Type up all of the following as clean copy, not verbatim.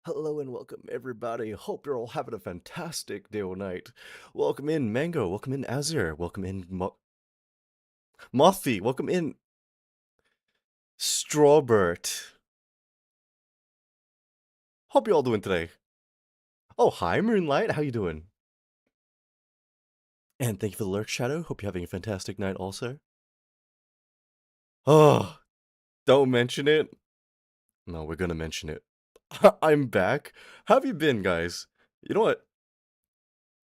Hello and welcome, everybody. Hope you're all having a fantastic day or night. Welcome in, Mango. Welcome in, Azure. Welcome in, Mothy. Welcome in, Strawbert. Hope you're all doing today. Oh, hi, Moonlight. How you doing? And thank you for the lurk, Shadow. Hope you're having a fantastic night also. Oh, don't mention it. No, we're gonna mention it. I'm back. How have you been, guys? You know what?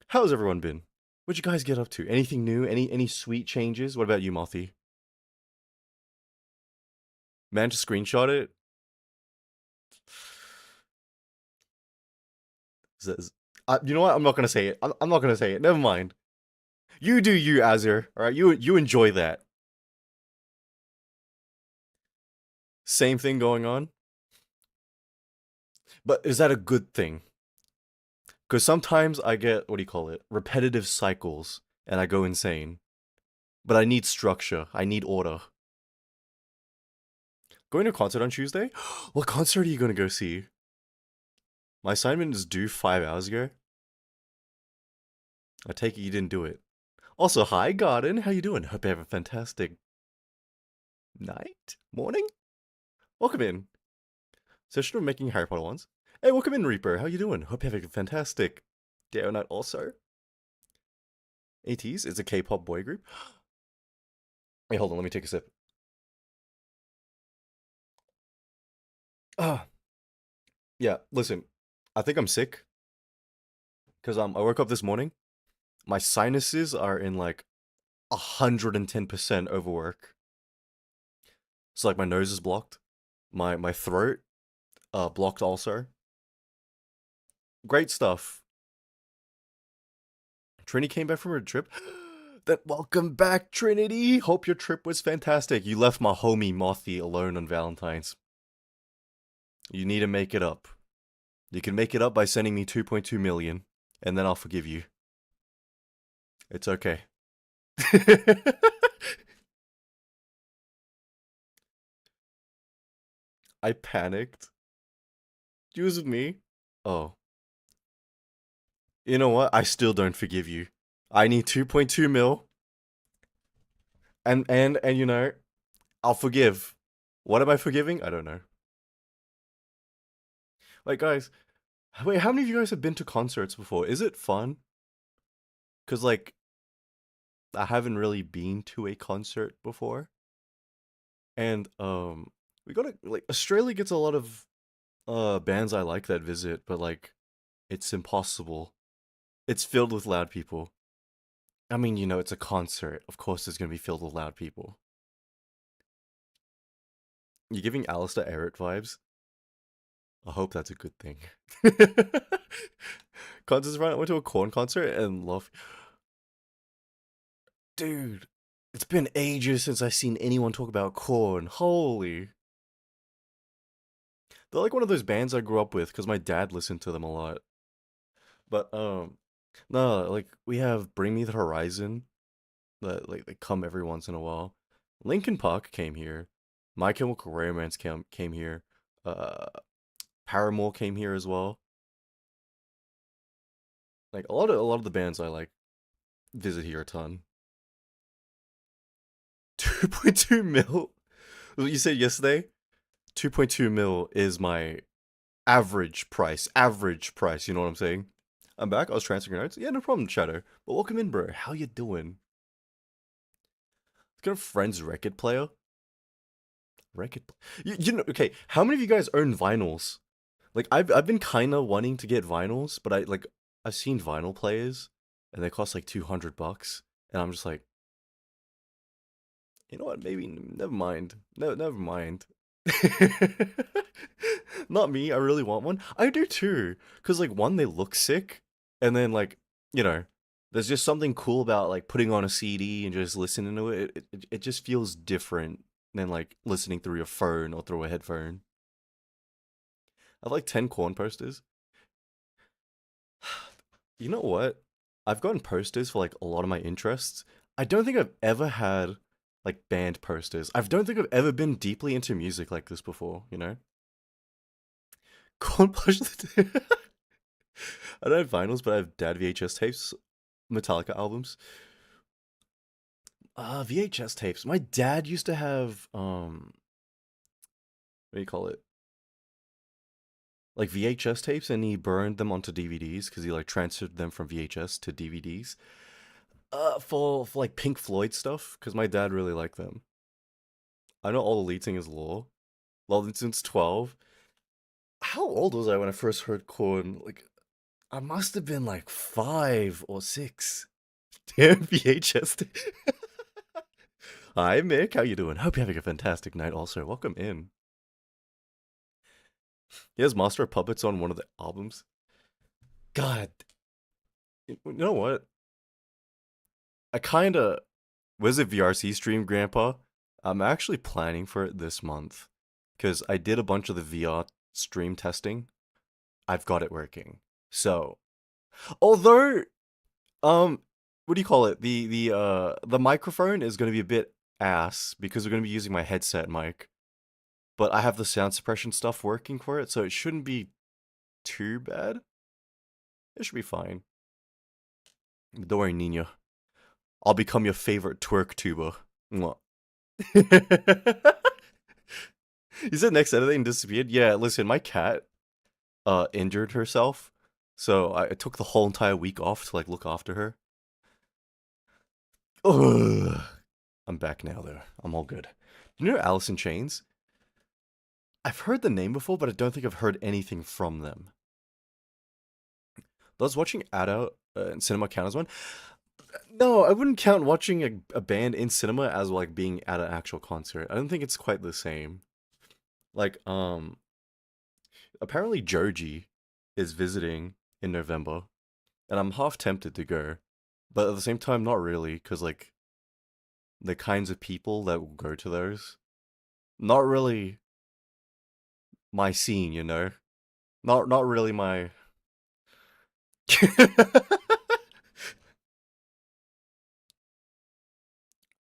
How's everyone been? What'd you guys get up to? Anything new? Any sweet changes? What about you, Mothy? Man, to screenshot it. You know what? I'm not gonna say it. I'm not gonna say it. Never mind. You do you, Azir. All right, you enjoy that. Same thing going on, but is that a good thing? Because sometimes I get what do you call it? Repetitive cycles, and I go insane. But I need structure. I need order. Going to a concert on Tuesday? What concert are you gonna go see? My assignment is due 5 hours ago. I take it you didn't do it. Also, hi, Garden. How you doing? Hope you have a fantastic night, morning. Welcome in. Session of making Harry Potter ones. Hey, welcome in, Reaper. How you doing? Hope you're having a fantastic day or night also. ATs is a K-pop boy group. Wait, hold on. Let me take a sip. Ah, yeah. Listen, I think I'm sick because I woke up this morning. My sinuses are in like 110% overwork. So like my nose is blocked. My throat blocked also. Great stuff. Trini came back from her trip. Then welcome back, Trinity. Hope your trip was fantastic. You left my homie Mothy alone on Valentine's. You need to make it up. You can make it up by sending me 2.2 million, and then I'll forgive you. It's okay. I panicked. You was with me? Oh. You know what? I still don't forgive you. I need 2.2 mil, and you know, I'll forgive. What am I forgiving? I don't know. Like guys, wait, how many of you guys have been to concerts before? Is it fun? Cause like I haven't really been to a concert before. And we gotta like Australia gets a lot of bands I like that visit, but like it's impossible. It's filled with loud people. I mean, you know, it's a concert. Of course it's gonna be filled with loud people. You're giving Alistair Eric vibes. I hope that's a good thing. Concerts run. I went to a corn concert and love. Dude, it's been ages since I've seen anyone talk about corn. Holy. They're like one of those bands I grew up with because my dad listened to them a lot. But no, like we have Bring Me the Horizon that like they come every once in a while. Linkin Park came here. My Chemical Romance came here. Uh, Paramore came here as well. Like a lot of the bands I like visit here a ton. 2.2 mil. What you said yesterday? 2.2 mil is my average price. Average price. You know what I'm saying? I'm back. I was transferring notes. Yeah, no problem, Shadow. But welcome in, bro. How you doing? Got a friend's record player. You know, okay. How many of you guys own vinyls? Like, I've been kind of wanting to get vinyls, but I've seen vinyl players, and they cost like 200 bucks, and I'm just like, you know what? Maybe never mind. No, never mind. Not me. I really want one. I do too. Cause like one, they look sick, and then like you know, there's just something cool about like putting on a CD and just listening to it. It just feels different than like listening through your phone or through a headphone. I have like 10 corn posters. You know what? I've gotten posters for like a lot of my interests. I don't think I've ever had like band posters. I don't think I've ever been deeply into music like this before, you know? Corn plush. I don't have vinyls, but I have dad VHS tapes, Metallica albums. VHS tapes. My dad used to have what do you call it? Like VHS tapes, and he burned them onto DVDs because he like transferred them from VHS to DVDs. For like Pink Floyd stuff, because my dad really liked them. I know all the lead singers lore. Loved it since 12. How old was I when I first heard Korn? Like, I must have been like 5 or 6. Damn VHS. Hi, Mick. How you doing? Hope you're having a fantastic night. Also, welcome in. He has Master of Puppets on one of the albums. God, you know what? I kind of was it VRC stream, Grandpa. I'm actually planning for it this month because I did a bunch of the VR stream testing. I've got it working. So, although what do you call it? The microphone is going to be a bit ass because we're going to be using my headset mic, but I have the sound suppression stuff working for it, so it shouldn't be too bad. It should be fine. Don't worry, Nina. I'll become your favorite twerk tuber. Mwah. You said next Saturday and disappeared? Yeah, listen, my cat injured herself. So I took the whole entire week off to like look after her. Ugh. I'm back now though. I'm all good. You know Alice in Chains? I've heard the name before, but I don't think I've heard anything from them. Does watching Ada in cinema count as one? No, I wouldn't count watching a band in cinema as like being at an actual concert. I don't think it's quite the same. Like, apparently Joji is visiting in November, and I'm half tempted to go, but at the same time, not really, because like the kinds of people that will go to those, not really my scene, you know, not really my.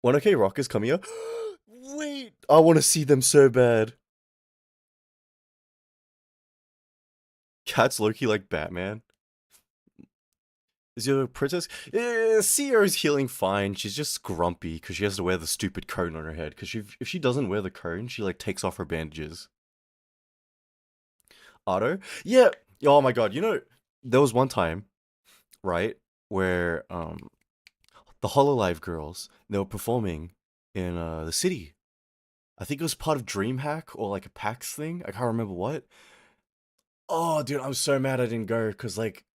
When OK Rock is coming up, wait, I want to see them so bad. Cat's Loki like Batman. Is your princess? Sierra's healing fine. She's just grumpy because she has to wear the stupid cone on her head. Because if she doesn't wear the cone, she like takes off her bandages. Otto? Yeah. Oh my god. You know, there was one time, right, where the Hololive girls, they were performing in the city. I think it was part of DreamHack or like a PAX thing. I can't remember what. Oh, dude, I'm so mad I didn't go because like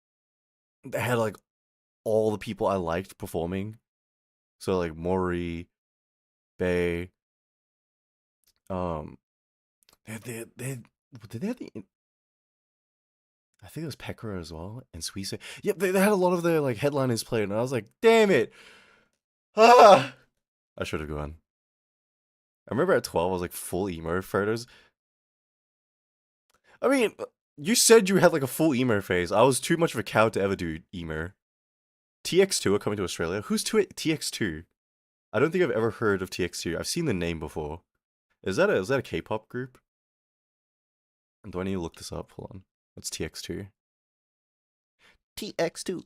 they had like all the people I liked performing. So like Maury, Bay, um, they did they have the I think it was Pekka as well and Suisse. Yep, they had a lot of their like headliners played, and I was like, damn it, ah, I should have gone. I remember at 12, I was like full emo photos. I mean, you said you had like a full emo phase. I was too much of a cow to ever do emo. TX2 are coming to Australia. Who's to TX2? I don't think I've ever heard of TX2. I've seen the name before. Is that a K-pop group? Do I need to look this up? Hold on. What's TX2? TX2.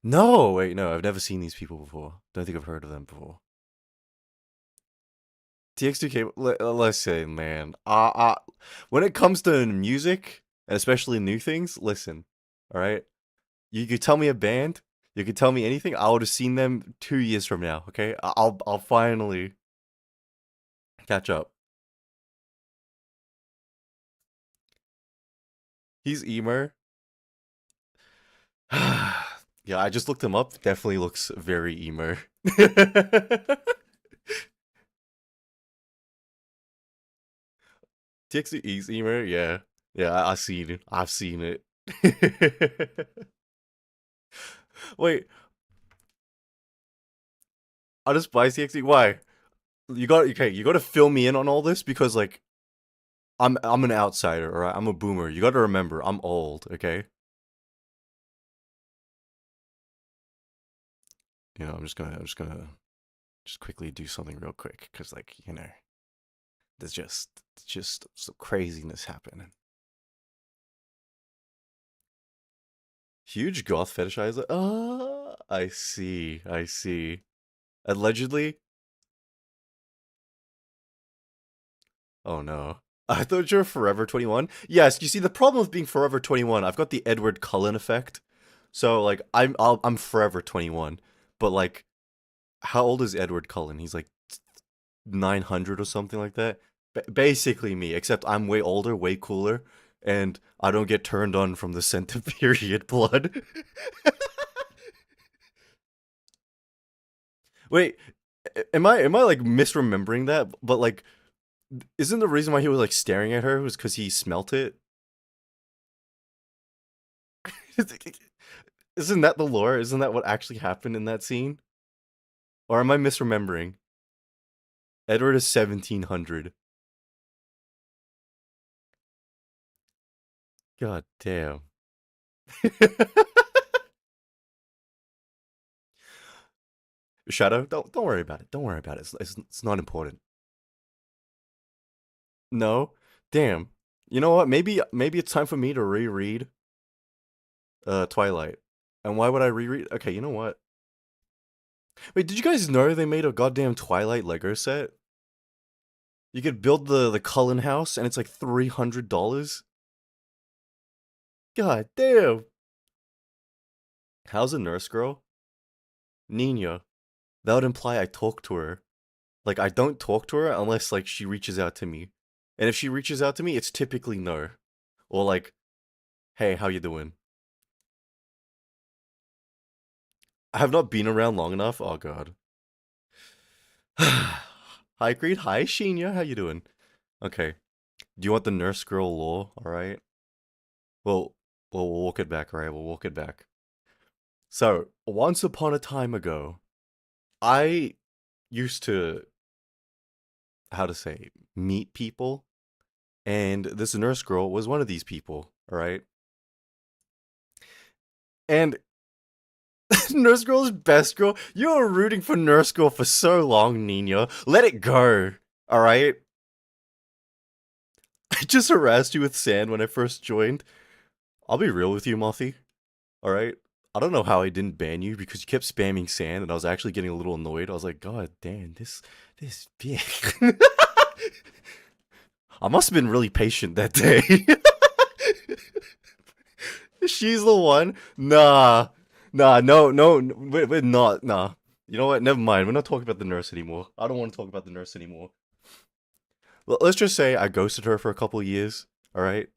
No, wait, no. I've never seen these people before. Don't think I've heard of them before. TX2 came. Listen, man. When it comes to music, and especially new things, listen. All right. You could tell me a band. You could tell me anything. I would have seen them 2 years from now. Okay. I'll finally catch up. He's emo. Yeah, I just looked him up. Definitely looks very emo. TXT's emo. Yeah. Yeah, I've seen it. I've seen it. Wait, I'll just buy TXT. Why? You got to fill me in on all this because like I'm an outsider, alright? I'm a boomer. You got to remember, I'm old, okay? I'm just gonna just quickly do something real quick cuz like, there's just some craziness happening. Huge goth fetishizer. Ah, I see. I see. Allegedly. Oh no. I thought you were Forever 21. Yes, you see the problem with being Forever 21, I've got the Edward Cullen effect. So like I'm Forever 21. But like how old is Edward Cullen? He's like 900 or something like that. Basically me, except I'm way older, way cooler, and I don't get turned on from the scent of period blood. Wait, am I like misremembering that? But like isn't the reason why he was like staring at her was because he smelt it? Isn't that the lore? Isn't that what actually happened in that scene? Or am I misremembering? Edward is 1700. God damn. Shadow, don't worry about it. Don't worry about it. It's not important. No. Damn. You know what? Maybe it's time for me to reread Twilight. And why would I reread? Okay, you know what? Wait, did you guys know they made a goddamn Twilight Lego set? You could build the Cullen house and it's like $300. God damn. How's a nurse girl? Nina. That would imply I talk to her. Like I don't talk to her unless like she reaches out to me. And if she reaches out to me, it's typically no. Or like, hey, how you doing? I have not been around long enough. Oh god. Hi Creed. Hi Shinya. How you doing? Okay. Do you want the nurse girl lore? All right. Well, we'll walk it back. All right. We'll walk it back. So once upon a time ago, I used to how to say meet people, and this nurse girl was one of these people. All right. And Nurse Girl is best girl. You were rooting for Nurse Girl for so long, Nina. Let it go. All right. I just harassed you with sand when I first joined. I'll be real with you, Mothy. All right. I don't know how I didn't ban you because you kept spamming sand, and I was actually getting a little annoyed. I was like, God damn, this big. I must have been really patient that day. She's the one. Nah, no, we're not. Nah. You know what? Never mind. We're not talking about the nurse anymore. I don't want to talk about the nurse anymore. Let's just say I ghosted her for a couple of years. All right,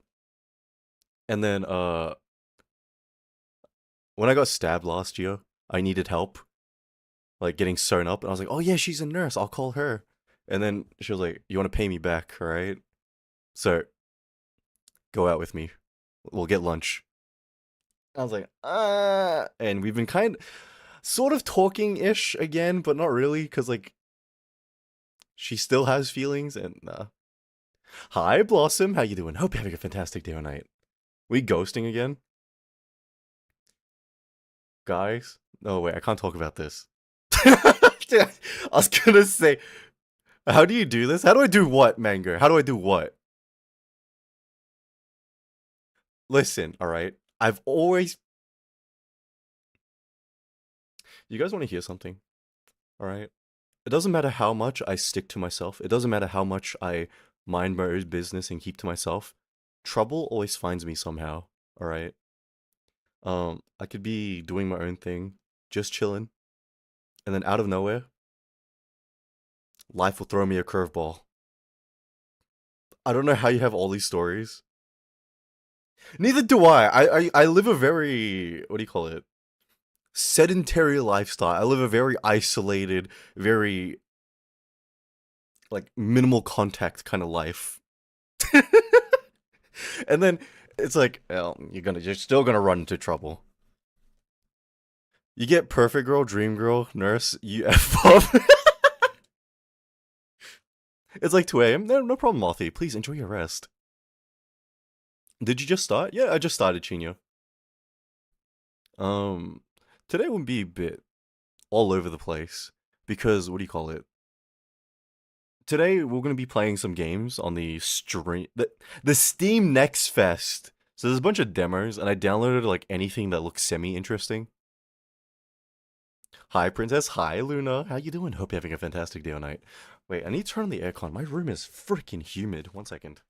and then when I got stabbed last year, I needed help, like getting sewn up, and I was like, oh yeah, she's a nurse. I'll call her. And then she was like, you want to pay me back, all right? So go out with me. We'll get lunch. I was like, and we've been sort of talking ish again, but not really, because like she still has feelings. And hi Blossom, how you doing? Hope you're having a fantastic day or night. We ghosting again, guys? No wait, I can't talk about this. I was gonna say, how do you do this? How do I do what, Mango? How do I do what? Listen, all right. I've always. You guys want to hear something? All right. It doesn't matter how much I stick to myself. It doesn't matter how much I mind my own business and keep to myself. Trouble always finds me somehow. All right. I could be doing my own thing, just chilling, and then out of nowhere, life will throw me a curveball. I don't know how you have all these stories. Neither do I. I live a very, what do you call it? Sedentary lifestyle. I live a very isolated, very like minimal contact kind of life. And then it's like, well, you're still gonna run into trouble. You get perfect girl, dream girl, nurse, you F up. It's like 2 a.m. No problem, Mothy. Please enjoy your rest. Did you just start? Yeah, I just started, Chino. Um, Today would be a bit all over the place because what do you call it? Today we're gonna be playing some games on the Steam Next Fest. So there's a bunch of demos, and I downloaded like anything that looks semi-interesting. Hi, Princess. Hi, Luna. How you doing? Hope you're having a fantastic day or night. Wait, I need to turn on the aircon. My room is freaking humid. One second.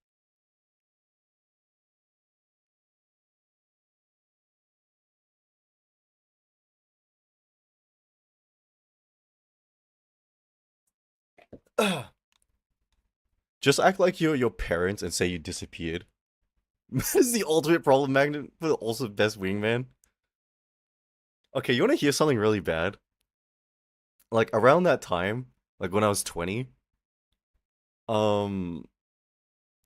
Just act like you're your parents and say you disappeared. This is the ultimate problem magnet, but also best wingman. Okay, you want to hear something really bad? Like around that time, like when I was 20, um,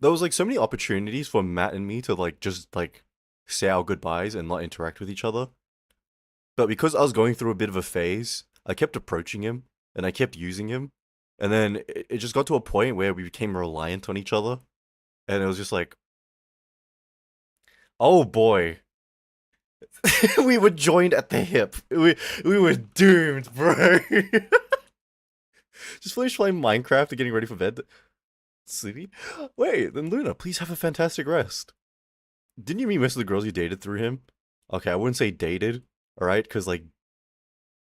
there was like so many opportunities for Matt and me to like just like say our goodbyes and not interact with each other. But because I was going through a bit of a phase, I kept approaching him and I kept using him. And then it just got to a point where we became reliant on each other. And it was just like, oh boy. We were joined at the hip. We were doomed, bro. Just finished playing Minecraft and getting ready for bed. Sleepy? Wait, then Luna, please have a fantastic rest. Didn't you meet most of the girls you dated through him? Okay, I wouldn't say dated, alright? Because, like,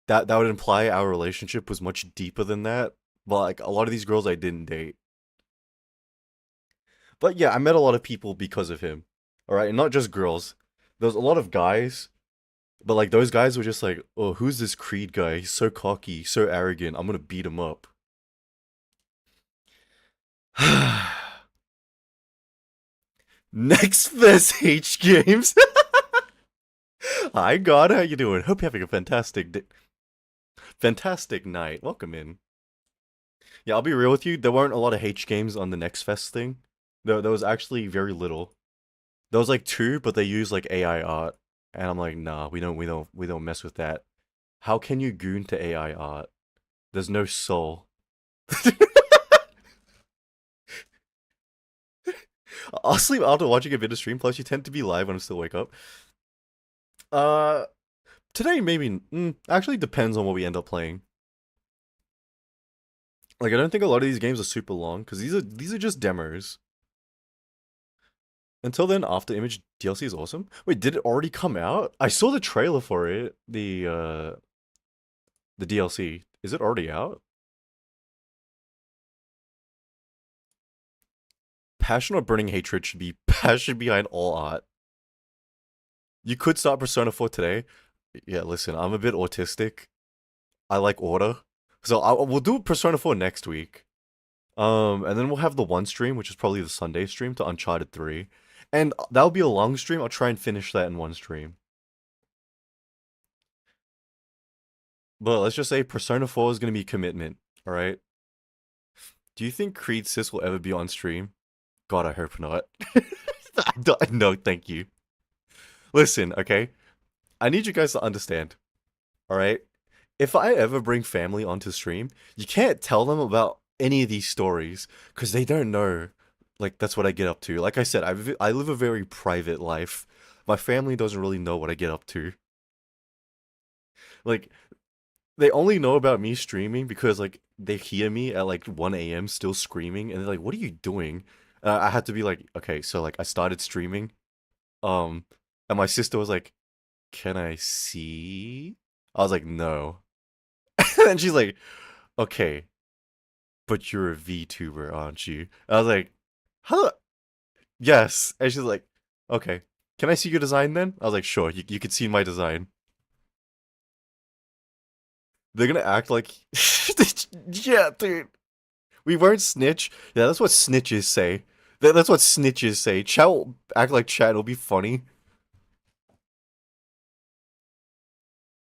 that would imply our relationship was much deeper than that. But, like, a lot of these girls I didn't date. But yeah, I met a lot of people because of him. Alright, and not just girls. There's a lot of guys, but, like, those guys were just like, oh, who's this Creed guy? He's so cocky, so arrogant. I'm gonna beat him up. Nextfest H Games. Hi God, how you doing? Hope you're having a fantastic night. Welcome in. Yeah, I'll be real with you. There weren't a lot of H games on the Nextfest thing. There was actually very little. There was like two, but they used like AI art, and I'm like, nah, we don't mess with that. How can you goon to AI art? There's no soul. I'll sleep after watching a bit of stream. Plus, you tend to be live when I still wake up. Uh, Today maybe. Actually, depends on what we end up playing. Like, I don't think a lot of these games are super long because these are just demos. Until then, After Image DLC is awesome. Wait, did it already come out? I saw the trailer for it. The DLC. Is it already out? Passion or burning hatred should be passion behind all art. You could start Persona 4 today. Yeah, listen, I'm a bit autistic. I like order. So we'll do Persona 4 next week. And then we'll have the one stream, which is probably the Sunday stream to Uncharted 3. And that'll be a long stream. I'll try and finish that in one stream. But let's just say Persona 4 is going to be commitment, alright? Do you think Creed Sis will ever be on stream? God, I hope not. No, thank you. Listen, okay? I need you guys to understand, alright? If I ever bring family onto stream, you can't tell them about any of these stories because they don't know. Like, that's what I get up to. Like I said, I live a very private life. My family doesn't really know what I get up to. Like, they only know about me streaming because, like, they hear me at, like, 1 a.m. still screaming, and they're like, what are you doing? I had to be like, okay, so, like, I started streaming, um, and my sister was like, can I see? I was like, no. And she's like, okay, but you're a VTuber, aren't you? I was like, how? Yes. And she's like, okay, can I see your design then? I was like, sure, you can see my design. They're gonna act like, yeah, dude. We won't snitch. Yeah, that's what snitches say. That's what snitches say. Chat will act like chat. It'll be funny.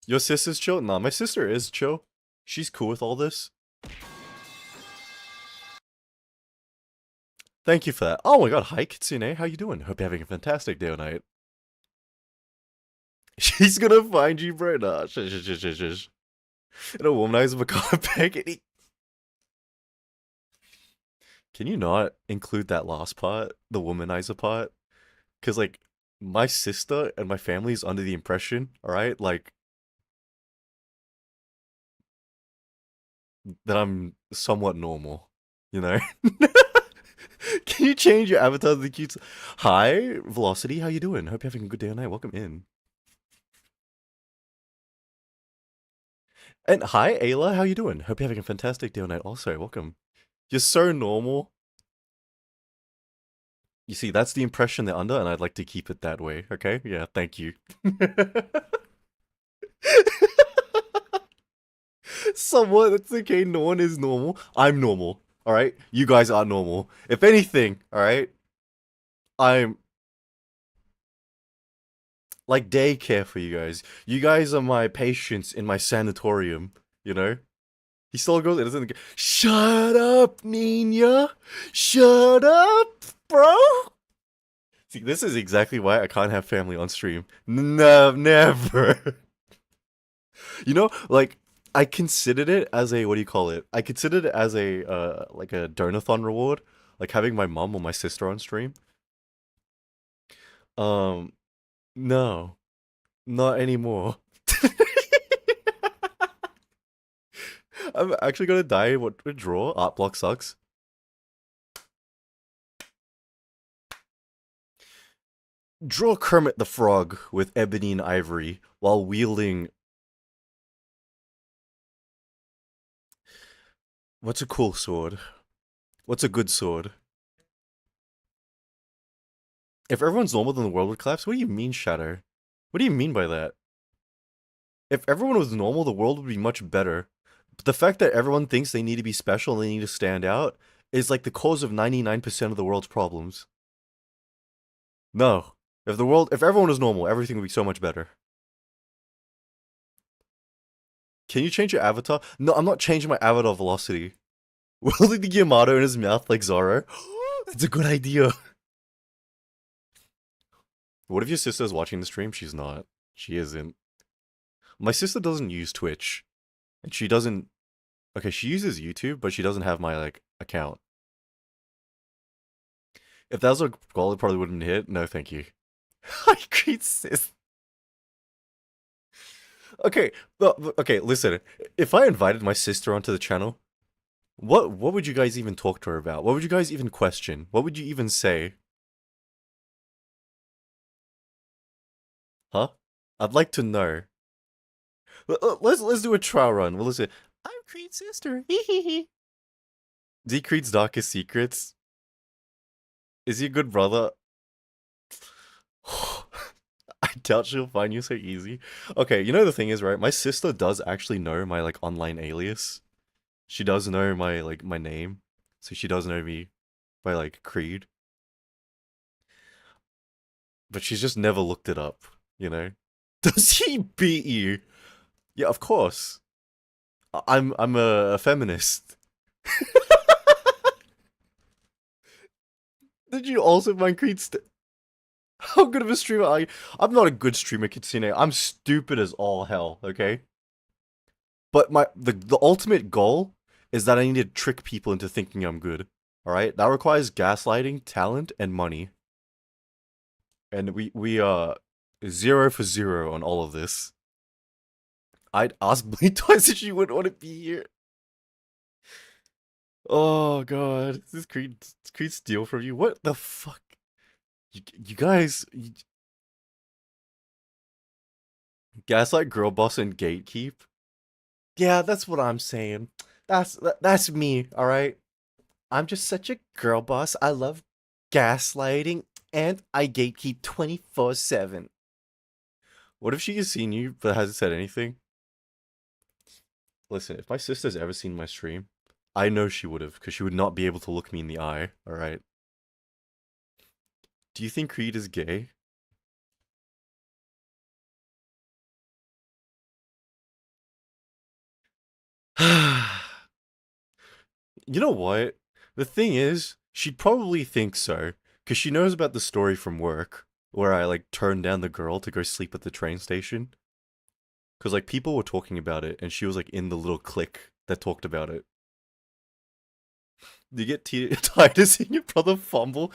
Your sister's chill? Nah, my sister is chill. She's cool with all this. Thank you for that. Oh my god, hi Kitsune, how you doing? Hope you're having a fantastic day or night. She's gonna find you, bro. Nah, shush. And a womanizer a car bag. Can you not include that last part, the womanizer part? Because, like, my sister and my family's under the impression, alright, like, that I'm somewhat normal. You know? Can you change your avatar to the cute? Hi, Velocity. How you doing? Hope you're having a good day or night. Welcome in. And hi, Ayla. How you doing? Hope you're having a fantastic day or night. Also, welcome. You're so normal. You see, that's the impression they're under, and I'd like to keep it that way. Okay? Yeah. Thank you. Somewhat. That's okay. No one is normal. I'm normal. All right. You guys are normal. If anything, all right. I'm like daycare for you guys. You guys are my patients in my sanatorium. You know. He still goes. It doesn't. Shut up, Nina. Shut up, bro. See, this is exactly why I can't have family on stream. No, never. You know, like I considered it as a what do you call it? I considered it as a like a donathon reward, like having my mom or my sister on stream. Um, no, not anymore. I'm actually gonna die. What would draw? Art block sucks. Draw Kermit the Frog with ebony and ivory while wielding. What's a cool sword? What's a good sword? If everyone's normal, then the world would collapse. What do you mean, Shadow? What do you mean by that? If everyone was normal, the world would be much better. But the fact that everyone thinks they need to be special and they need to stand out is like the cause of 99% of the world's problems. No. If everyone was normal, everything would be so much better. Can you change your avatar? No, I'm not changing my avatar velocity. Wielding the Yamato in his mouth like Zoro. That's a good idea. What if your sister's watching the stream? She's not. She isn't. My sister doesn't use Twitch. And she doesn't. Okay, she uses YouTube, but she doesn't have my, like, account. If that was a goal, it probably wouldn't hit. No, thank you. I agree, sis. Okay, well, okay, listen. If I invited my sister onto the channel, what would you guys even talk to her about? What would you guys even question? What would you even say? Huh? I'd like to know. Let's do a trial run. Well, listen. I'm Creed's sister. D Creed's darkest secrets. Is he a good brother? I doubt she'll find you so easy. Okay, you know the thing is, right? My sister does actually know my like online alias. She does know my like my name. So she does know me by like Creed. But she's just never looked it up, you know? Does he beat you? Yeah, of course. I'm a feminist. Did you also find Creed How good of a streamer are you? I'm not a good streamer, Kitsune. I'm stupid as all hell, okay? But the ultimate goal is that I need to trick people into thinking I'm good. Alright? That requires gaslighting, talent, and money. And we are 0 for 0 on all of this. I'd ask Bleed twice if she wouldn't want to be here. Oh god. This Creed steal from you? What the fuck? You guys gaslight girl boss and gatekeep? Yeah, that's what I'm saying. That's me, all right? I'm just such a girl boss. I love gaslighting and I gatekeep 24/7. What if she has seen you but hasn't said anything? Listen, if my sister's ever seen my stream, I know she would have, because she would not be able to look me in the eye, alright? Do you think Creed is gay? You know what? The thing is, she'd probably think so, because she knows about the story from work, where I, like, turned down the girl to go sleep at the train station. Because, like, people were talking about it, and she was, like, in the little clique that talked about it. Do you get tired of seeing your brother fumble?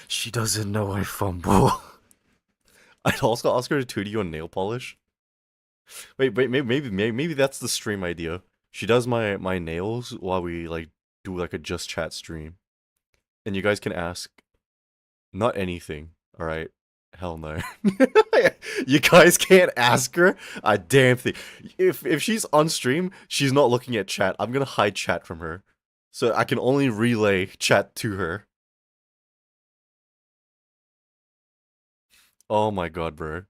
She doesn't know I fumble. I'd also ask her to tutor you on nail polish. Wait, maybe that's the stream idea. She does my nails while we, like, do like a just chat stream, and you guys can ask not anything. All right. Hell no. You guys can't ask her a damn thing. If she's on stream, she's not looking at chat. I'm gonna hide chat from her, so I can only relay chat to her. Oh my god, bro.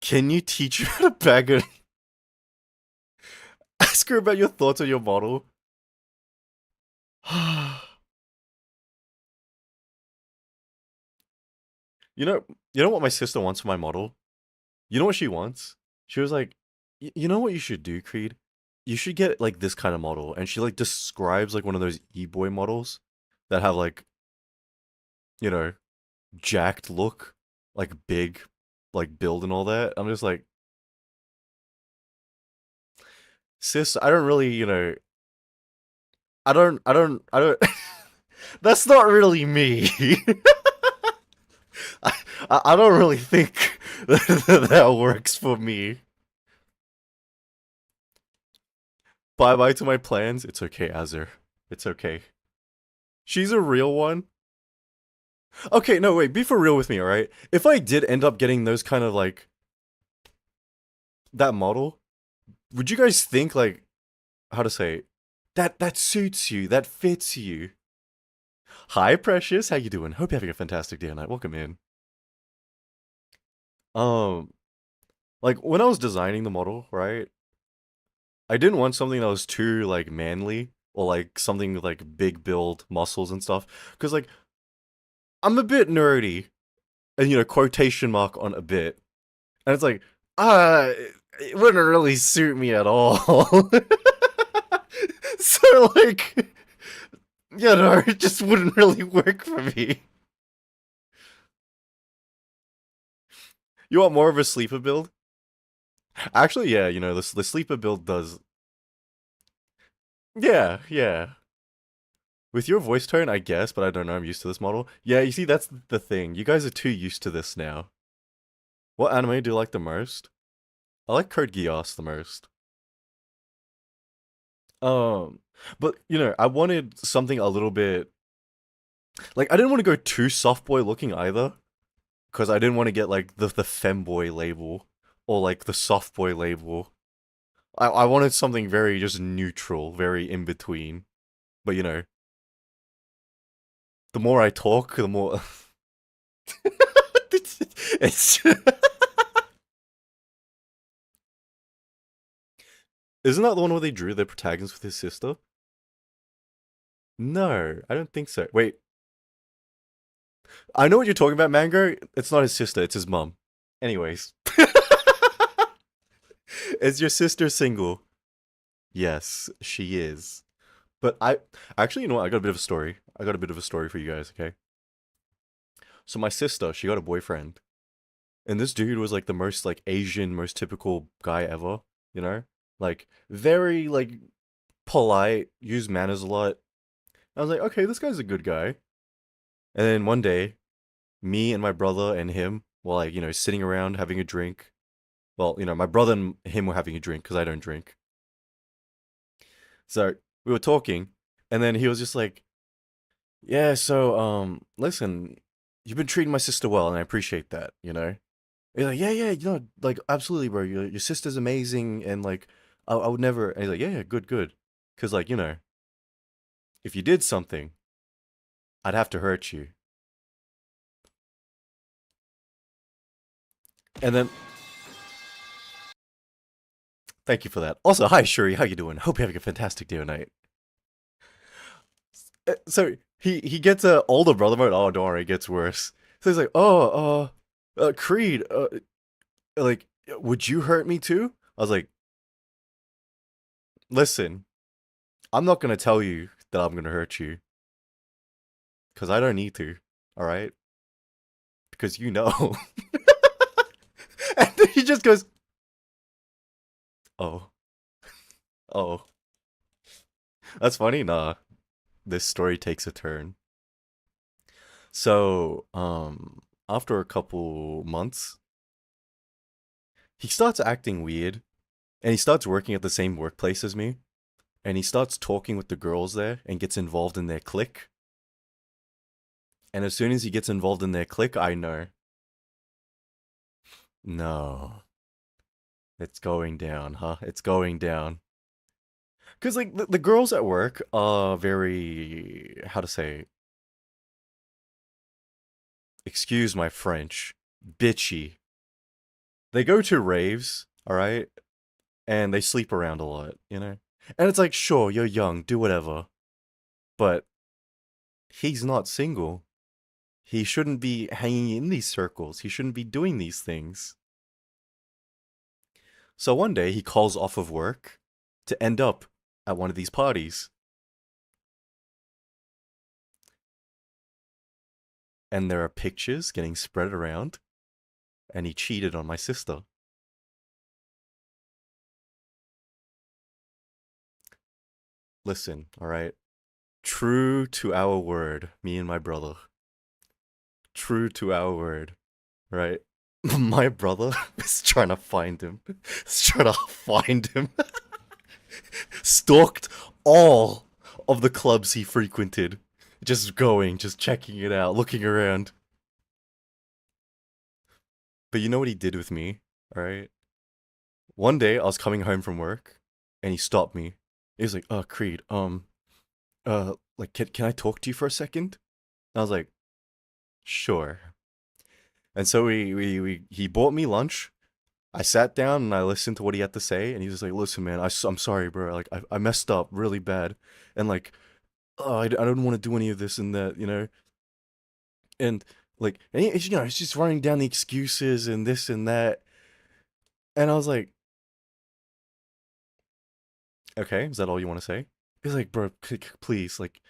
Can you teach her how to bag it? Ask her about your thoughts on your model. you know, you know what my sister wants for my model? You know what she wants? She was like, You know what you should do, Creed? You should get like this kind of model." And she like describes like one of those e-boy models that have like, you know, jacked look, like big, like build and all that. I'm just like, sis, I don't really, I don't. That's not really me. I, I don't really think that works for me. Bye bye to my plans. It's okay, Azur. It's okay. She's a real one. Okay, no, wait, be for real with me, alright? If I did end up getting those kind of like that model, would you guys think like how to say that suits you, that fits you? Hi, Precious, how you doing? Hope you're having a fantastic day and night. Welcome in. Um, like when I was designing the model, right? I didn't want something that was too like manly or like something with like big build muscles and stuff. Cause like I'm a bit nerdy, and quotation mark on a bit, and it's like it wouldn't really suit me at all. So like, it just wouldn't really work for me. You want more of a sleeper build? Actually, yeah, the sleeper build does. Yeah, yeah. With your voice tone, I guess, but I don't know. I'm used to this model. Yeah, you see, that's the thing. You guys are too used to this now. What anime do you like the most? I like Code Geass the most. Um, but I wanted something a little bit like I didn't want to go too soft boy looking either, because I didn't want to get like the femboy label or like the soft boy label. I wanted something very just neutral, very in between. But the more I talk, the more it's Isn't that the one where they drew the protagonist with his sister? No, I don't think so. Wait, I know what you're talking about, Mango. It's not his sister, it's his mum. Anyways. Is your sister single? Yes, she is. But actually, you know what? I got a bit of a story. I got a bit of a story for you guys, okay? So my sister, she got a boyfriend. And this dude was like the most like Asian, most typical guy ever, you know? Like very like polite, use manners a lot. I was like, okay, this guy's a good guy. And then one day, me and my brother and him were like, sitting around having a drink. Well, my brother and him were having a drink because I don't drink. So we were talking, and then he was just like, "Yeah, so listen, you've been treating my sister well, and I appreciate that." He's like, "Yeah, yeah, like absolutely, bro. Your sister's amazing, and like, I would never." And he's like, "Yeah, yeah, good, good," because like if you did something, I'd have to hurt you. And then, thank you for that. Also, hi Shuri, how you doing? Hope you're having a fantastic day tonight. So he gets a older brother mode. Oh, don't worry, it gets worse. So he's like, "Oh, Creed, like, would you hurt me too?" I was like, "Listen, I'm not gonna tell you that I'm gonna hurt you, because I don't need to. All right, because you know." And then he just goes, "Oh, oh, that's funny." Nah, this story takes a turn. So, after a couple months, he starts acting weird, and he starts working at the same workplace as me. and he starts talking with the girls there and gets involved in their clique. And as soon as he gets involved in their clique, I know, no, it's going down, huh? It's going down. Because, like, the girls at work are very, how to say, excuse my French, bitchy. They go to raves, all right, and they sleep around a lot, you know? And it's like, sure, you're young, do whatever. But he's not single. He shouldn't be hanging in these circles. He shouldn't be doing these things. So one day he calls off of work to end up at one of these parties. And there are pictures getting spread around, and he cheated on my sister. Listen, all right? True to our word, me and my brother. True to our word, right? My brother is trying to find him. Is trying to find him. Stalked all of the clubs he frequented. Just going, just checking it out, looking around. But you know what he did with me? Alright? One day I was coming home from work and he stopped me. He was like, Creed, like, can I talk to you for a second? I was like, sure. And so he bought me lunch. I sat down and I listened to what he had to say, and he was like, "Listen, man, I'm sorry, bro. Like, I messed up really bad, and like, I don't want to do any of this and that, you know." And like, and he's just running down the excuses and this and that, and I was like, "Okay, is that all you want to say?" He's like, "Bro, please, like,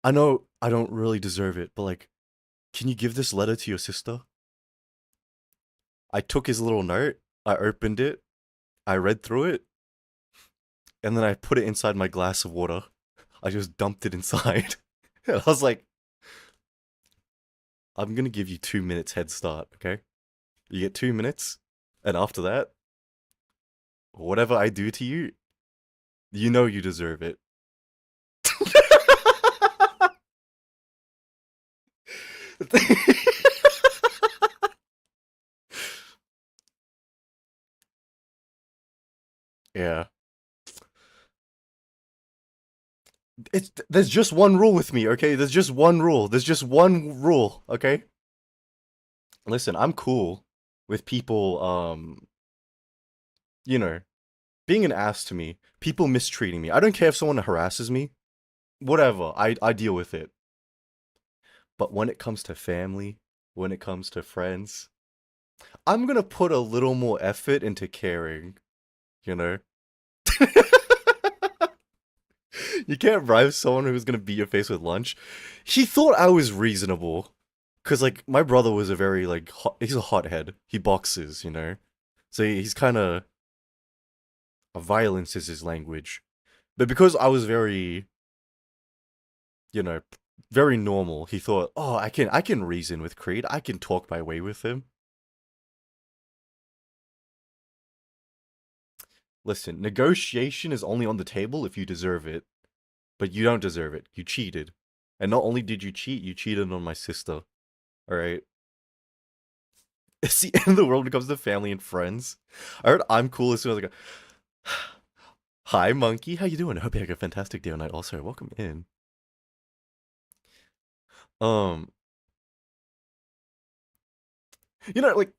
I know I don't really deserve it, but like, can you give this letter to your sister?" I took his little note, I opened it, I read through it, and then I put it inside my glass of water. I just dumped it inside. And I was like, I'm gonna give you 2 minutes head start, okay? You get 2 minutes, and after that, whatever I do to you, you know you deserve it. Yeah. There's just one rule with me, okay? There's just one rule. There's just one rule, okay? Listen, I'm cool with people, you know, being an ass to me, people mistreating me. I don't care if someone harasses me. Whatever. I deal with it. But when it comes to family, when it comes to friends, I'm gonna put a little more effort into caring, you know? You can't bribe someone who's gonna beat your face with lunch. He thought I was reasonable. Cause like my brother was a very like he's a hothead. He boxes, you know? So he's kinda violence is his language. But because I was very, you know, very normal, he thought, oh, I can reason with Creed. I can talk my way with him. Listen, negotiation is only on the table if you deserve it. But you don't deserve it. You cheated. And not only did you cheat, you cheated on my sister. Alright? It's the end of the world when it comes to family and friends. I heard I'm cool as soon as I go, hi, monkey. How you doing? I hope you had a fantastic day or night. Also, welcome in. Um, like,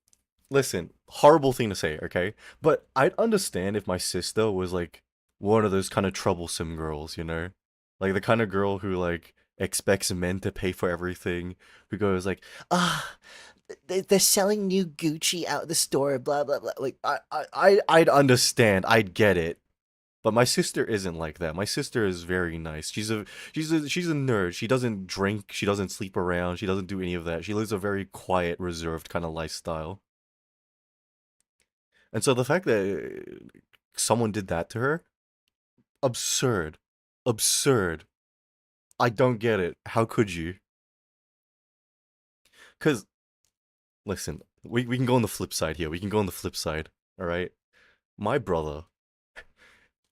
listen, horrible thing to say, okay? But I'd understand if my sister was like one of those kind of troublesome girls, you know? Like the kind of girl who like expects men to pay for everything, who goes like, ah, they're selling new Gucci out of the store, blah blah blah. Like I'd understand, I'd get it. But my sister isn't like that. My sister is very nice. She's a nerd. She doesn't drink. She doesn't sleep around. She doesn't do any of that. She lives a very quiet, reserved kind of lifestyle. And so the fact that someone did that to her, absurd, absurd. I don't get it. How could you? Because listen, we can go on the flip side here. We can go on the flip side. All right, my brother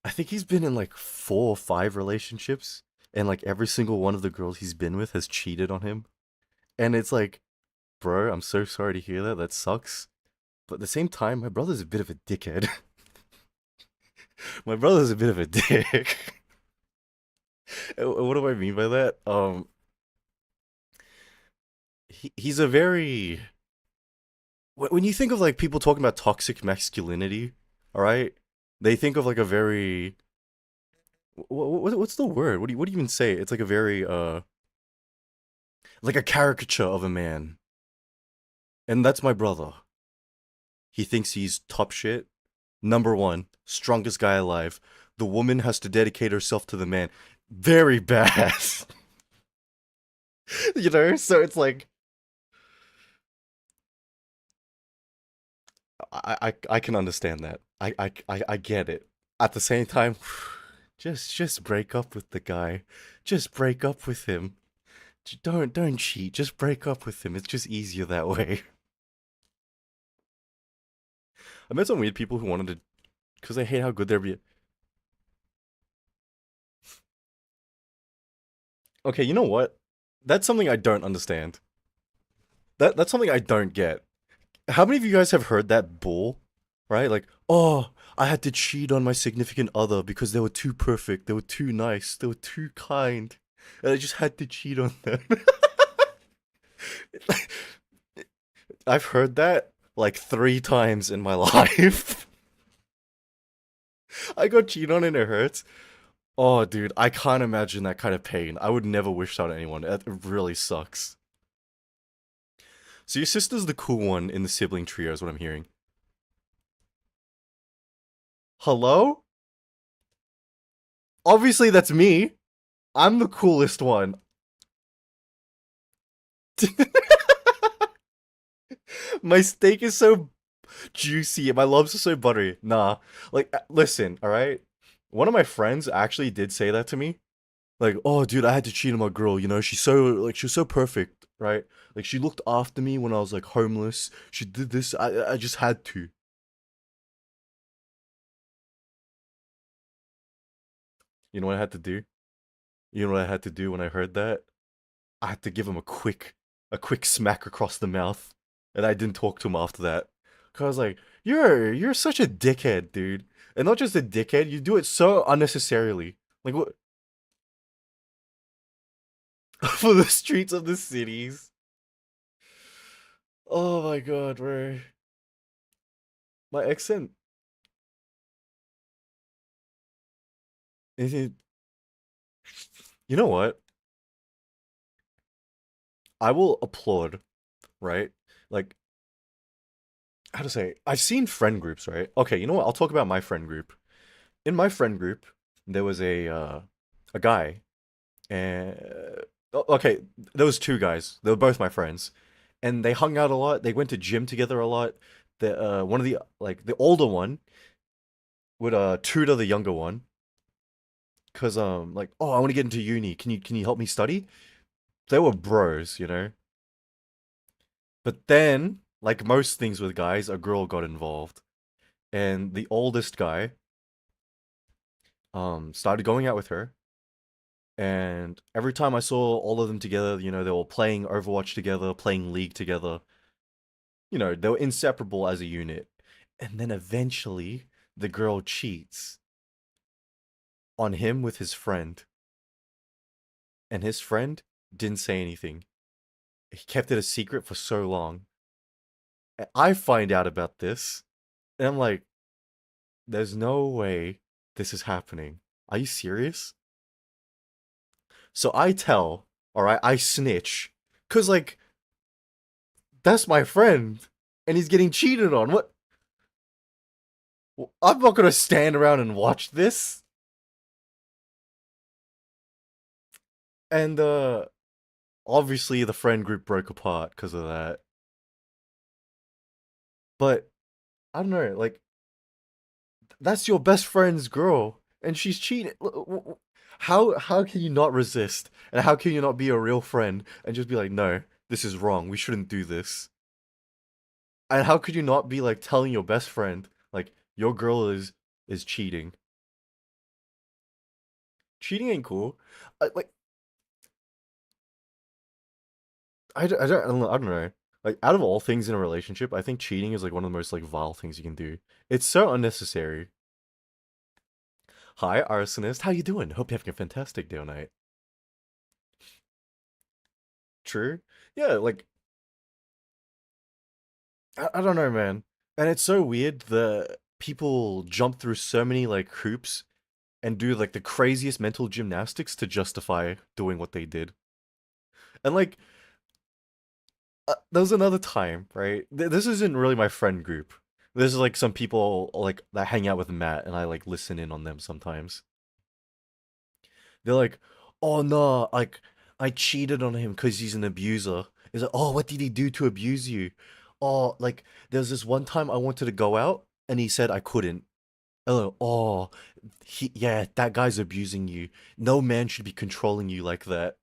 I think he's been in like 4 or 5 relationships, and like every single one of the girls he's been with has cheated on him. And it's like, bro, I'm so sorry to hear that. That sucks. But at the same time, my brother's a bit of a dickhead. My brother's a bit of a dick. What do I mean by that? He's a very when you think of like people talking about toxic masculinity, all right, they think of like a very what's the word? What do you even say? It's like a very like a caricature of a man, and that's my brother. He thinks he's top shit. Number one, strongest guy alive. The woman has to dedicate herself to the man. Very bad. You know? So it's like I can understand that. I get it. At the same time, just break up with the guy. Just break up with him. Don't cheat. Just break up with him. It's just easier that way. I met some weird people who wanted to because they hate how good they're being. Okay, you know what? That's something I don't understand. That's something I don't get. How many of you guys have heard that bull? Right? Like, oh, I had to cheat on my significant other because they were too perfect, they were too nice, they were too kind, and I just had to cheat on them. I've heard that like 3 times in my life. I got cheated on and it hurts. Oh, dude, I can't imagine that kind of pain. I would never wish that on anyone. It really sucks. So your sister's the cool one in the sibling trio, is what I'm hearing. Hello? Obviously, that's me. I'm the coolest one. My steak is so juicy and my loves are so buttery. Nah. Like, listen, alright? One of my friends actually did say that to me. Like, oh, dude, I had to cheat on my girl, you know? She was so perfect, right? Like, she looked after me when I was, like, homeless. She did this. I just had to. You know what I had to do? You know what I had to do when I heard that? I had to give him a quick smack across the mouth, and I didn't talk to him after that. Cause I was like, you're such a dickhead, dude, and not just a dickhead. You do it so unnecessarily. Like what for the streets of the cities? Oh my god, bro. My accent. Is it? You know what? I will applaud, right? Like how to say? I've seen friend groups, right? Okay, you know what? I'll talk about my friend group. In my friend group, there was a guy. And okay, there was 2 guys. They were both my friends, and they hung out a lot. They went to gym together a lot. The one of the like the older one would tutor the younger one, cause like, oh, I want to get into uni. Can you help me study? They were bros, you know. But then, like most things with guys, a girl got involved, and the oldest guy started going out with her. And every time I saw all of them together, you know, they were playing Overwatch together, playing League together. You know, they were inseparable as a unit. And then eventually, the girl cheats on him with his friend. And his friend didn't say anything. He kept it a secret for so long. And I find out about this, and I'm like, there's no way this is happening. Are you serious? So I tell, alright, I snitch. Cause, like, that's my friend. And he's getting cheated on. What? I'm not gonna stand around and watch this. And obviously the friend group broke apart because of that. But I don't know, like that's your best friend's girl, and she's cheating. How can you not resist? And how can you not be a real friend and just be like, no, this is wrong. We shouldn't do this. And how could you not be like telling your best friend like your girl is cheating? Cheating ain't cool. Like I don't know. Like out of all things in a relationship, I think cheating is like one of the most like vile things you can do. It's so unnecessary. Hi, arsonist. How you doing? Hope you're having a fantastic day or night. True. Yeah, like I don't know, man. And it's so weird that people jump through so many like hoops and do like the craziest mental gymnastics to justify doing what they did. And like there was another time, right? This isn't really my friend group. This is like some people like that hang out with Matt, and I like listen in on them sometimes. They're like, "Oh no, like I cheated on him because he's an abuser." It's like, "Oh, what did he do to abuse you?" Oh, like there's this one time I wanted to go out, and he said I couldn't. Oh, yeah, that guy's abusing you. No man should be controlling you like that.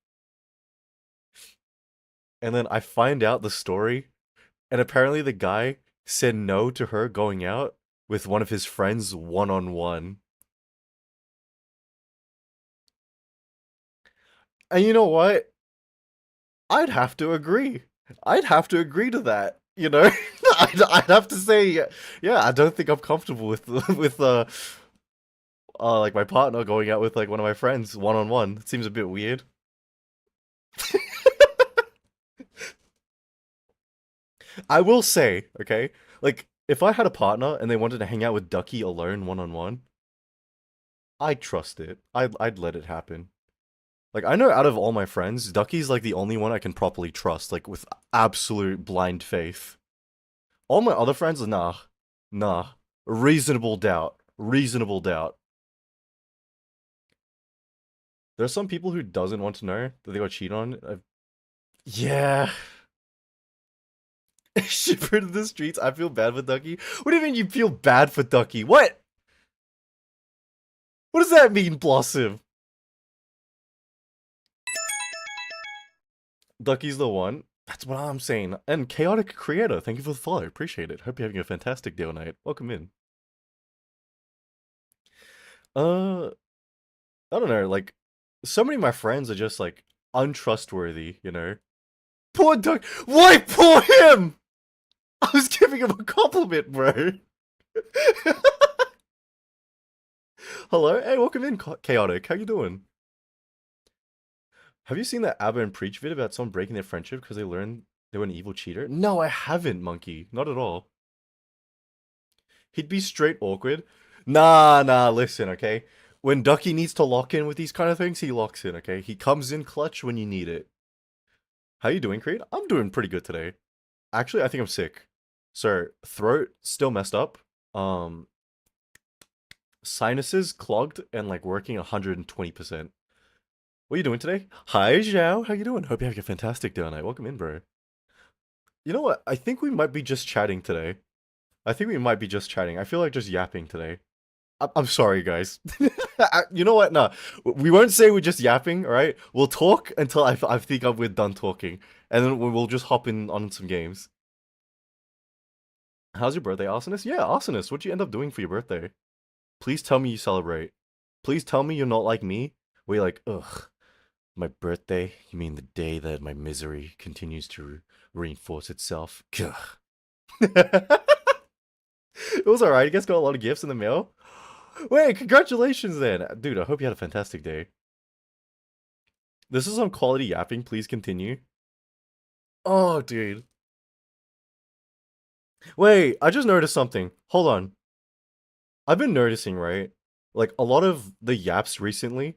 And then I find out the story, and apparently the guy said no to her going out with one of his friends one on one. And you know what? I'd have to agree. I'd have to agree to that. You know, I'd have to say, yeah, I don't think I'm comfortable with like my partner going out with like one of my friends one on one. It seems a bit weird. I will say, okay, like if I had a partner and they wanted to hang out with Ducky alone one on one, I'd trust it. I'd let it happen. Like I know out of all my friends, Ducky's like the only one I can properly trust, like with absolute blind faith. All my other friends, nah, nah. Reasonable doubt. Reasonable doubt. There's some people who doesn't want to know that they got cheated on. Yeah. Shivered in the streets. I feel bad for Ducky. What do you mean you feel bad for Ducky? What? What does that mean, Blossom? Ducky's the one. That's what I'm saying. And Chaotic Creator, thank you for the follow. Appreciate it. Hope you're having a fantastic day or night. Welcome in. Uh, I don't know. Like, so many of my friends are just like untrustworthy. You know. Poor Duck. Why poor him? I was giving him a compliment, bro. Hello. Hey, welcome in, Chaotic. How you doing? Have you seen that Abba and Preach vid about someone breaking their friendship because they learned they were an evil cheater? No, I haven't, Monkey. Not at all. He'd be straight awkward. Nah, listen, okay? When Ducky needs to lock in with these kind of things, he locks in, okay? He comes in clutch when you need it. How you doing, Creed? I'm doing pretty good today. Actually, I think I'm sick. So, throat still messed up. Um, Sinuses clogged and like working 120%. What are you doing today? Hi, Zhao. How you doing? Hope you're having a fantastic day tonight. Welcome in, bro. You know what? I think we might be just chatting today. I think we might be just chatting. I feel like just yapping today. I'm sorry, guys. You know what? No, we won't say we're just yapping. All right, we'll talk until I think we're done talking, and then we'll just hop in on some games. How's your birthday, Arsonist? Yeah, Arsonist. What'd you end up doing for your birthday? Please tell me you celebrate. Please tell me you're not like me. Where you're like, ugh, my birthday? You mean the day that my misery continues to reinforce itself? Gah. It was alright. You guys got a lot of gifts in the mail. Wait, congratulations then. Dude, I hope you had a fantastic day. This is some quality yapping. Please continue. Oh, dude. Wait, I just noticed something. Hold on. I've been noticing, right? Like, a lot of the yaps recently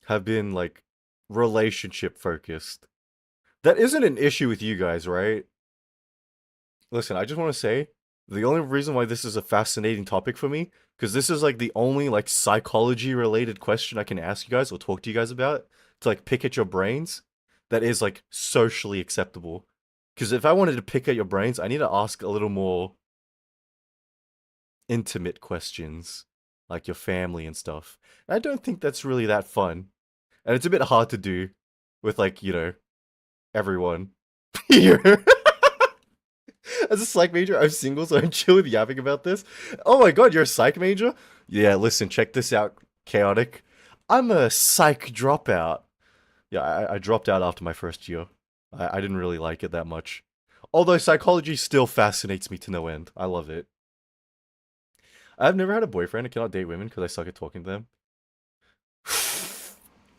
have been, like, relationship focused. That isn't an issue with you guys, right? Listen, I just want to say, the only reason why this is a fascinating topic for me, because this is, like, the only, like, psychology-related question I can ask you guys or talk to you guys about, to, like, pick at your brains, that is, like, socially acceptable. Because if I wanted to pick at your brains, I need to ask a little more intimate questions, like your family and stuff. And I don't think that's really that fun. And it's a bit hard to do with, like, you know, everyone here. As a psych major, I'm single, so I'm chill with yapping about this. Oh my god, you're a psych major? Yeah, listen, check this out, Chaotic. I'm a psych dropout. Yeah, I dropped out after my first year. I didn't really like it that much. Although psychology still fascinates me to no end. I love it. I've never had a boyfriend. I cannot date women because I suck at talking to them.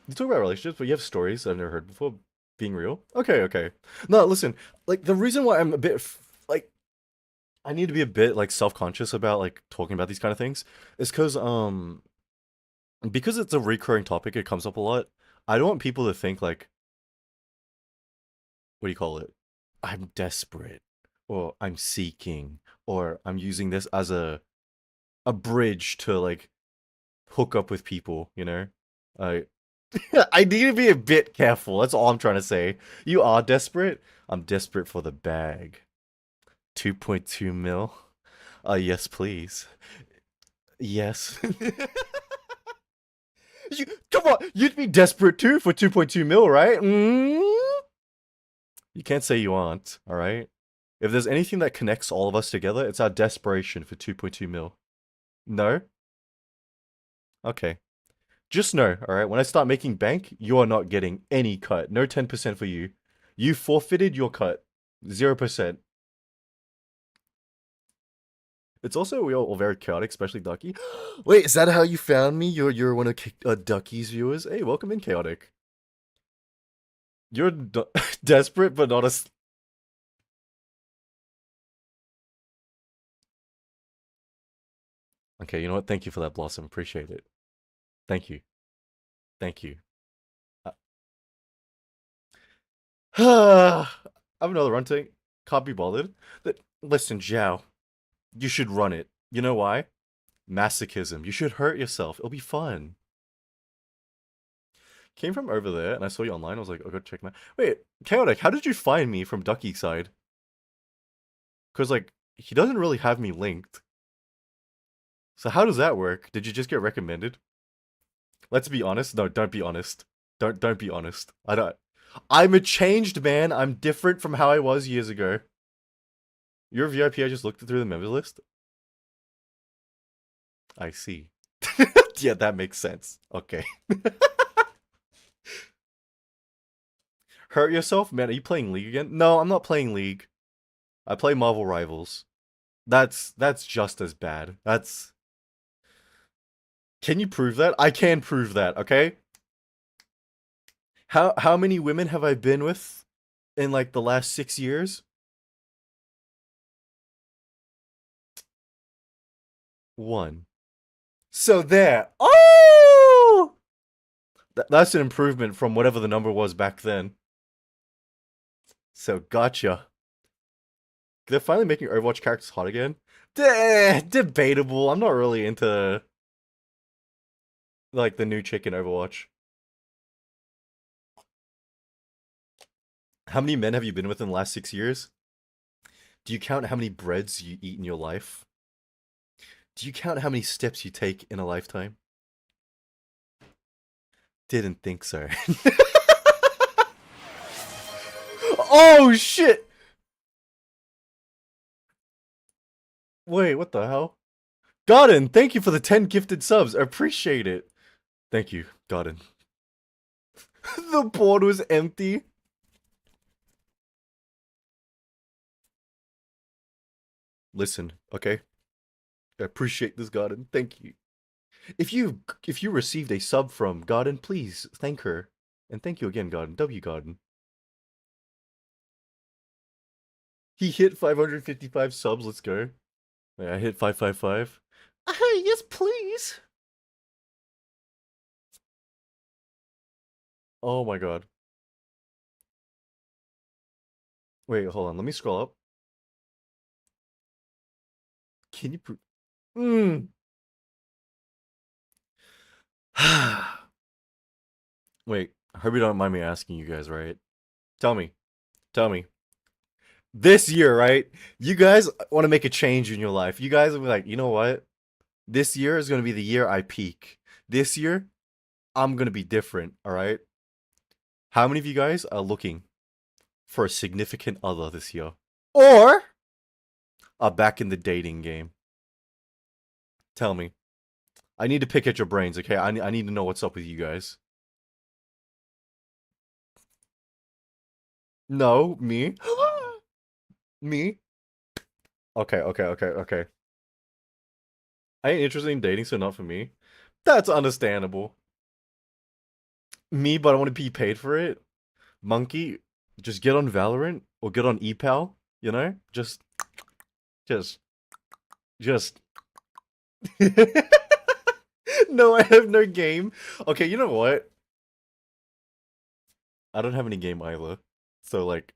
You talk about relationships, but you have stories I've never heard before being real. Okay, okay. No, listen. Like the reason why I'm a bit like I need to be a bit like self-conscious about like talking about these kind of things is because it's a recurring topic, it comes up a lot. I don't want people to think like, what do you call it? I'm desperate, or I'm seeking, or I'm using this as a bridge to like hook up with people, you know? I I need to be a bit careful. That's all I'm trying to say. You are desperate. I'm desperate for the bag. 2.2 mil. Yes, please. Yes. You, come on, you'd be desperate too for 2.2 mil, right? You can't say you aren't, all right? If there's anything that connects all of us together, it's our desperation for 2.2 mil. No? Okay. Just know, all right, when I start making bank, you are not getting any cut. No 10% for you. You forfeited your cut. 0%. It's also we all very chaotic, especially Ducky. Wait, is that how you found me? You're one of Ducky's viewers. Hey, welcome in, chaotic. You're desperate, but not a. Okay, you know what? Thank you for that, Blossom. Appreciate it. Thank you. Thank you. I'm another runting. Can't be bothered. Listen, Zhao, you should run it. You know why? Masochism. You should hurt yourself. It'll be fun. Came from over there, and I saw you online. I was like, oh, go check my. Wait, chaotic. How did you find me from Ducky's side? Because like he doesn't really have me linked. So how does that work? Did you just get recommended? Let's be honest. No, don't be honest. Don't be honest. I don't. I'm a changed man. I'm different from how I was years ago. You're a VIP. I just looked through the members list. I see. Yeah, that makes sense. Okay. Hurt yourself? Man, are you playing League again? No, I'm not playing League. I play Marvel Rivals. That's just as bad. That's Can you prove that? I can prove that, okay? How many women have I been with in like the last 6 years? One. So there. Oh! That's an improvement from whatever the number was back then. So gotcha. They're finally making Overwatch characters hot again. Debatable. I'm not really into like the new chick in Overwatch. How many men have you been with in the last 6 years? Do you count how many breads you eat in your life? Do you count how many steps you take in a lifetime? Didn't think so. Oh shit! Wait, what the hell? Godin, thank you for the 10 gifted subs. I appreciate it. Thank you, Godin. The board was empty. Listen, okay? I appreciate this, Godin. Thank you. If you received a sub from Godin, please thank her. And thank you again, Godin. W Godin. He hit 555 subs. Let's go. Wait, I hit 555. Yes, please. Oh my god. Wait, hold on. Let me scroll up. Can you prove? Wait, I hope you don't mind me asking you guys, right? Tell me. Tell me. This year, right? You guys want to make a change in your life. You guys will be like, you know what? This year is going to be the year I peak. This year, I'm going to be different, all right? How many of you guys are looking for a significant other this year? Or are back in the dating game? Tell me. I need to pick at your brains, okay? I need to know what's up with you guys. No, me. Me. Okay, okay, okay, okay. I ain't interested in dating, so not for me. That's understandable. Me, but I want to be paid for it. Monkey, just get on Valorant or get on ePal, you know? Just, just. No, I have no game. Okay, you know what? I don't have any game either. So like,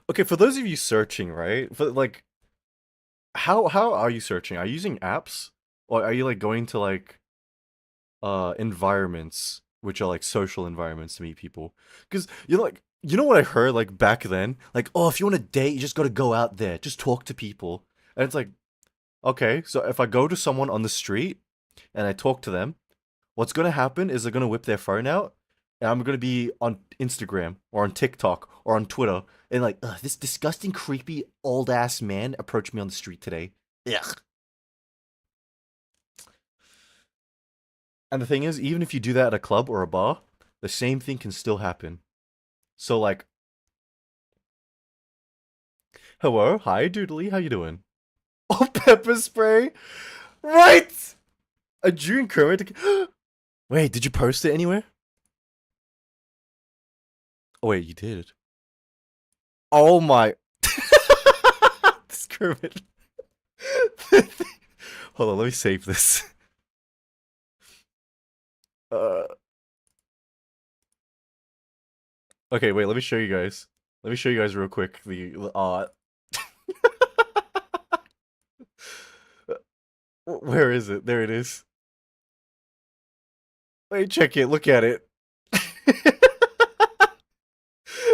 okay, for those of you searching, right? For like, how are you searching? Are you using apps, or are you like going to like environments which are like social environments to meet people? Because you know, like, you know what I heard like back then, like, oh, if you want to date, you just got to go out there, just talk to people, and it's like, okay, so if I go to someone on the street and I talk to them, what's gonna happen is they're gonna whip their phone out, and I'm gonna be on Instagram or on TikTok or on Twitter, and like, ugh, this disgusting, creepy, old ass man approached me on the street today. Ugh. And the thing is, even if you do that at a club or a bar, the same thing can still happen. So like, hello, hi, Doodly, how you doing? Oh, pepper spray, right? A June Kermit. Wait, did you post it anywhere? Oh wait, you did. Oh my. This Kermit. Hold on, let me save this. Uh, okay, wait, let me show you guys. Let me show you guys real quick. Where is it? There it is. Wait, check it. Look at it.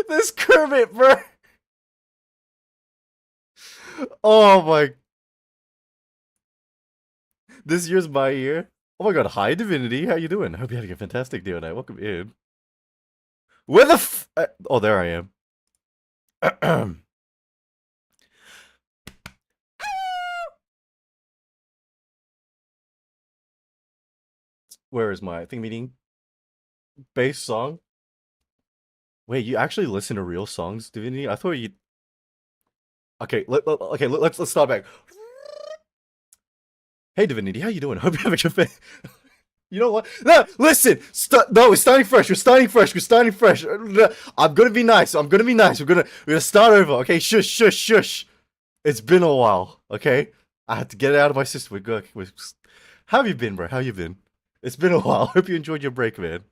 This Kermit, bro. Oh my. This year's my year. Oh my god, hi Divinity. How you doing? I hope you had a fantastic day tonight. Welcome in. Where the oh, there I am. Where is my thing meeting? Bass song? Wait, you actually listen to real songs, Divinity? I thought you. Okay, let's start back. Hey, Divinity, how you doing? Hope you're having a good. You know what? No, listen. No, we're starting fresh. We're starting fresh. We're starting fresh. I'm gonna be nice. I'm gonna be nice. We're gonna start over. Okay, shush, shush, shush. It's been a while. Okay, I had to get it out of my system. How have you been, bro? How you been? It's been a while. Hope you enjoyed your break, man.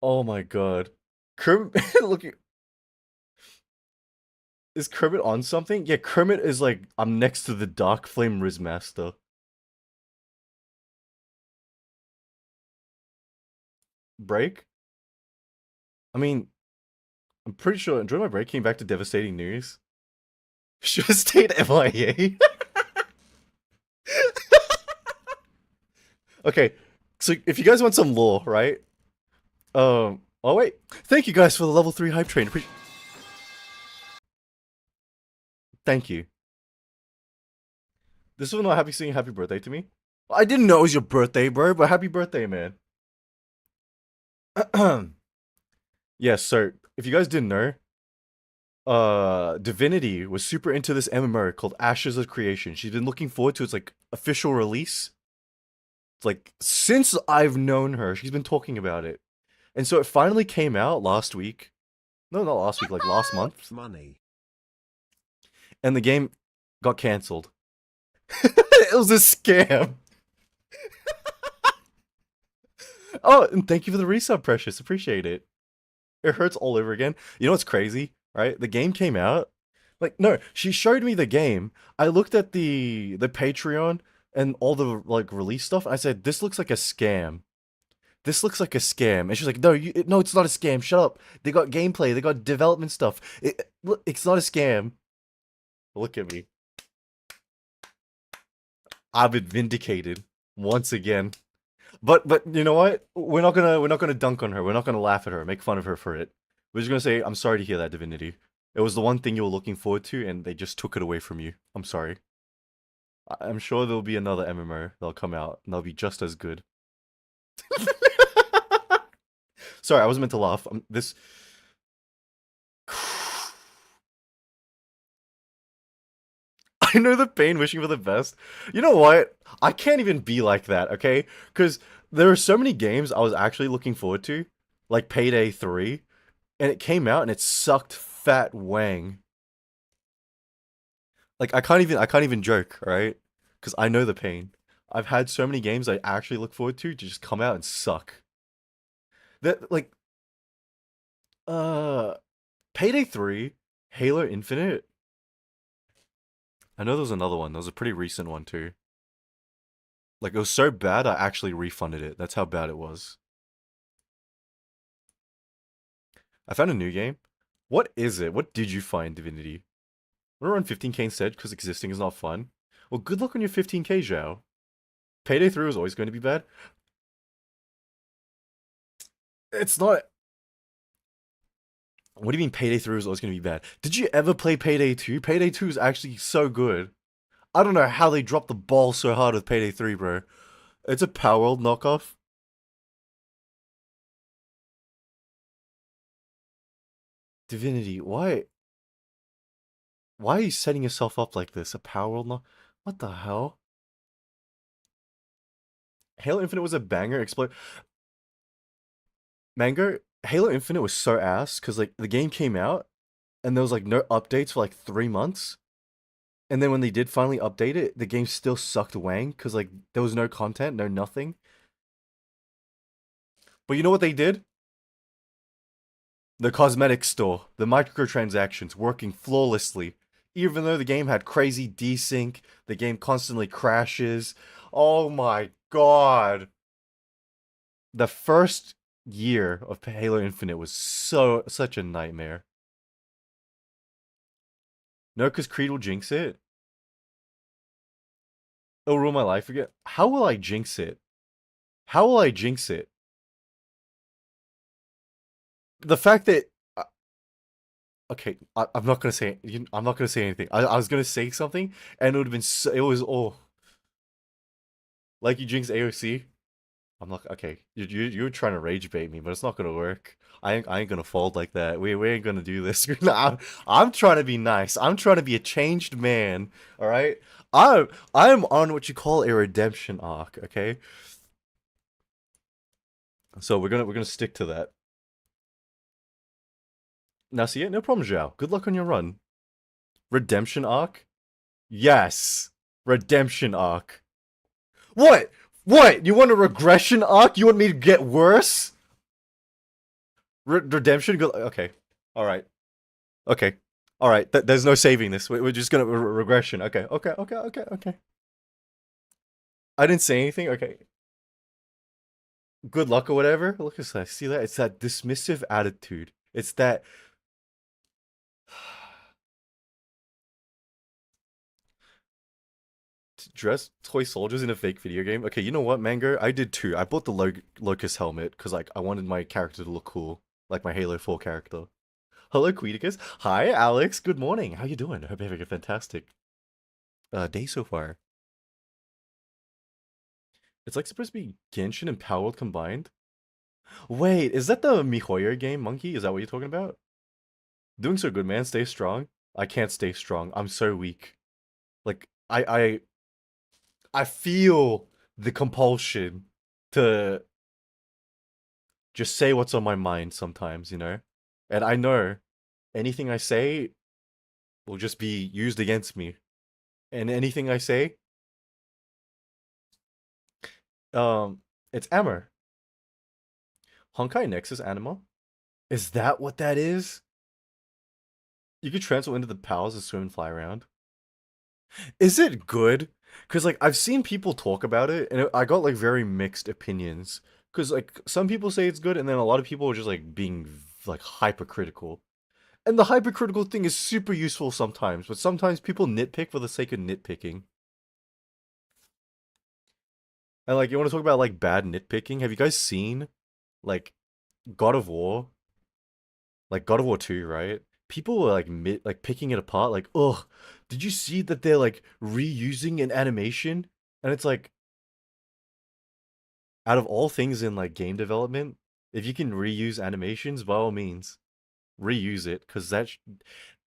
Oh my god, Kermit. Look, is Kermit on something? Yeah, Kermit is like, I'm next to the Dark Flame Rizmaster. Break? I mean, I'm pretty sure Enjoy My Break came back to devastating news. Should have stayed MIA. Okay, so if you guys want some lore, right? Oh wait. Thank you guys for the level 3 hype train. Thank you. This one not happy singing happy birthday to me. I didn't know it was your birthday, bro, but happy birthday, man. Yes, so if you guys didn't know, Divinity was super into this MMO called Ashes of Creation. She's been looking forward to its like official release. It's like since I've known her, she's been talking about it. And so it finally came out last week. No, not last week, like last month. Money. And the game got cancelled. It was a scam. Oh, and thank you for the resub, Precious. Appreciate it. It hurts all over again. You know what's crazy, right? The game came out. Like, no, she showed me the game. I looked at the Patreon and all the like release stuff. I said, "This looks like a scam. This looks like a scam." And she's like, "No, no, it's not a scam. Shut up. They got gameplay. They got development stuff. It's not a scam." Look at me. I've been vindicated once again. But you know what? We're not gonna dunk on her. We're not gonna laugh at her, make fun of her for it. We're just gonna say, I'm sorry to hear that, Divinity. It was the one thing you were looking forward to, and they just took it away from you. I'm sorry. I'm sure there'll be another MMO that'll come out and they'll be just as good. Sorry, I wasn't meant to laugh. This. I know the pain wishing for the best. You know what? I can't even be like that, okay? Because there are so many games I was actually looking forward to, like Payday 3, and it came out and it sucked fat wang. Like I can't even joke, right? Because I know the pain. I've had so many games I actually look forward to just come out and suck. That like uh Payday 3, Halo Infinite. I know there was another one. There was a pretty recent one too. Like it was so bad I actually refunded it. That's how bad it was. I found a new game. What is it? What did you find, Divinity? Wanna run 15k instead because existing is not fun? Well, good luck on your 15k, Zhao. Payday 3 was always going to be bad. It's not. What do you mean Payday 3 was always going to be bad? Did you ever play Payday 2? Payday 2 is actually so good. I don't know how they dropped the ball so hard with Payday 3, bro. It's a Power World knockoff. Divinity, why? Why are you setting yourself up like this? A Power World knock? What the hell? Halo Infinite was a banger. Explode. Mango, Halo Infinite was so ass because like the game came out and there was like no updates for like 3 months. And then when they did finally update it, the game still sucked wang because like there was no content, no nothing. But you know what they did? The cosmetic store, the microtransactions working flawlessly. Even though the game had crazy desync, the game constantly crashes. Oh my god. The first year of Halo Infinite was such a nightmare. No, because Creed will jinx it. It'll ruin my life again. How will I jinx it? How will I jinx it? The fact that okay, I'm not gonna say I'm not gonna say anything. I was gonna say something, and it would have been it was like you jinx AOC. I'm not okay. You're trying to rage bait me, but it's not gonna work. I ain't gonna fold like that. We ain't gonna do this. I'm trying to be nice. I'm trying to be a changed man. All right. I'm on what you call a redemption arc. Okay. So we're gonna stick to that. Now see it? No problem, Zhao. Good luck on your run. Redemption arc? Yes. Redemption arc. What? What? You want a regression arc? You want me to get worse? Redemption? Okay. Alright. Okay. Alright. There's no saving this. We're just gonna regression. Okay. Okay. Okay. Okay. Okay. I didn't say anything. Okay. Good luck or whatever. Look at that. See that? It's that dismissive attitude. It's that. Dress toy soldiers in a fake video game. Okay, you know what, Mango? I did too. I bought the Locust helmet because like I wanted my character to look cool, like my Halo 4 character. Hello, Queedicus. Hi, Alex. Good morning. How you doing? I hope you're having a fantastic day so far. It's like supposed to be Genshin and Palworld combined. Wait, is that the MiHoYo game, Monkey? Is that what you're talking about? Doing so good, man. Stay strong. I can't stay strong. I'm so weak. Like I feel the compulsion to just say what's on my mind sometimes, you know? And I know anything I say will just be used against me. And anything I say, um, it's Amber. Honkai Nexus Anima? Is that what that is? You could transfer into the pals and swim and fly around. Is it good? Because, like, I've seen people talk about it, and I got, like, very mixed opinions. Because, like, some people say it's good, and then a lot of people are just, like, being, like, hypercritical. And the hypercritical thing is super useful sometimes, but sometimes people nitpick for the sake of nitpicking. And like, you want to talk about like bad nitpicking? Have you guys seen like God of War? Like God of War 2, right? people were like picking it apart, like, ugh, did you see that they're like reusing an animation? And it's like, out of all things in like game development, if you can reuse animations, by all means, reuse it, because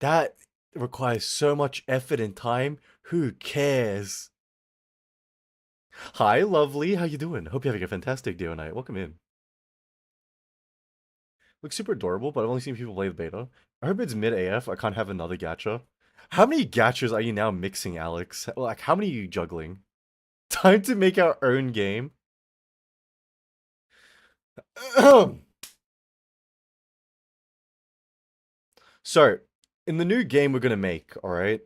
that requires so much effort and time. Who cares? Hi, lovely. How you doing? Hope you're having a fantastic day or night. Welcome in. Looks super adorable, but I've only seen people play the beta. I hope it's mid AF. I can't have another gacha. How many gachas are you now mixing, Alex? Like, how many are you juggling? Time to make our own game. So, in the new game we're gonna make, all right,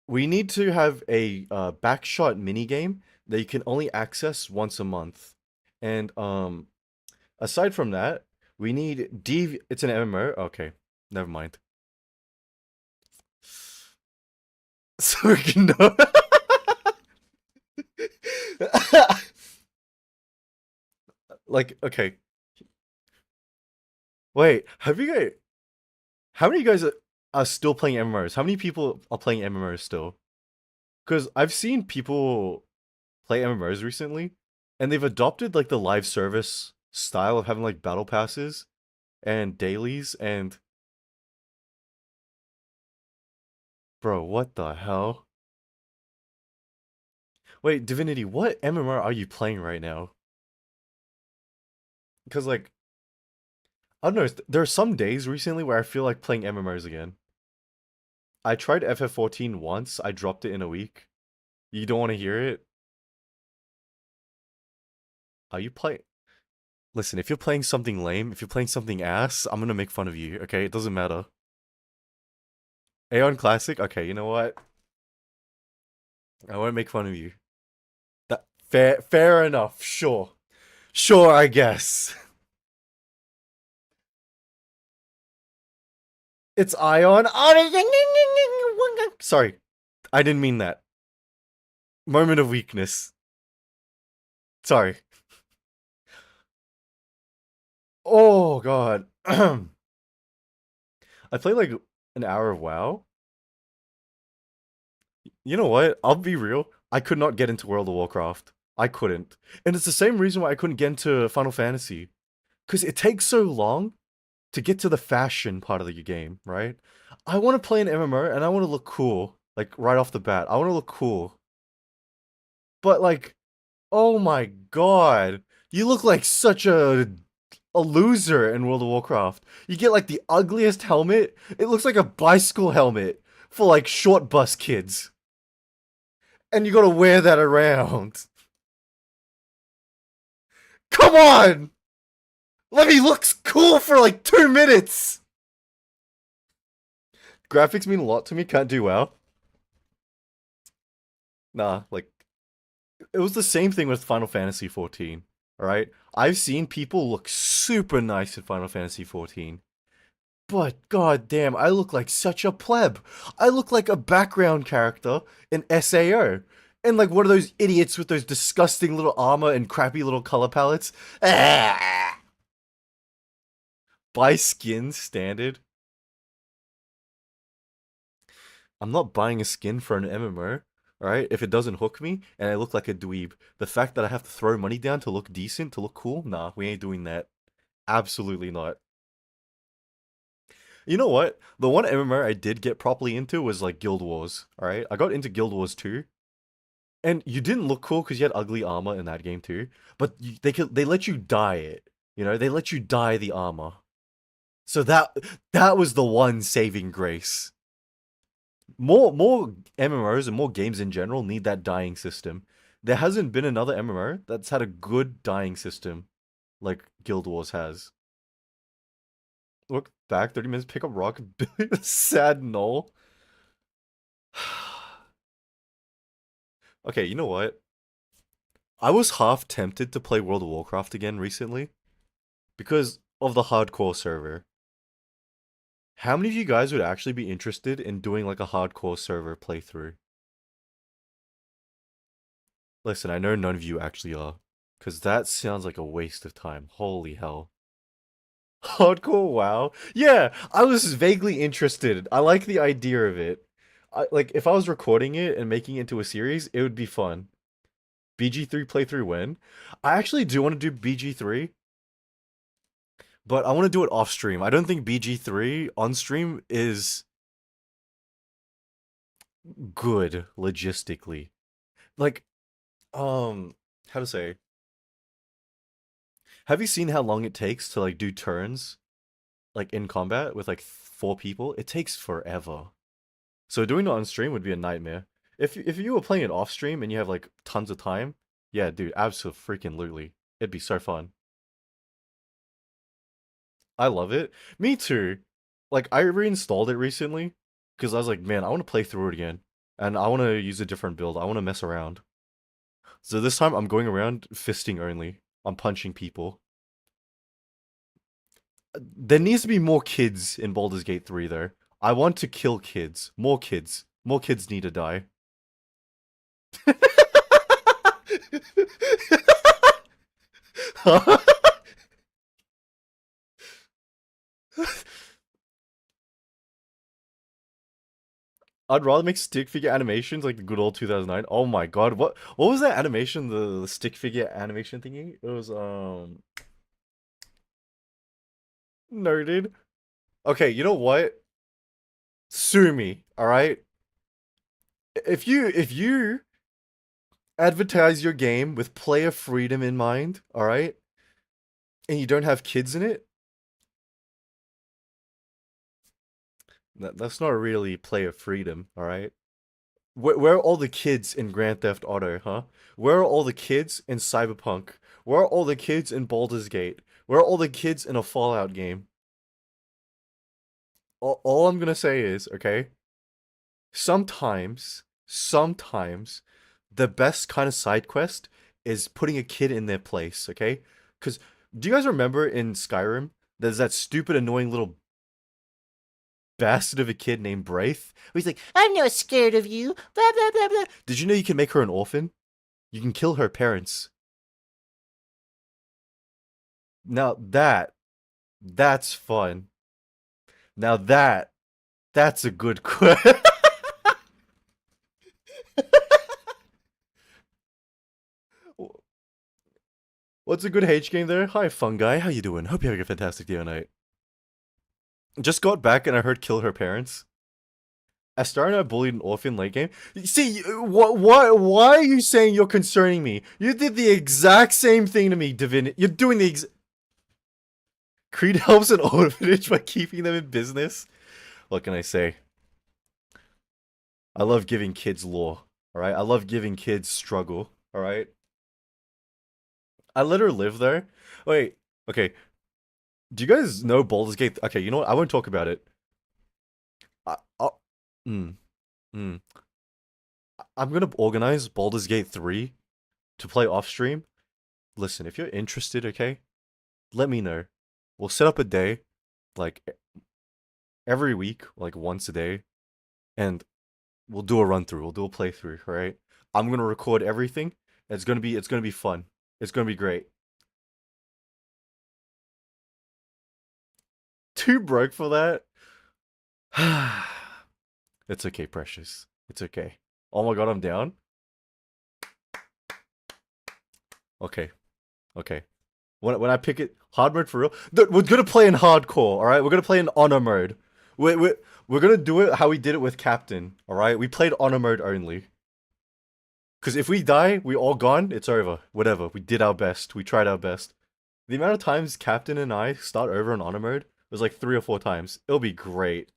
we need to have a backshot mini game that you can only access once a month, and aside from that, we need DV. It's an MMO. Okay, never mind. So we can know. Like, okay, wait. Have you guys? How many of you guys are still playing MMOs? How many people are playing MMOs still? Because I've seen people play MMOs recently, and they've adopted like the live service style of having like battle passes and dailies and bro, what the hell? Wait, Divinity, what MMO are you playing right now? Because like I don't know, there are some days recently where I feel like playing MMOs again. I tried FF14 once, I dropped it in a week. You don't want to hear it? Are you playing? Listen, if you're playing something lame, if you're playing something ass, I'm gonna make fun of you, okay? It doesn't matter. Aeon Classic? Okay, you know what? I won't make fun of you. That fair enough, sure. Sure, I guess. It's Ion. Sorry, I didn't mean that. Moment of weakness. Sorry. Oh god. I played like an hour of WoW. You know what? I'll be real. I could not get into World of Warcraft. I couldn't. And it's the same reason why I couldn't get into Final Fantasy. Because it takes so long to get to the fashion part of the game, right? I want to play an MMO and I want to look cool. Like right off the bat. I want to look cool. But like, oh my god. You look like such a loser in World of Warcraft. You get like the ugliest helmet. It looks like a bicycle helmet for like short bus kids. And you gotta wear that around. Come on! Let me look cool for like 2 minutes! Graphics mean a lot to me, can't do well. Nah, like, it was the same thing with Final Fantasy 14, alright? I've seen people look super nice in Final Fantasy 14. But goddamn, I look like such a pleb. I look like a background character in SAO. And like one of those idiots with those disgusting little armor and crappy little color palettes. Ah! Buy skins standard. I'm not buying a skin for an MMO, alright? If it doesn't hook me and I look like a dweeb. The fact that I have to throw money down to look decent, to look cool, nah, we ain't doing that. Absolutely not. You know what? The one MMO I did get properly into was like Guild Wars, alright? I got into Guild Wars 2. And you didn't look cool because you had ugly armor in that game too. But they let you dye it. You know, they let you dye the armor. So that was the one saving grace. More MMOs and more games in general need that dyeing system. There hasn't been another MMO that's had a good dyeing system like Guild Wars has. Look back 30 minutes, pick up rock, sad null. Okay, you know what? I was half tempted to play World of Warcraft again recently because of the hardcore server. How many of you guys would actually be interested in doing like a hardcore server playthrough? Listen, I know none of you actually are, because that sounds like a waste of time. Holy hell. Hardcore WoW. Yeah, I was vaguely interested. I like the idea of it. Like if I was recording it and making it into a series, it would be fun. BG3 playthrough when? I actually do want to do BG3, but I want to do it off stream. I don't think BG3 on stream is good logistically. Like, how to say? Have you seen how long it takes to like do turns like in combat with like four people? It takes forever. So doing it on stream would be a nightmare. If you were playing it off stream and you have like tons of time, yeah, dude, absolutely. It'd be so fun. I love it. Me too. Like I reinstalled it recently because I was like, man, I want to play through it again, and I want to use a different build. I want to mess around. So this time I'm going around fisting only. I'm punching people. There needs to be more kids in Baldur's Gate 3 though. I want to kill kids. More kids. More kids need to die. I'd rather make stick figure animations like the good old 2009. Oh my god, what was that animation? The stick figure animation thingy? It was nerded. Okay, you know what? Sue me, all right? If you advertise your game with player freedom in mind, all right? And you don't have kids in it, that's not really player freedom, all right? Where are all the kids in Grand Theft Auto, huh? Where are all the kids in Cyberpunk? Where are all the kids in Baldur's Gate? Where are all the kids in a Fallout game? All I'm gonna say is, okay, sometimes, the best kind of side quest is putting a kid in their place, okay? Because do you guys remember in Skyrim, there's that stupid, annoying little bastard of a kid named Braith? Where he's like, I'm not scared of you, blah, blah, blah, blah. Did you know you can make her an orphan? You can kill her parents. Now that's fun. Now that's a good quest. What's a good H game there? Hi, fun guy. How you doing? Hope you're having a fantastic day or night. Just got back and I heard kill her parents. Astarna bullied an orphan late game. See, why are you saying you're concerning me? You did the exact same thing to me, Divin. You're doing the Creed helps an orphanage by keeping them in business. What can I say? I love giving kids lore. All right, I love giving kids struggle. All right, I let her live there. Wait, okay. Do you guys know Baldur's Gate? Okay, you know what? I won't talk about it. I, mm, mm. I'm gonna organize Baldur's Gate 3 to play off stream. Listen, if you're interested, okay, let me know. We'll set up a day, like every week, like once a day, and we'll do a run through. We'll do a playthrough. All right. I'm gonna record everything. It's gonna be fun. It's gonna be great. Too broke for that? It's okay, precious. It's okay. Oh my god, I'm down. Okay, okay. When I pick it, hard mode for real. We're gonna play in hardcore. All right, we're gonna play in honor mode. We're gonna do it how we did it with Captain. All right, we played honor mode only. Cause if we die, we all gone. It's over. Whatever. We did our best. We tried our best. The amount of times Captain and I start over in honor mode was like 3 or 4 times. It'll be great.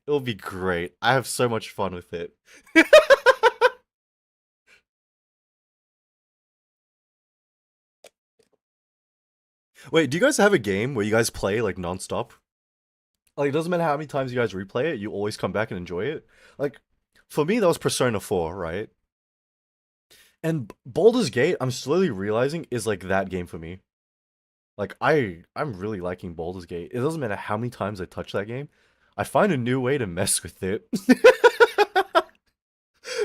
It'll be great. I have so much fun with it. Wait, do you guys have a game where you guys play like nonstop? Like, it doesn't matter how many times you guys replay it, you always come back and enjoy it. Like, for me, that was Persona 4, right? And Baldur's Gate, I'm slowly realizing is like that game for me. Like, I'm really liking Baldur's Gate. It doesn't matter how many times I touch that game. I find a new way to mess with it.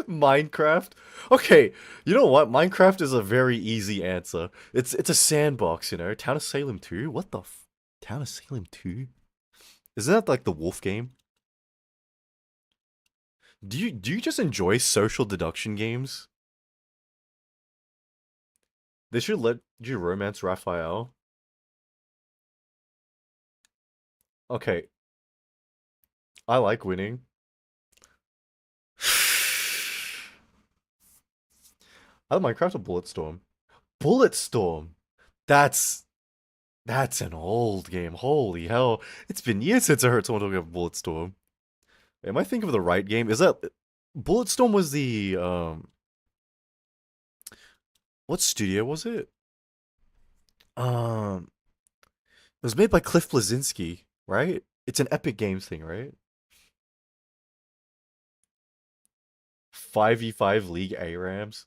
Minecraft. Okay, you know what? Minecraft is a very easy answer. It's a sandbox, you know. Town of Salem 2. What the Town of Salem 2? Isn't that like the wolf game? Do you just enjoy social deduction games? They should let you romance Raphael. Okay, I like winning. I like Minecraft or Bulletstorm. Bulletstorm. That's that's an old game. Holy hell! It's been years since I heard someone talking about Bulletstorm. Am I thinking of the right game? Is that Bulletstorm was the what studio was it? Um, it was made by Cliff Bleszinski, right? It's an Epic Games thing, right? 5v5 League ARAMs.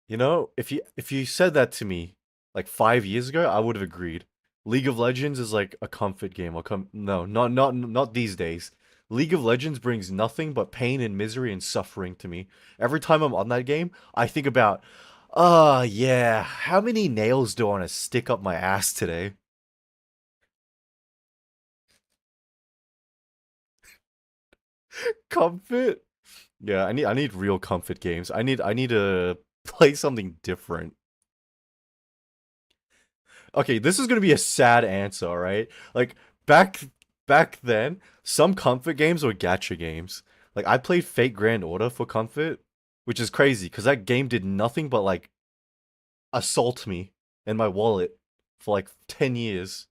You know, if you said that to me like 5 years ago, I would have agreed. League of Legends is like a comfort game. I'll come no, not these days. League of Legends brings nothing but pain and misery and suffering to me. Every time I'm on that game, I think about, oh yeah, how many nails do I want to stick up my ass today? Comfort? Yeah, I need real comfort games. I need to play something different. Okay, this is gonna be a sad answer, all right? Like back back then, some comfort games were gacha games. Like I played Fate Grand Order for comfort, which is crazy because that game did nothing but like assault me and my wallet for like 10 years.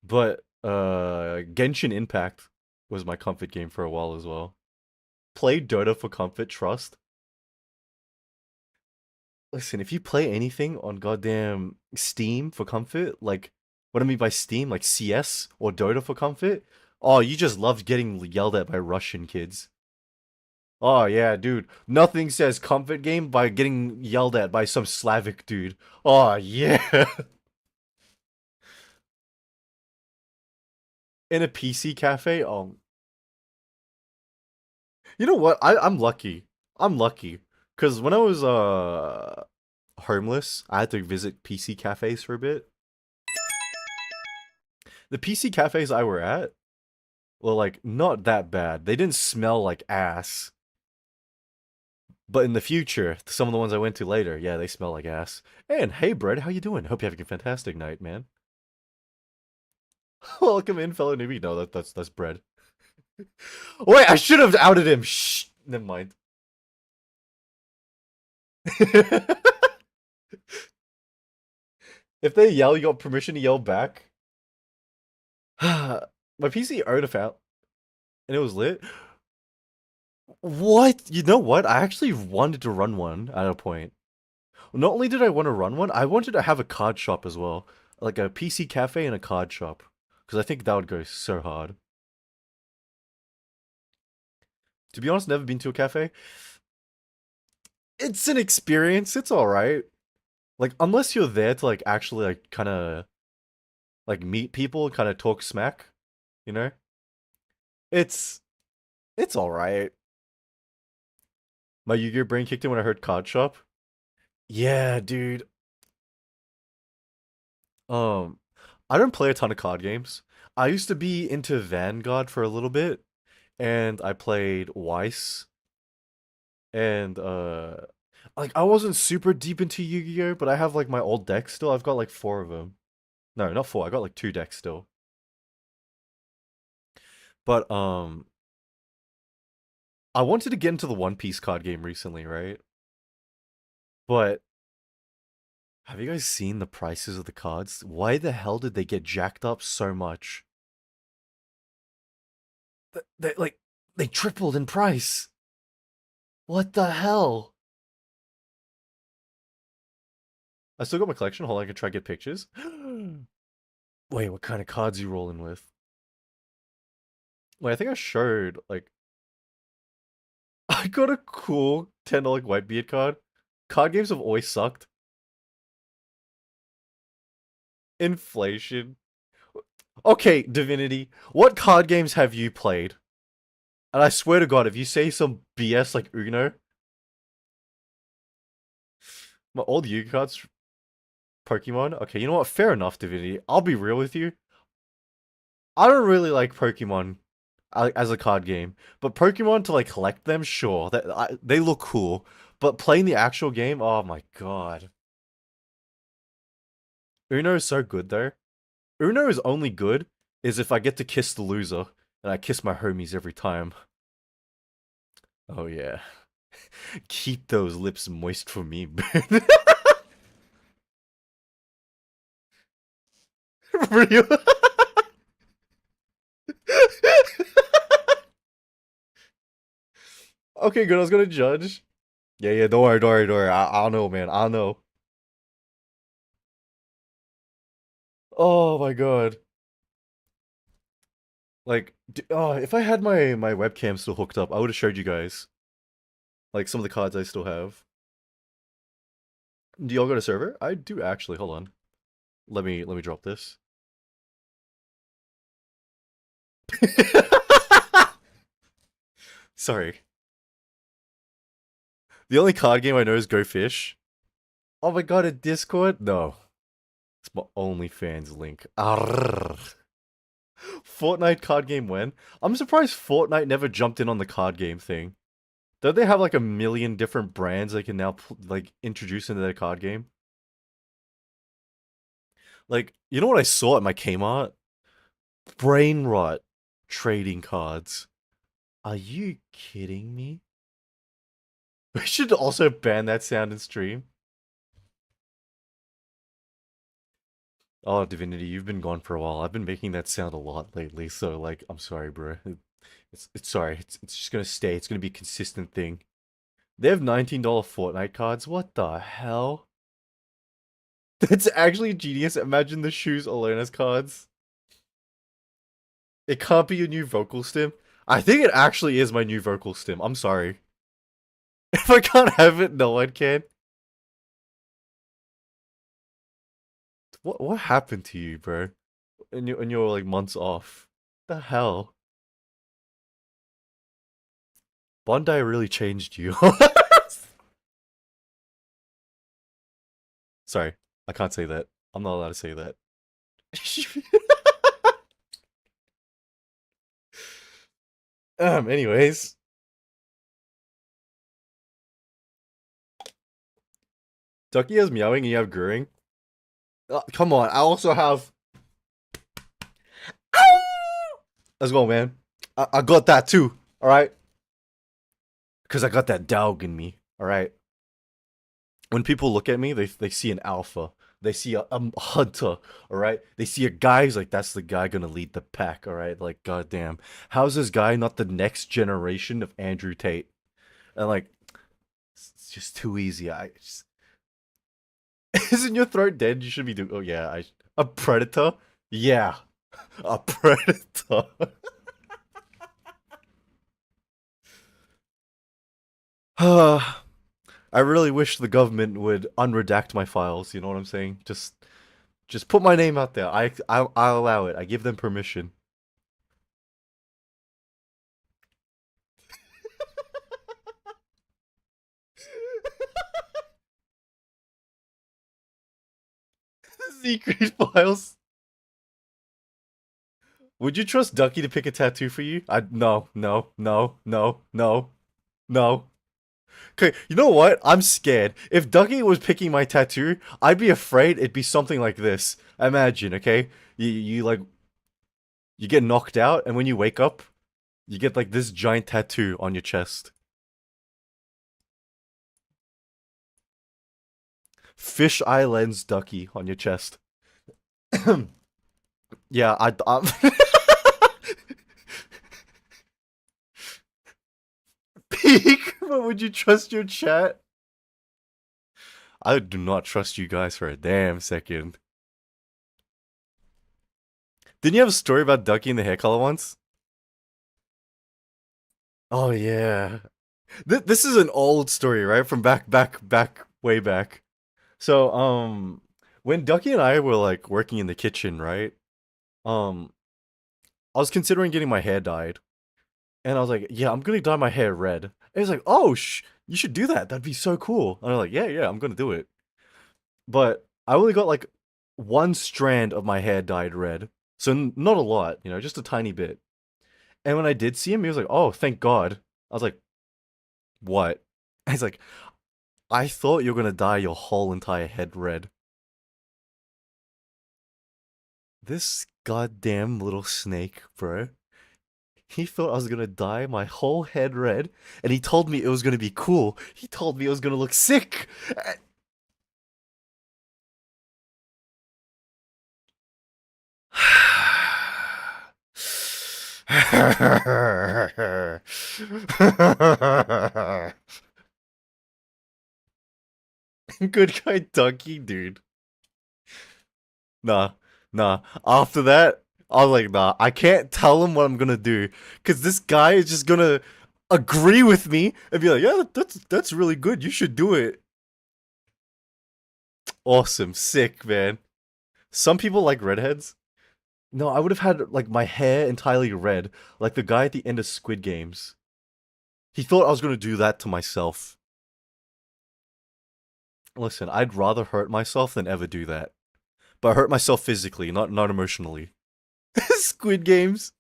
But Genshin Impact was my comfort game for a while as well. Played Dota for comfort, trust. Listen, if you play anything on goddamn Steam for comfort, like what I mean by Steam, like CS or Dota for comfort, oh, you just love getting yelled at by Russian kids. Oh yeah, dude. Nothing says comfort game by getting yelled at by some Slavic dude. Oh yeah. In a PC cafe, you know what? I'm lucky. I'm lucky. Cause when I was homeless, I had to visit PC cafes for a bit. The PC cafes I were at, well, like, not that bad. They didn't smell like ass. But in the future, some of the ones I went to later, yeah, they smell like ass. And hey, Brett, how you doing? Hope you're having a fantastic night, man. Welcome in, fellow newbie. No, that's Brett. Wait, I should have outed him. Shh. Never mind. If they yell, you got permission to yell back. My PC owned a fountain, and it was lit. What? You know what? I actually wanted to run one at a point. Not only did I want to run one, I wanted to have a card shop as well. Like a PC cafe and a card shop. Because I think that would go so hard. To be honest, never been to a cafe. It's an experience. It's alright. Like, unless you're there to, like, actually, like, kind of, like, meet people, kind of talk smack, you know? It's, it's alright. My Yu-Gi-Oh! Brain kicked in when I heard card shop. Yeah, dude. Um, I don't play a ton of card games. I used to be into Vanguard for a little bit, and I played Weiss, and like I wasn't super deep into Yu-Gi-Oh, but I have like my old decks still. I've got like four of them. No, not four. I got like two decks still. But I wanted to get into the One Piece card game recently, right? But have you guys seen the prices of the cards? Why the hell did they get jacked up so much? They like they tripled in price. What the hell? I still got my collection. Hold on, I can try to get pictures. Wait, what kind of cards you rolling with? Wait, I think I showed like I got a cool $10 Whitebeard card. Card games have always sucked. Inflation. Okay, Divinity. What card games have you played? And I swear to God, if you say some BS like Uno, my old Yu-Gi cards. Pokemon. Okay, you know what? Fair enough, Divinity. I'll be real with you. I don't really like Pokemon as a card game, but Pokemon to like collect them, sure, they look cool. But playing the actual game, oh my god. Uno is so good though. Uno is only good is if I get to kiss the loser, and I kiss my homies every time. Oh yeah. Keep those lips moist for me, man. Real. Okay, good. I was gonna judge. Yeah, yeah. Don't worry, don't worry, don't worry. I'll know, man. I'll know. Oh my god. Like, oh, if I had my webcam still hooked up, I would have showed you guys like some of the cards I still have. Do y'all go to server? I do actually. Hold on. Let me drop this. Sorry. The only card game I know is Go Fish. Oh my god, a Discord? No. It's my OnlyFans link. Arrgh. Fortnite card game when? I'm surprised Fortnite never jumped in on the card game thing. Don't they have like a million different brands they can now like introduce into their card game? Like, you know what I saw at my Kmart? Brain rot trading cards. Are you kidding me? We should also ban that sound in stream. Oh, Divinity, you've been gone for a while. I've been making that sound a lot lately, so like, I'm sorry, bro. It's sorry. It's just gonna stay. It's gonna be a consistent thing. They have $19 Fortnite cards. What the hell? That's actually genius. Imagine the shoes alone as cards. It can't be your new vocal stim. I think it actually is my new vocal stim. I'm sorry. If I can't have it, no one can. What happened to you, bro? In your like months off. The hell? Bondi really changed you. Sorry, I can't say that. I'm not allowed to say that. Anyways. Ducky has meowing and you have growing. Come on, I also have. Let's go, man. I got that too. All right, because I got that dog in me. All right. When people look at me, they see an alpha. They see a hunter. All right. They see a guy who's like, that's the guy gonna lead the pack. All right. Like, goddamn, how's this guy not the next generation of Andrew Tate? And like, it's just too easy. I just isn't your throat dead? You should be doing. Oh yeah, a predator. Yeah, a predator. I really wish the government would unredact my files. You know what I'm saying? Just put my name out there. I'll allow it. I give them permission. Secret files. Would you trust Ducky to pick a tattoo for you? No, no, no, no, no, no. Okay, you know what? I'm scared. If Ducky was picking my tattoo, I'd be afraid it'd be something like this. Imagine, okay? You like you get knocked out, and when you wake up, you get like this giant tattoo on your chest. Fish eye lens Ducky on your chest. Yeah, peak, but would you trust your chat? I do not trust you guys for a damn second. Didn't you have a story about Ducky and the hair color once? Oh yeah. This is an old story, right? From back, way back. So, when Ducky and I were like working in the kitchen, right? Um, I was considering getting my hair dyed, and I was like, "Yeah, I'm gonna dye my hair red." And he's like, "Oh, you should do that. That'd be so cool." And I'm like, "Yeah, yeah, I'm gonna do it." But I only got like one strand of my hair dyed red. So not a lot, just a tiny bit. And when I did see him, he was like, "Oh, thank God." I was like, "What?" And he's like, "I thought you were gonna dye your whole entire head red." This goddamn little snake, bro. He thought I was gonna dye my whole head red, and he told me it was gonna be cool. He told me it was gonna look sick. Good guy donkey, dude. Nah, nah. After that, I was like, nah, I can't tell him what I'm gonna do. Cause this guy is just gonna agree with me and be like, yeah, that's really good. You should do it. Awesome, sick, man. Some people like redheads. No, I would have had like my hair entirely red, like the guy at the end of Squid Games. He thought I was gonna do that to myself. Listen, I'd rather hurt myself than ever do that. But hurt myself physically, not emotionally. Squid Games,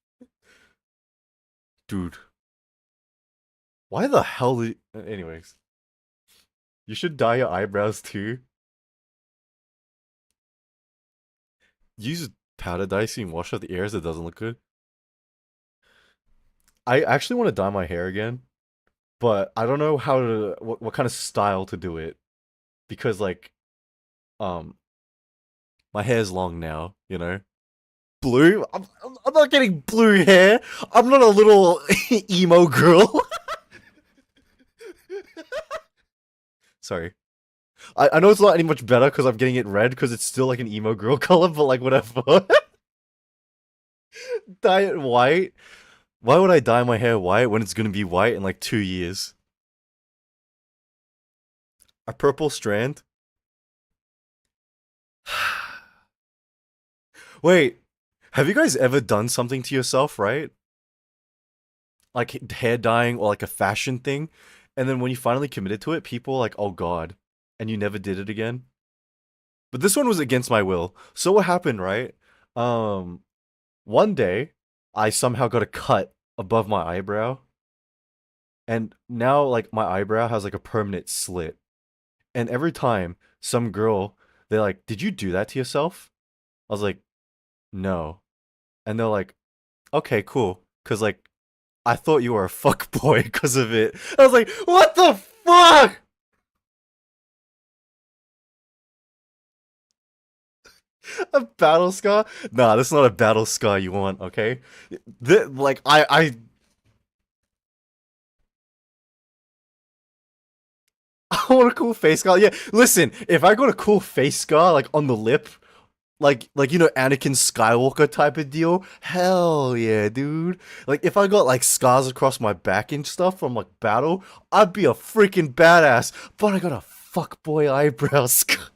dude. Why the hell? Anyways, you should dye your eyebrows too. Use powder dye so you can wash out the areas that doesn't look good. I actually want to dye my hair again, but I don't know how to what kind of style to do it because um my hair's long now. Blue? I'm not getting blue hair. I'm not a little emo girl. Sorry. I know it's not any much better because I'm getting it red because it's still like an emo girl color, but like whatever. Dye it white? Why would I dye my hair white when it's gonna be white in like 2 years? A purple strand? Wait, have you guys ever done something to yourself, right? Like hair dyeing or like a fashion thing, and then when you finally committed to it, people are like, "Oh God," and you never did it again? But this one was against my will. So what happened, right? Um, One day, I somehow got a cut above my eyebrow, and now like my eyebrow has like a permanent slit. And every time some girl, they're like, "Did you do that to yourself?" I was like, "No." And they're like, "Okay, cool." Cause like I thought you were a fuck boy because of it. I was like, "What the fuck?" A battle scar? Nah, that's not a battle scar you want, okay? Like I want a cool face scar. Yeah, listen, if I got a cool face scar like on the lip, like Anakin Skywalker type of deal, hell yeah, dude. Like if I got like scars across my back and stuff from like battle, I'd be a freaking badass. But I got a fuckboy eyebrow scar.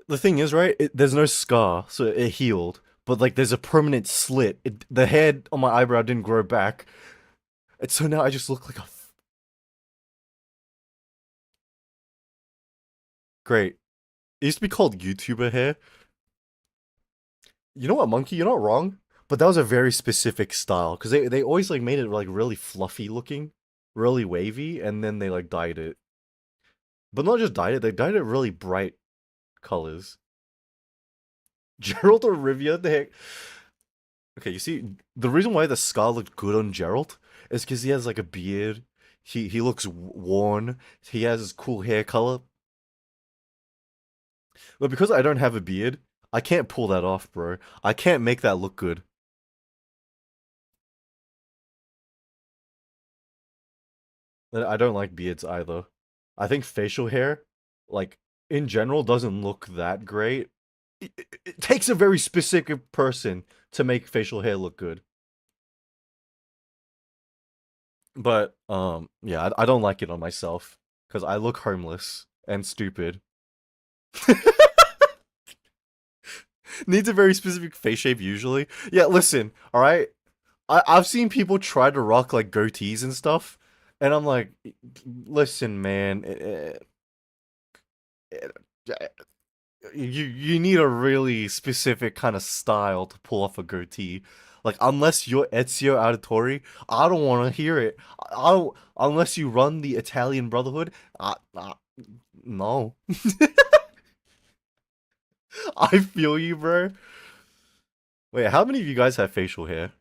The thing is, right? There's no scar, so it healed. But like, there's a permanent slit. The head on my eyebrow didn't grow back, and so now I just look like a great. It used to be called YouTuber hair. You know what, Monkey? You're not wrong. But that was a very specific style because they always like made it like really fluffy looking, really wavy, and then they like dyed it. But not just dyed it; they dyed it really bright colors. Gerald or Rivia, the heck? Okay, you see, the reason why the scar looked good on Gerald is because he has like a beard. He looks worn. He has his cool hair color. But because I don't have a beard, I can't pull that off, bro. I can't make that look good. And I don't like beards either. I think facial hair, like in general, doesn't look that great. It takes a very specific person to make facial hair look good. But yeah, I don't like it on myself because I look homeless and stupid. Needs a very specific face shape usually. Yeah, listen, all right. I've seen people try to rock like goatees and stuff, And I'm like, listen, man, eh, you need a really specific kind of style to pull off a goatee. Like unless you're Ezio Auditore, I don't want to hear it. I don't unless you run the Italian Brotherhood. No, I feel you, bro. Wait, how many of you guys have facial hair?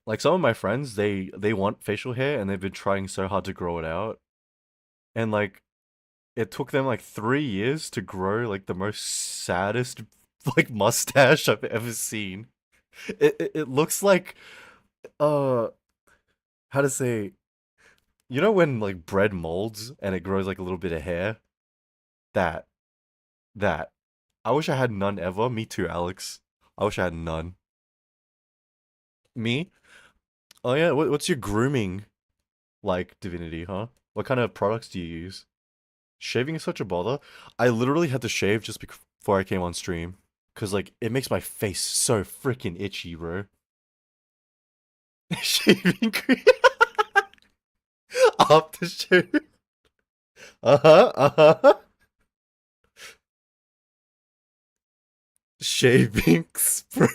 Like some of my friends, they want facial hair and they've been trying so hard to grow it out, and like it took them like 3 years to grow like the most saddest like mustache I've ever seen. It looks like uh how to say, you know when like bread molds and it grows like a little bit of hair? That that. I wish I had none ever. Me too, Alex. I wish I had none. Me? Oh yeah, what's your grooming like, Divinity, huh? What kind of products do you use? Shaving is such a bother. I literally had to shave just before I came on stream. Cause like it makes my face so freaking itchy, bro. Shaving cream after shave. Uh-huh, uh-huh. Shaving spray.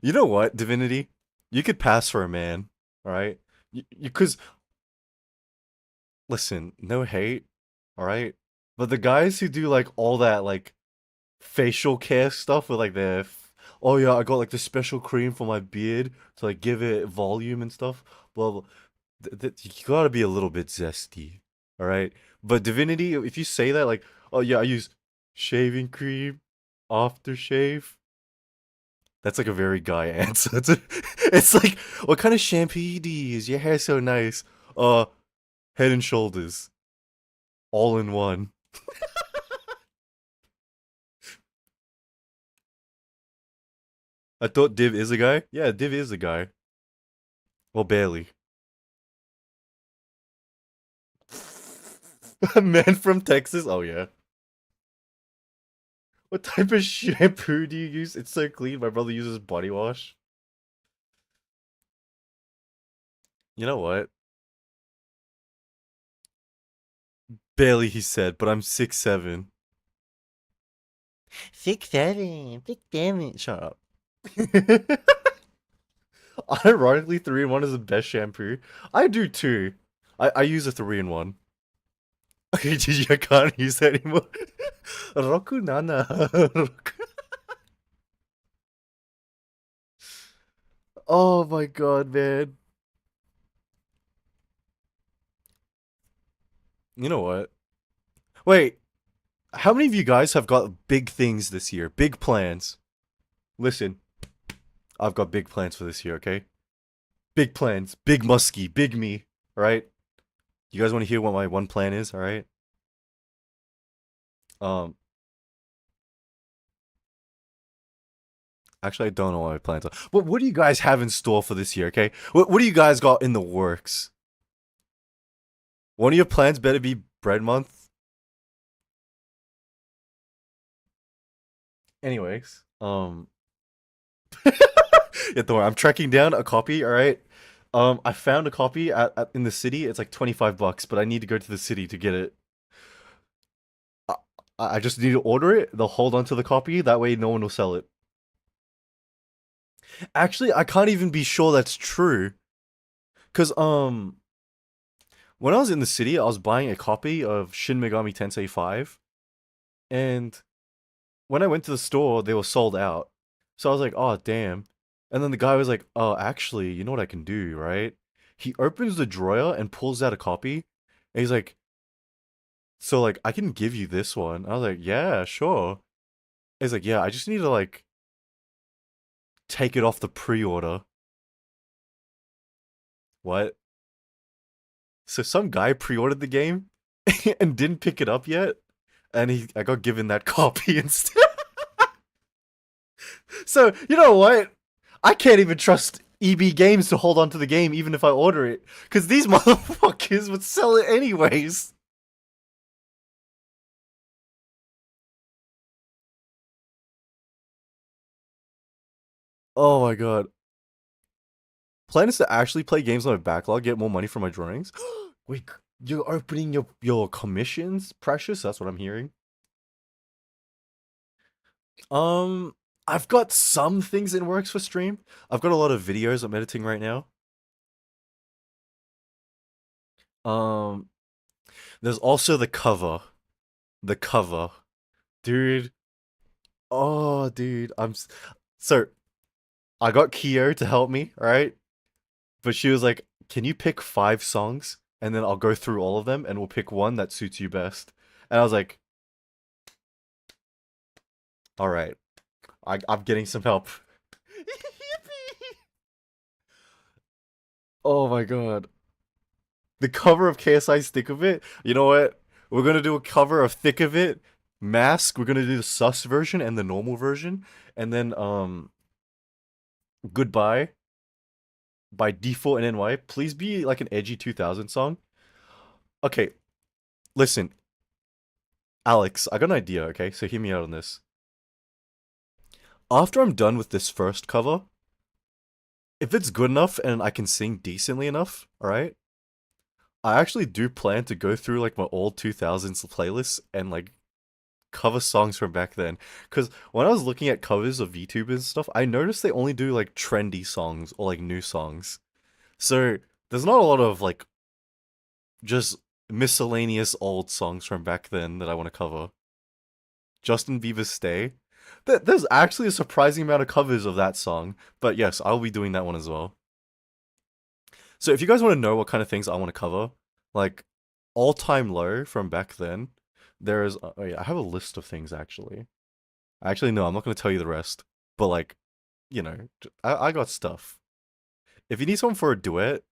You know what, Divinity? You could pass for a man, alright? Cause listen, no hate, alright? But the guys who do like all that like facial care stuff with like oh yeah, I got like the special cream for my beard to like give it volume and stuff. Well, you gotta be a little bit zesty, all right? But Divinity, if you say that like, oh yeah, I use shaving cream, aftershave, that's like a very guy answer. It's like, what kind of shampoo do you use? Your hair's so nice. Uh, Head and Shoulders, all in one. I thought Div is a guy. Yeah, Div is a guy. Well, barely. A man from Texas. Oh yeah. What type of shampoo do you use? It's so clean. My brother uses body wash. You know what? Barely, he said, but I'm 6'7". 6'7", big damn it. Shut up. Ironically, 3-in-1 is the best shampoo. I do too. I use a 3-in-1. Okay, I can't use that anymore. Roku Nana. Oh my god, man. You know what? Wait, how many of you guys have got big things this year? Big plans? Listen, I've got big plans for this year, okay? Big plans. Big musky. Big me. Alright? You guys want to hear what my one plan is, alright? Um, actually, I don't know what my plans are. But what do you guys have in store for this year, okay? What do you guys got in the works? One of your plans better be bread month. Anyways, yeah, don't worry. I'm tracking down a copy, alright? I found a copy in the city. It's like $25, but I need to go to the city to get it. I, I just need to order it. They'll hold on to the copy. That way, no one will sell it. Actually, I can't even be sure that's true. Cause when I was in the city, I was buying a copy of Shin Megami Tensei 5, and when I went to the store, they were sold out. So I was like, oh damn. And then the guy was like, oh, actually, you know what I can do, right? He opens the drawer and pulls out a copy, and he's like, so like I can give you this one. I was like, yeah, sure. He's like, yeah, I just need to like take it off the pre-order. What? So some guy pre-ordered the game and didn't pick it up yet, and I got given that copy instead. So you know what? I can't even trust EB Games to hold on to the game even if I order it, because these motherfuckers would sell it anyways. Oh my god. Plan is to actually play games on my backlog, get more money for my drawings. Wait, you're opening your commissions, Precious? That's what I'm hearing. Um, I've got some things in works for stream. I've got a lot of videos I'm editing right now. Um, there's also the cover. The cover. Dude. Oh, dude. So I got Kyo to help me, right? But she was like, "Can you pick 5 songs and then I'll go through all of them and we'll pick one that suits you best." And I was like, "All right. I'm getting some help." Oh my god. The cover of KSI's Thick of It. You know what? We're gonna do a cover of Thick of It, Mask. We're gonna do the sus version and the normal version, and then Goodbye by Default and NY. Please be like an edgy 2000 song. Okay, listen, Alex. I got an idea. Okay, so hear me out on this. After I'm done with this first cover, if it's good enough and I can sing decently enough, all right. I actually do plan to go through like my old 2000s playlists and like cover songs from back then. Because when I was looking at covers of VTubers and stuff, I noticed they only do like trendy songs or like new songs. So there's not a lot of like just miscellaneous old songs from back then that I want to cover. Justin Bieber's Stay. There's actually a surprising amount of covers of that song. But yes, I'll be doing that one as well. So if you guys want to know what kind of things I want to cover, like all time low from back then, there's oh yeah, I have a list of things actually. Actually, no, I'm not gonna tell you the rest. But like, I got stuff. If you need someone for a duet,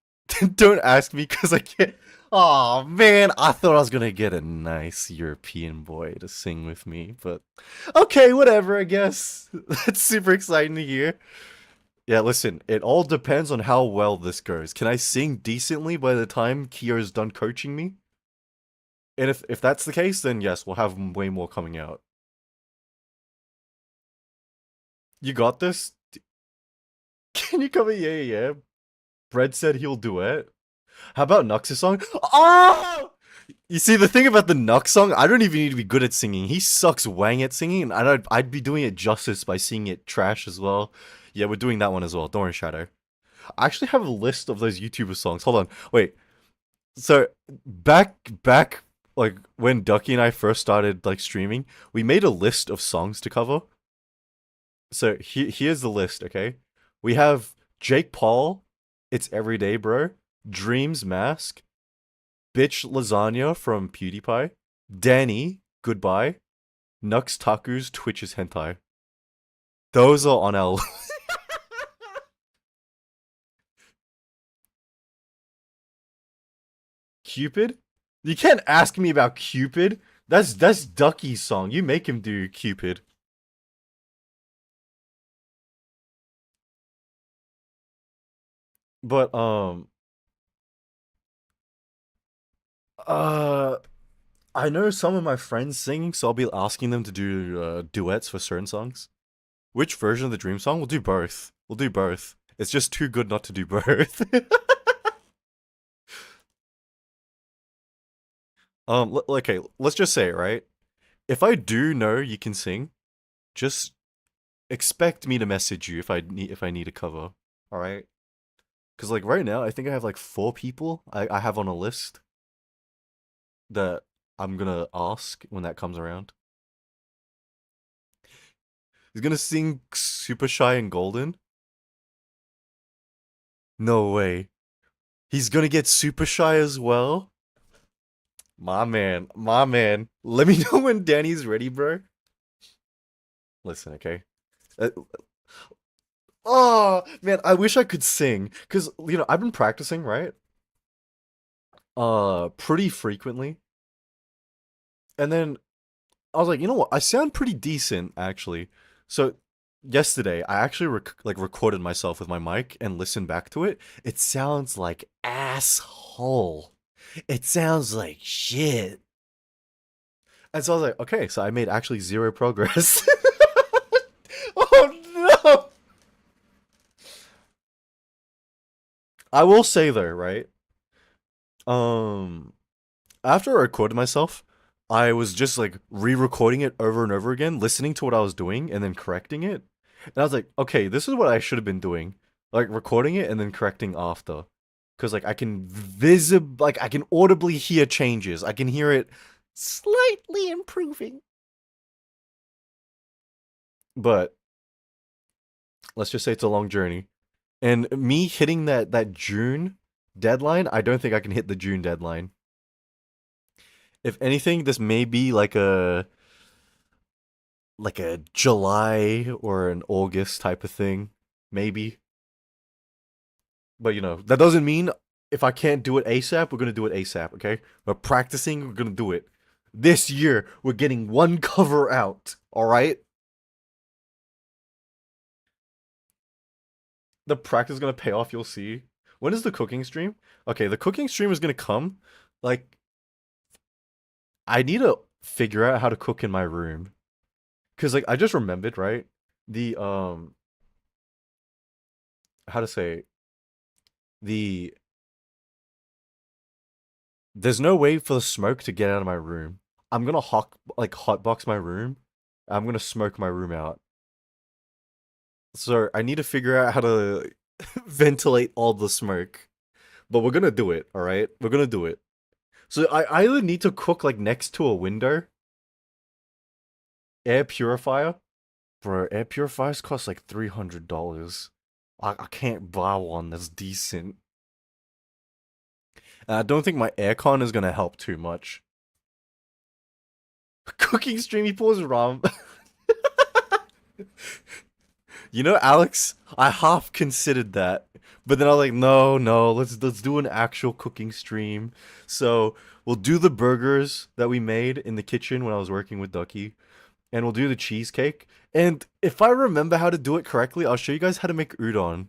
don't ask me because I can't. Oh man, I thought I was gonna get a nice European boy to sing with me, but okay, whatever. I guess that's super exciting to hear. Yeah, listen, it all depends on how well this goes. Can I sing decently by the time Kyo's done coaching me? And if that's the case, then yes, we'll have way more coming out. You got this? Can you come in? Yeah, yeah, yeah. Brad said he'll do it. How about Nux's song? Oh! You see, the thing about the Nux song, I don't even need to be good at singing. He sucks wang at singing, and I'd be doing it justice by singing it trash as well. Yeah, we're doing that one as well. Don't worry, Shadow. I actually have a list of those YouTuber songs. Hold on. Wait. So, back, like, when Ducky and I first started, like, streaming, we made a list of songs to cover. So, here's the list, okay? We have Jake Paul, It's Everyday, Bro. Dreams Mask. Bitch Lasagna from PewDiePie. Danny, Goodbye. Nux Taku's Twitch's Hentai. Those are on our. Cupid? You can't ask me about Cupid. That's Ducky's song. You make him do Cupid. But uh I know some of my friends singing, so I'll be asking them to do duets for certain songs. Which version of the Dream song? We'll do both. We'll do both. It's just too good not to do both. Okay, let's just say it, right? If I do know you can sing, just expect me to message you if I need a cover. All right? Because like right now, I think I have like 4 people I have on a list that I'm gonna ask when that comes around. He's gonna sing Super Shy and Golden. No way. He's gonna get Super Shy as well. My man, my man. Let me know when Danny's ready, bro. Listen, okay. Uh, oh man, I wish I could sing because I've been practicing, right? Pretty frequently, and then I was like, you know what? I sound pretty decent actually. So yesterday, I actually recorded myself with my mic and listened back to it. It sounds like asshole. It sounds like shit. And so I was like, okay, so I made actually zero progress. Oh no! I will say though, right? Um, After I recorded myself, I was just like re-recording it over and over again, listening to what I was doing and then correcting it. And I was like, okay, this is what I should have been doing. Like recording it and then correcting after. Cause like I can like I can audibly hear changes. I can hear it slightly improving. But let's just say it's a long journey. And me hitting that June deadline, I don't think I can hit the June deadline. If anything, this may be like a July or an August type of thing, maybe. But that doesn't mean if I can't do it ASAP, we're gonna do it ASAP. Okay, we're practicing. We're gonna do it this year. We're getting one cover out. All right. The practice is gonna pay off. You'll see. When is the cooking stream? Okay, the cooking stream is gonna come. Like, I need to figure out how to cook in my room. Cause like I just remembered, right? The how to say the there's no way for the smoke to get out of my room. I'm gonna hotbox my room. I'm gonna smoke my room out. So I need to figure out how to ventilate all the smoke. But we're gonna do it, alright? We're gonna do it. So I either need to cook like next to a window, air purifier. Bro, air purifiers cost like $300. I can't buy one that's decent. And I don't think my aircon is gonna help too much. Cooking stream equals rum. Alex, I half considered that, but then I was like, no, no, let's do an actual cooking stream. So we'll do the burgers that we made in the kitchen when I was working with Ducky, and we'll do the cheesecake. And if I remember how to do it correctly, I'll show you guys how to make udon.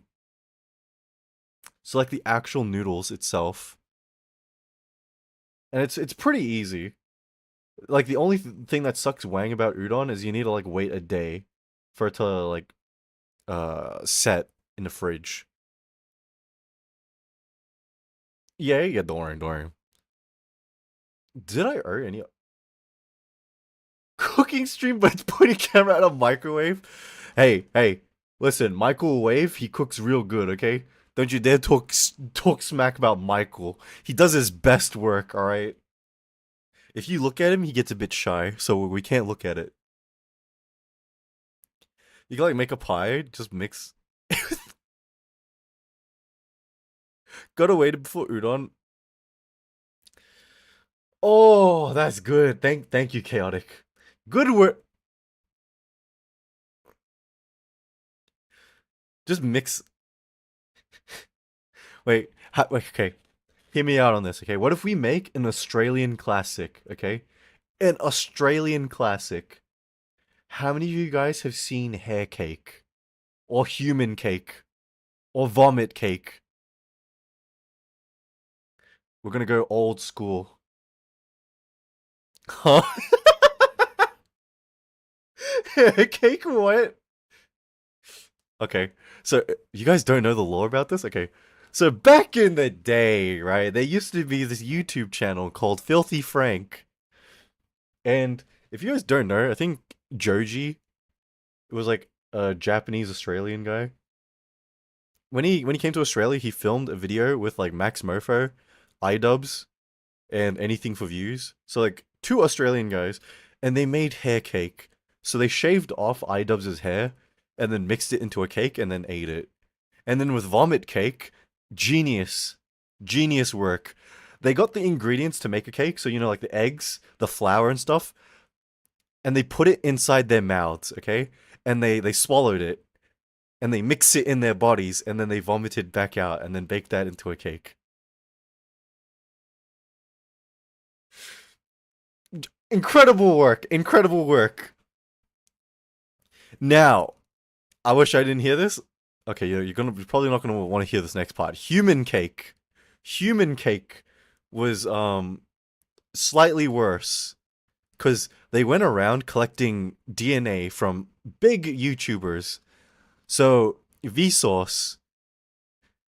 So like the actual noodles itself, and it's pretty easy. Like the only thing that sucks wang about udon is you need to like wait a day for it to like set in the fridge. Yeah, yeah, don't worry, don't worry. Did I earn any cooking stream by putting camera at a microwave? Hey, hey, listen, microwave, he cooks real good, okay? Don't you dare talk smack about Michael. He does his best work, all right? If you look at him, he gets a bit shy, so we can't look at it. You can like make a pie, just mix. Gotta wait before udon. Oh, that's good. Thank you, chaotic. Good work. Just mix. Wait, okay. Hear me out on this, okay? What if we make an Australian classic, okay? An Australian classic. How many of you guys have seen hair cake? Or human cake? Or vomit cake? We're gonna go old school. Huh? Hair cake? What? Okay, so you guys don't know the lore about this? Okay, so back in the day, right, there used to be this YouTube channel called Filthy Frank. And if you guys don't know, I think Joji was like a Japanese Australian guy. When he came to Australia, he filmed a video with like Max Mofo, iDubbbz, and Anything for Views. So like two Australian guys, and they made hair cake. So they shaved off iDubbbz's hair and then mixed it into a cake and then ate it. And then with vomit cake, genius, genius work. They got the ingredients to make a cake, so like the eggs, the flour and stuff, and they put it inside their mouths, okay? And they swallowed it, and they mix it in their bodies, and then they vomited back out, and then baked that into a cake. Incredible work, incredible work. Now, I wish I didn't hear this. Okay, you're probably not gonna want to hear this next part. Human cake. Human cake was slightly worse because they went around collecting DNA from big YouTubers. So Vsauce,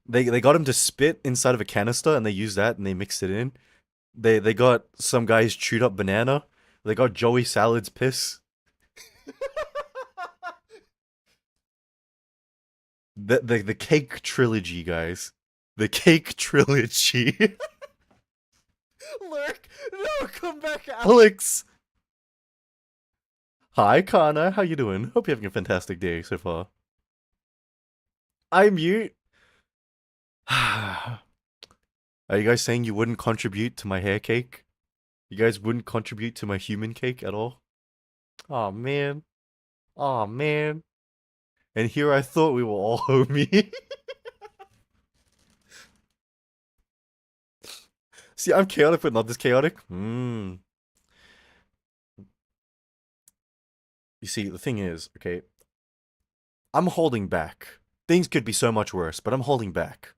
They got him to spit inside of a canister and they used that and they mixed it in. They got some guy's chewed up banana. They got Joey Salad's piss. The cake trilogy, guys. The cake trilogy. Lurk, no, come back, Alex. Hi, Connor. How you doing? Hope you're having a fantastic day so far. I mute. Are you guys saying you wouldn't contribute to my hair cake? You guys wouldn't contribute to my human cake at all? Oh man. Oh man. And here I thought we were all homie. See, I'm chaotic, but not this chaotic. You see, the thing is, okay, I'm holding back. Things could be so much worse, but I'm holding back.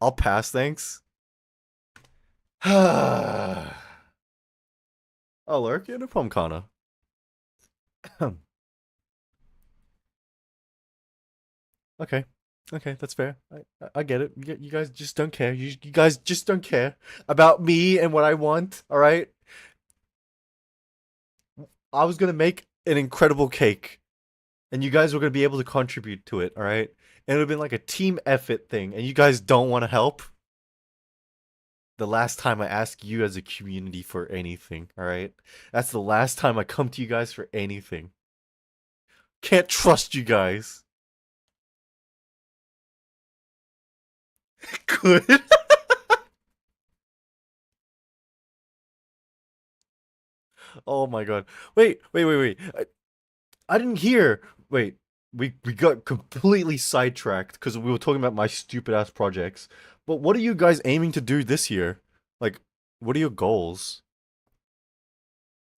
I'll pass, thanks. Oh, Lurk, yeah, no problem, Connor. Okay. Okay, that's fair. I get it. You guys just don't care. You guys just don't care about me and what I want, alright? I was gonna make an incredible cake, and you guys were gonna be able to contribute to it, alright? And it would have been like a team effort thing, and you guys don't want to help? The last time I ask you as a community for anything, alright? That's the last time I come to you guys for anything. Can't trust you guys. Good. Oh my god. Wait. I didn't hear. Wait, we got completely sidetracked because we were talking about my stupid ass projects. But what are you guys aiming to do this year? Like, what are your goals?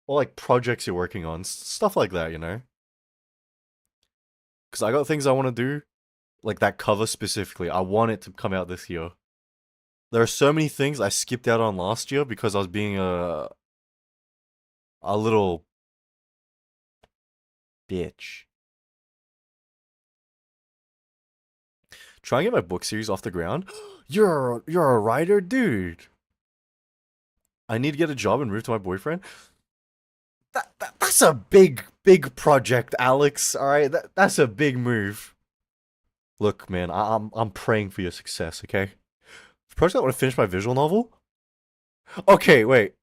Or like projects you're working on, stuff like that, you know? Because I got things I want to do, like that cover specifically. I want it to come out this year. There are so many things I skipped out on last year because I was being a little bitch. Try and get my book series off the ground. You're a writer, dude. I need to get a job and move to my boyfriend. That's a big project, Alex. All right, that's a big move. Look, man, I'm praying for your success. Okay. First, I want to finish my visual novel. Okay, wait.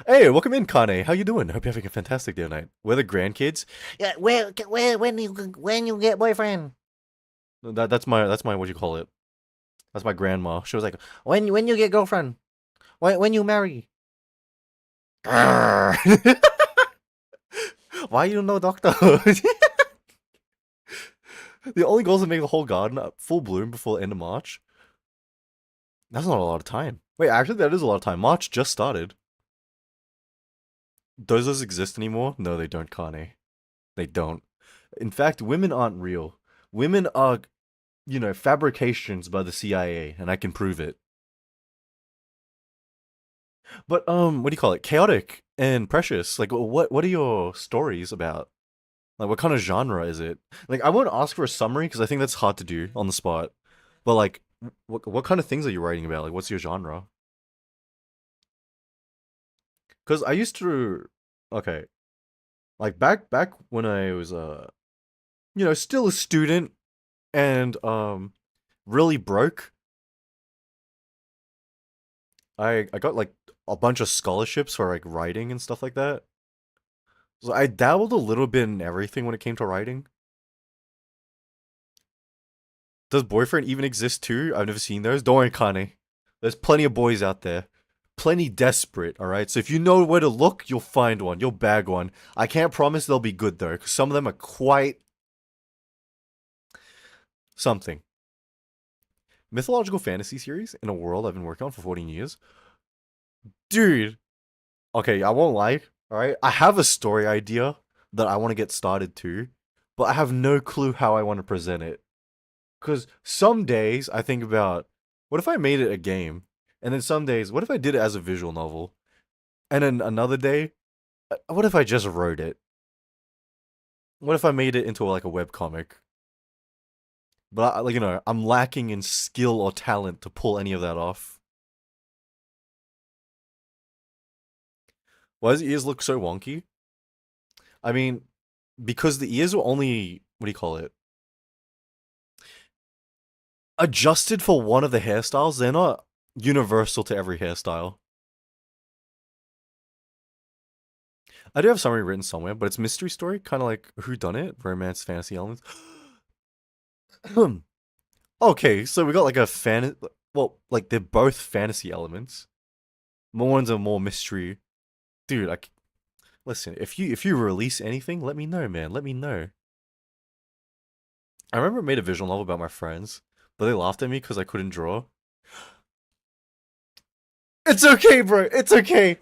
Hey, welcome in, Kane. How you doing? Hope you're having a fantastic day tonight. We're the grandkids. Yeah, where when you get boyfriend? That's my what do you call it? That's my grandma. She was like, When you get girlfriend? When you marry? "Grrr." Why you know, doctor? The only goal is to make the whole garden full bloom before the end of March. That's not a lot of time. Wait, actually, that is a lot of time. March just started. Does this exist anymore? No, they don't, Kane. They don't. In fact, women aren't real. Women are, fabrications by the CIA, and I can prove it. But what do you call it? Chaotic and precious. Like, what are your stories about? Like, what kind of genre is it? Like, I won't ask for a summary because I think that's hard to do on the spot. But like, what kind of things are you writing about? Like, what's your genre? Because I used to, okay, like back when I was still a student and really broke. I got like a bunch of scholarships for like writing and stuff like that. So I dabbled a little bit in everything when it came to writing. Does boyfriend even exist too? I've never seen those. Don't worry, Kane. There's plenty of boys out there. Plenty desperate, alright? So if you know where to look, you'll find one. You'll bag one. I can't promise they'll be good though, because some of them are quite something. Mythological fantasy series in a world I've been working on for 14 years. Dude. Okay, I won't lie. Alright? I have a story idea that I want to get started to, but I have no clue how I want to present it. Because some days I think about, what if I made it a game? And then some days, what if I did it as a visual novel? And then another day, what if I just wrote it? What if I made it into like a web comic? But like I'm lacking in skill or talent to pull any of that off. Why does the ears look so wonky? I mean, because the ears were only what do you call it? Adjusted for one of the hairstyles. They're not universal to every hairstyle. I do have summary written somewhere, but it's mystery story, kind of like Who Done It, romance, fantasy elements. Okay, so we got like a fan. Well, like they're both fantasy elements. More ones are more mystery. Dude, like, listen, if you release anything, let me know, man. Let me know. I remember I made a visual novel about my friends, but they laughed at me because I couldn't draw. It's okay, bro. It's okay.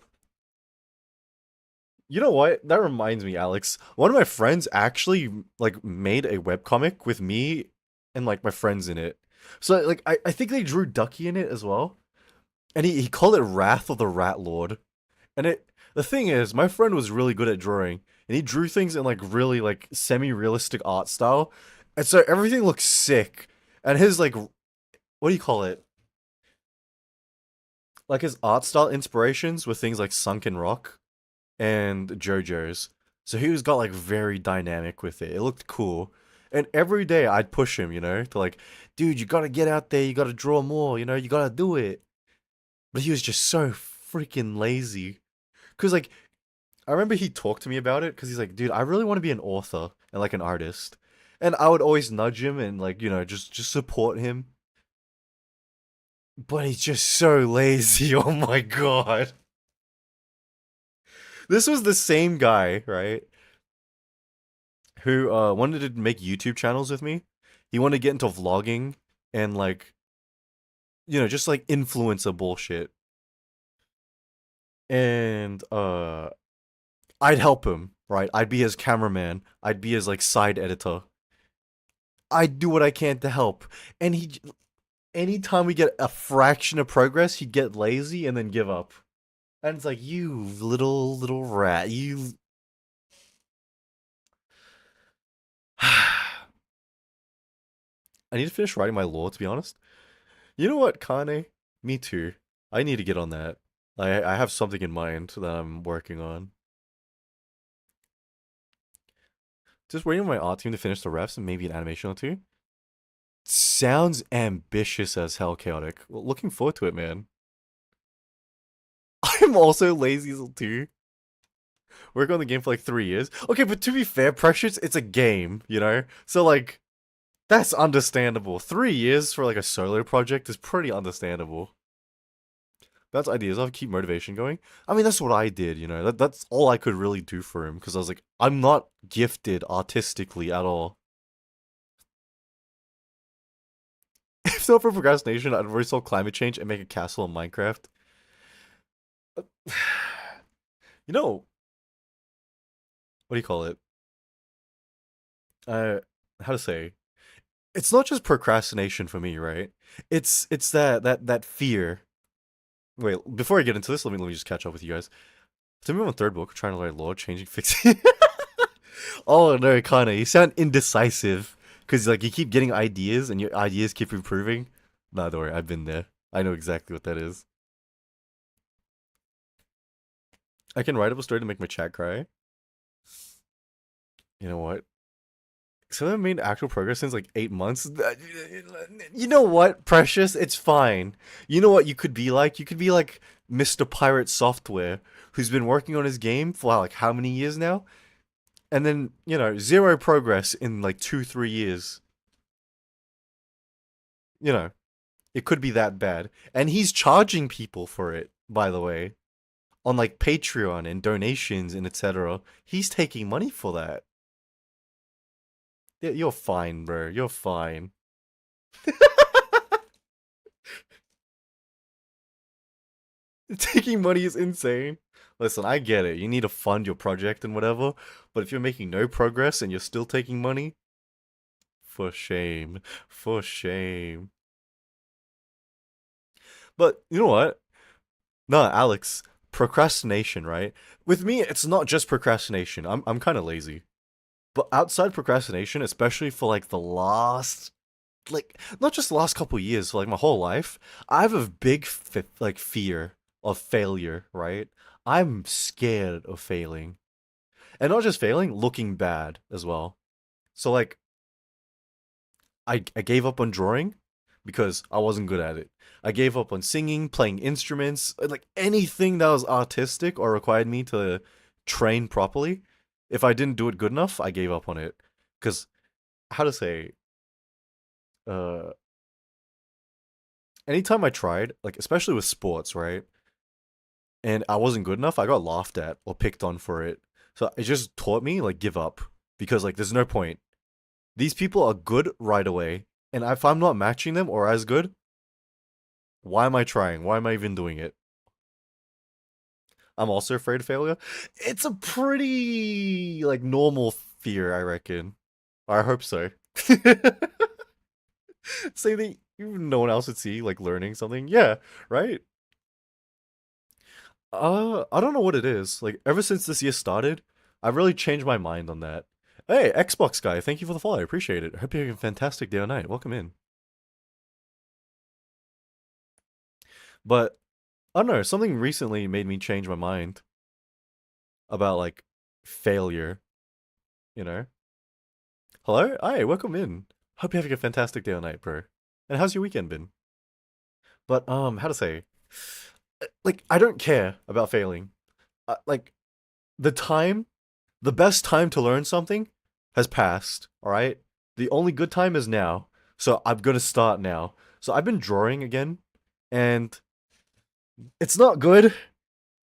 You know what? That reminds me, Alex. One of my friends actually like made a webcomic with me and like my friends in it. So like I think they drew Ducky in it as well. And he called it Wrath of the Rat Lord. And it the thing is, my friend was really good at drawing. And he drew things in like really like semi-realistic art style. And so everything looks sick. And his like what do you call it? Like his art style inspirations were things like Sunken Rock and JoJo's. So he was got like very dynamic with it. It looked cool. And every day I'd push him, to like, dude, you gotta get out there, you gotta draw more, you gotta do it. But he was just so freaking lazy. Cause like I remember he talked to me about it because he's like, dude, I really want to be an author and like an artist. And I would always nudge him and like, just support him. But he's just so lazy. Oh my god. This was the same guy, right? Who wanted to make YouTube channels with me. He wanted to get into vlogging and like, just like influencer bullshit. And I'd help him, right? I'd be his cameraman. I'd be his like side editor. I'd do what I can to help. And anytime we get a fraction of progress, he'd get lazy and then give up. And it's like, you little rat, you. I need to finish writing my lore, to be honest. You know what, Kane? Me too. I need to get on that. I have something in mind that I'm working on. Just waiting on my art team to finish the refs and maybe an animation or two. Sounds ambitious as hell, chaotic. Well, looking forward to it, man. I'm also lazy too. Work on the game for like 3 years. Okay, but to be fair, Precious, it's a game. So like, that's understandable. 3 years for like a solo project is pretty understandable. That's ideas. I'll keep motivation going. I mean, that's what I did. That's all I could really do for him because I was like, I'm not gifted artistically at all. If not for procrastination, I'd already solve climate change and make a castle in Minecraft. You know, what do you call it? Uh, how to say? It's not just procrastination for me, right? It's that fear. Wait, before I get into this, let me just catch up with you guys. To me, on the third book, trying to learn lore, changing, fixing. Oh no, kinda. You sound indecisive because like you keep getting ideas and your ideas keep improving. Nah, don't worry, I've been there. I know exactly what that is. I can write up a story to make my chat cry. You know what? So I haven't made actual progress since like 8 months. You know what, Precious? It's fine. You know what you could be like? You could be like Mr. Pirate Software, who's been working on his game for like how many years now? And then, zero progress in like 2, 3 years. You know, it could be that bad. And he's charging people for it, by the way, on like Patreon and donations and etc. He's taking money for that. Yeah, you're fine, bro. You're fine. Taking money is insane. Listen, I get it. You need to fund your project and whatever, but if you're making no progress and you're still taking money, for shame. For shame. But you know what? No, Alex, procrastination, right? With me, it's not just procrastination. I'm kind of lazy. But outside procrastination, especially for like the last like not just the last couple years, like my whole life, I have a big like fear of failure, right? I'm scared of failing. And not just failing, looking bad as well. So like I gave up on drawing because I wasn't good at it. I gave up on singing, playing instruments, like anything that was artistic or required me to train properly. If I didn't do it good enough, I gave up on it. Cause how to say, uh anytime I tried, like especially with sports, right? And I wasn't good enough, I got laughed at or picked on for it. So it just taught me like give up because like there's no point. These people are good right away, and if I'm not matching them or as good, why am I trying? Why am I even doing it? I'm also afraid of failure. It's a pretty like normal fear, I reckon. I hope so. Say that no one else would see like learning something. Yeah, right? I don't know what it is. Like ever since this year started, I've really changed my mind on that. Hey, Xbox guy, thank you for the follow. I appreciate it. I hope you have a fantastic day or night. Welcome in. But I don't know, something recently made me change my mind about like failure, you know? Hello? Hi, welcome in. Hope you're having a fantastic day or night, bro. And how's your weekend been? But how to say? Like I don't care about failing. Like the time, the best time to learn something has passed, all right? The only good time is now. So I'm going to start now. So I've been drawing again and it's not good.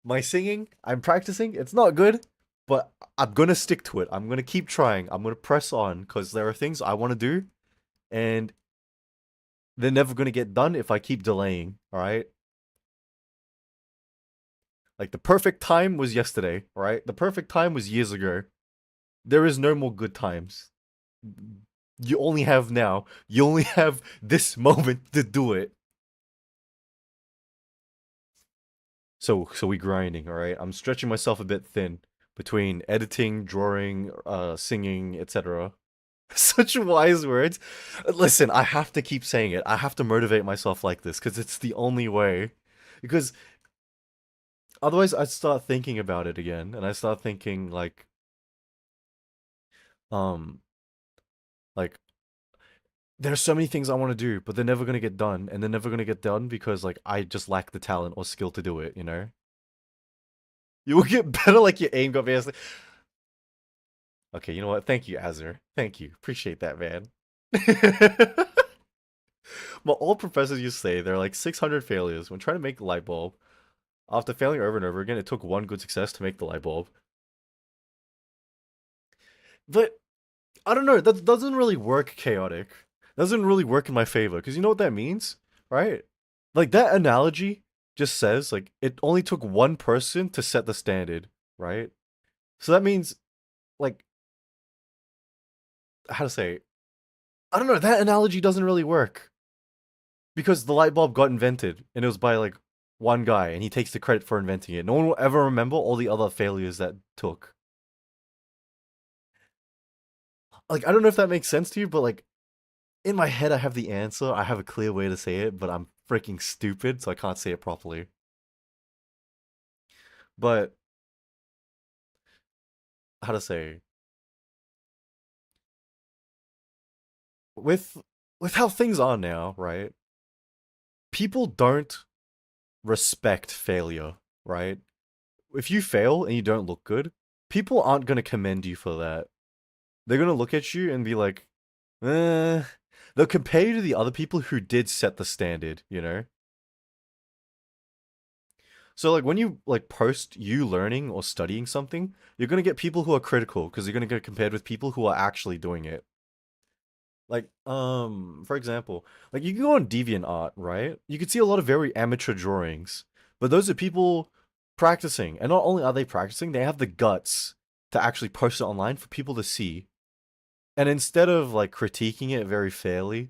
My singing, I'm practicing. It's not good, but I'm gonna stick to it. I'm gonna keep trying. I'm gonna press on because there are things I want to do, and they're never gonna get done if I keep delaying. All right. Like the perfect time was yesterday. All right. The perfect time was years ago. There is no more good times. You only have now. You only have this moment to do it. So we grinding. All right. I'm stretching myself a bit thin between editing, drawing, singing, etc. Such wise words. Listen, I have to keep saying it. I have to motivate myself like this because it's the only way. Because otherwise, I start thinking about it again, and I start thinking um, like there's so many things I want to do, but they're never gonna get done, and they're never gonna get done because like I just lack the talent or skill to do it. You know, you will get better like your aim got better. Okay, you know what? Thank you, Azur. Thank you. Appreciate that, man. Well, all professors you say there are like 600 failures when trying to make the light bulb. After failing over and over again, it took one good success to make the light bulb. But I don't know, that doesn't really work chaotic. Doesn't really work in my favor, because you know what that means, right? Like that analogy just says like it only took one person to set the standard, right? So that means like how to say, I don't know, that analogy doesn't really work. Because the light bulb got invented and it was by like one guy and he takes the credit for inventing it. No one will ever remember all the other failures that took. Like I don't know if that makes sense to you, but like in my head I have the answer. I have a clear way to say it, but I'm freaking stupid, so I can't say it properly. But how to say with with how things are now, right? People don't respect failure, right? If you fail and you don't look good, people aren't going to commend you for that. They're going to look at you and be like, eh. They'll compare you to the other people who did set the standard, you know? So like when you like post you learning or studying something, you're gonna get people who are critical because you're gonna get compared with people who are actually doing it. Like, for example, like you can go on DeviantArt, right? You can see a lot of very amateur drawings, but those are people practicing, and not only are they practicing, they have the guts to actually post it online for people to see. And instead of like critiquing it very fairly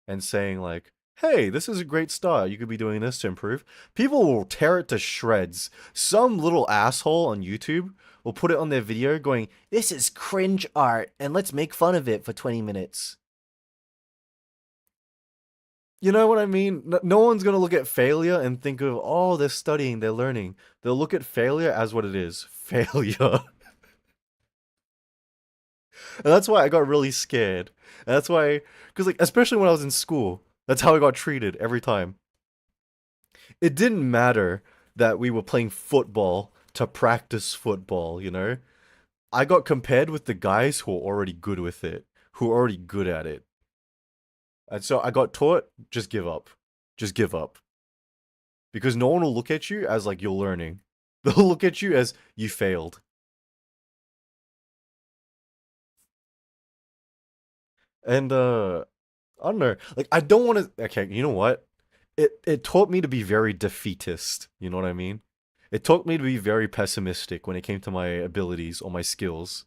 and saying like, "Hey, this is a great start. You could be doing this to improve." People will tear it to shreds. Some little asshole on YouTube will put it on their video going, "This is cringe art and let's make fun of it for 20 minutes." You know what I mean? No one's gonna look at failure and think of, oh, they're studying, they're learning. They'll look at failure as what it is, failure. And that's why I got really scared. And that's why, because like, especially when I was in school, that's how I got treated every time. It didn't matter that we were playing football to practice football, you know? I got compared with the guys who are already good with it, who are already good at it. And so I got taught, just give up. Just give up. Because no one will look at you as like you're learning. They'll look at you as you failed. And I don't know. Like I don't want to okay, you know what? It taught me to be very defeatist, you know what I mean? It taught me to be very pessimistic when it came to my abilities or my skills.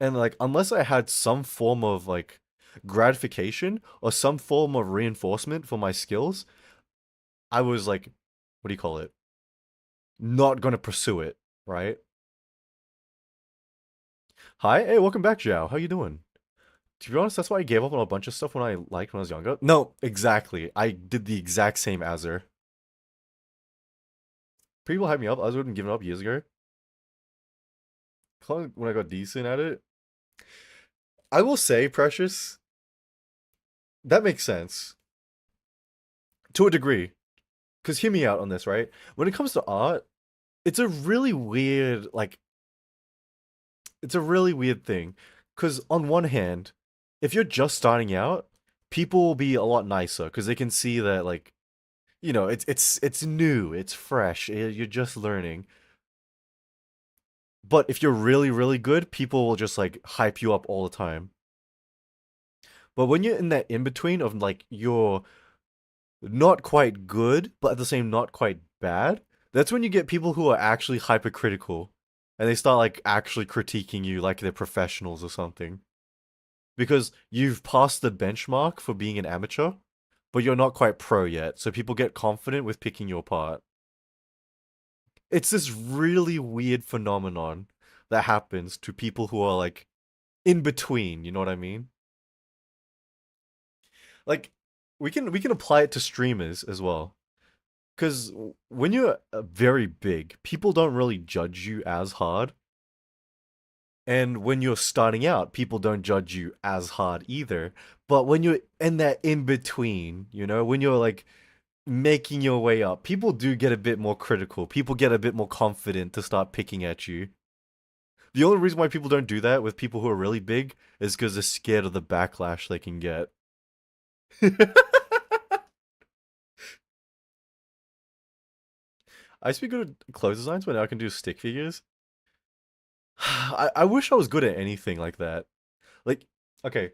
And like unless I had some form of like gratification or some form of reinforcement for my skills, I was like, what do you call it? Not gonna pursue it, right? Hi, hey, welcome back, Zhao. How you doing? To be honest, that's why I gave up on a bunch of stuff when I liked when I was younger. No, exactly. I did the exact same as her. People hyped me up. I was wouldn't giving up years ago. When I got decent at it. I will say, Precious, that makes sense. To a degree. Because hear me out on this, right? When it comes to art, it's a really weird, like, it's a really weird thing. Because on one hand, if you're just starting out, people will be a lot nicer because they can see that, like, you know, it's new, it's fresh, you're just learning. But if you're really, really good, people will just like hype you up all the time. But when you're in that in between of like you're not quite good, but at the same not quite bad, that's when you get people who are actually hypercritical and they start like actually critiquing you like they're professionals or something. Because you've passed the benchmark for being an amateur, but you're not quite pro yet. So people get confident with picking your part. It's this really weird phenomenon that happens to people who are like in between, you know what I mean? Like we can apply it to streamers as well. Cuz when you're very big, people don't really judge you as hard. And when you're starting out, people don't judge you as hard either. But when you're in that in between, you know, when you're like making your way up, people do get a bit more critical. People get a bit more confident to start picking at you. The only reason why people don't do that with people who are really big is because they're scared of the backlash they can get. I used to be good at clothes designs, but now I can do stick figures. I wish I was good at anything like that. Like, okay,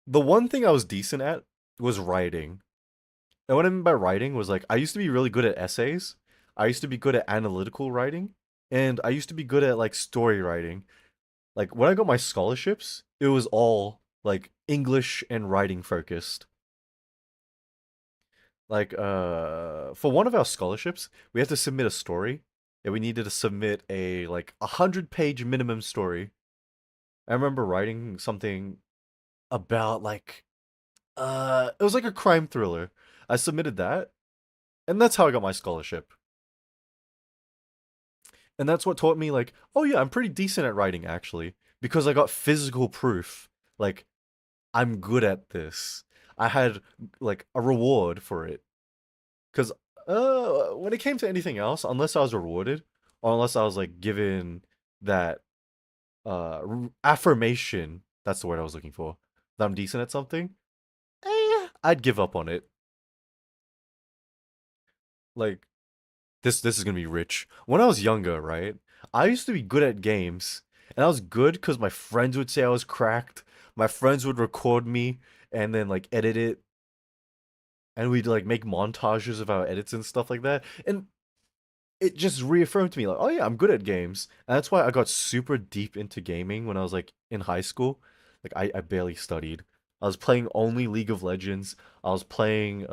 the one thing I was decent at was writing. And what I mean by writing was like, I used to be really good at essays. I used to be good at analytical writing. And I used to be good at like story writing. Like, when I got my scholarships, it was all like English and writing focused. Like, for one of our scholarships, we had to submit a story, and we needed to submit a like 100-page minimum story. I remember writing something about like, it was like a crime thriller. I submitted that, and that's how I got my scholarship. And that's what taught me like, oh yeah, I'm pretty decent at writing actually, because I got physical proof. Like, I'm good at this. I had like a reward for it. Because when it came to anything else, unless I was rewarded, or unless I was like given that affirmation, that's the word I was looking for, that I'm decent at something, I'd give up on it. Like this is gonna be rich. When I was younger, right, I used to be good at games, and I was good because my friends would say I was cracked. My friends would record me and then like edit it, and we'd like make montages of our edits and stuff like that. And it just reaffirmed to me like, oh yeah, I'm good at games. And that's why I got super deep into gaming when I was like in high school. Like I barely studied. I was playing only League of Legends. I was playing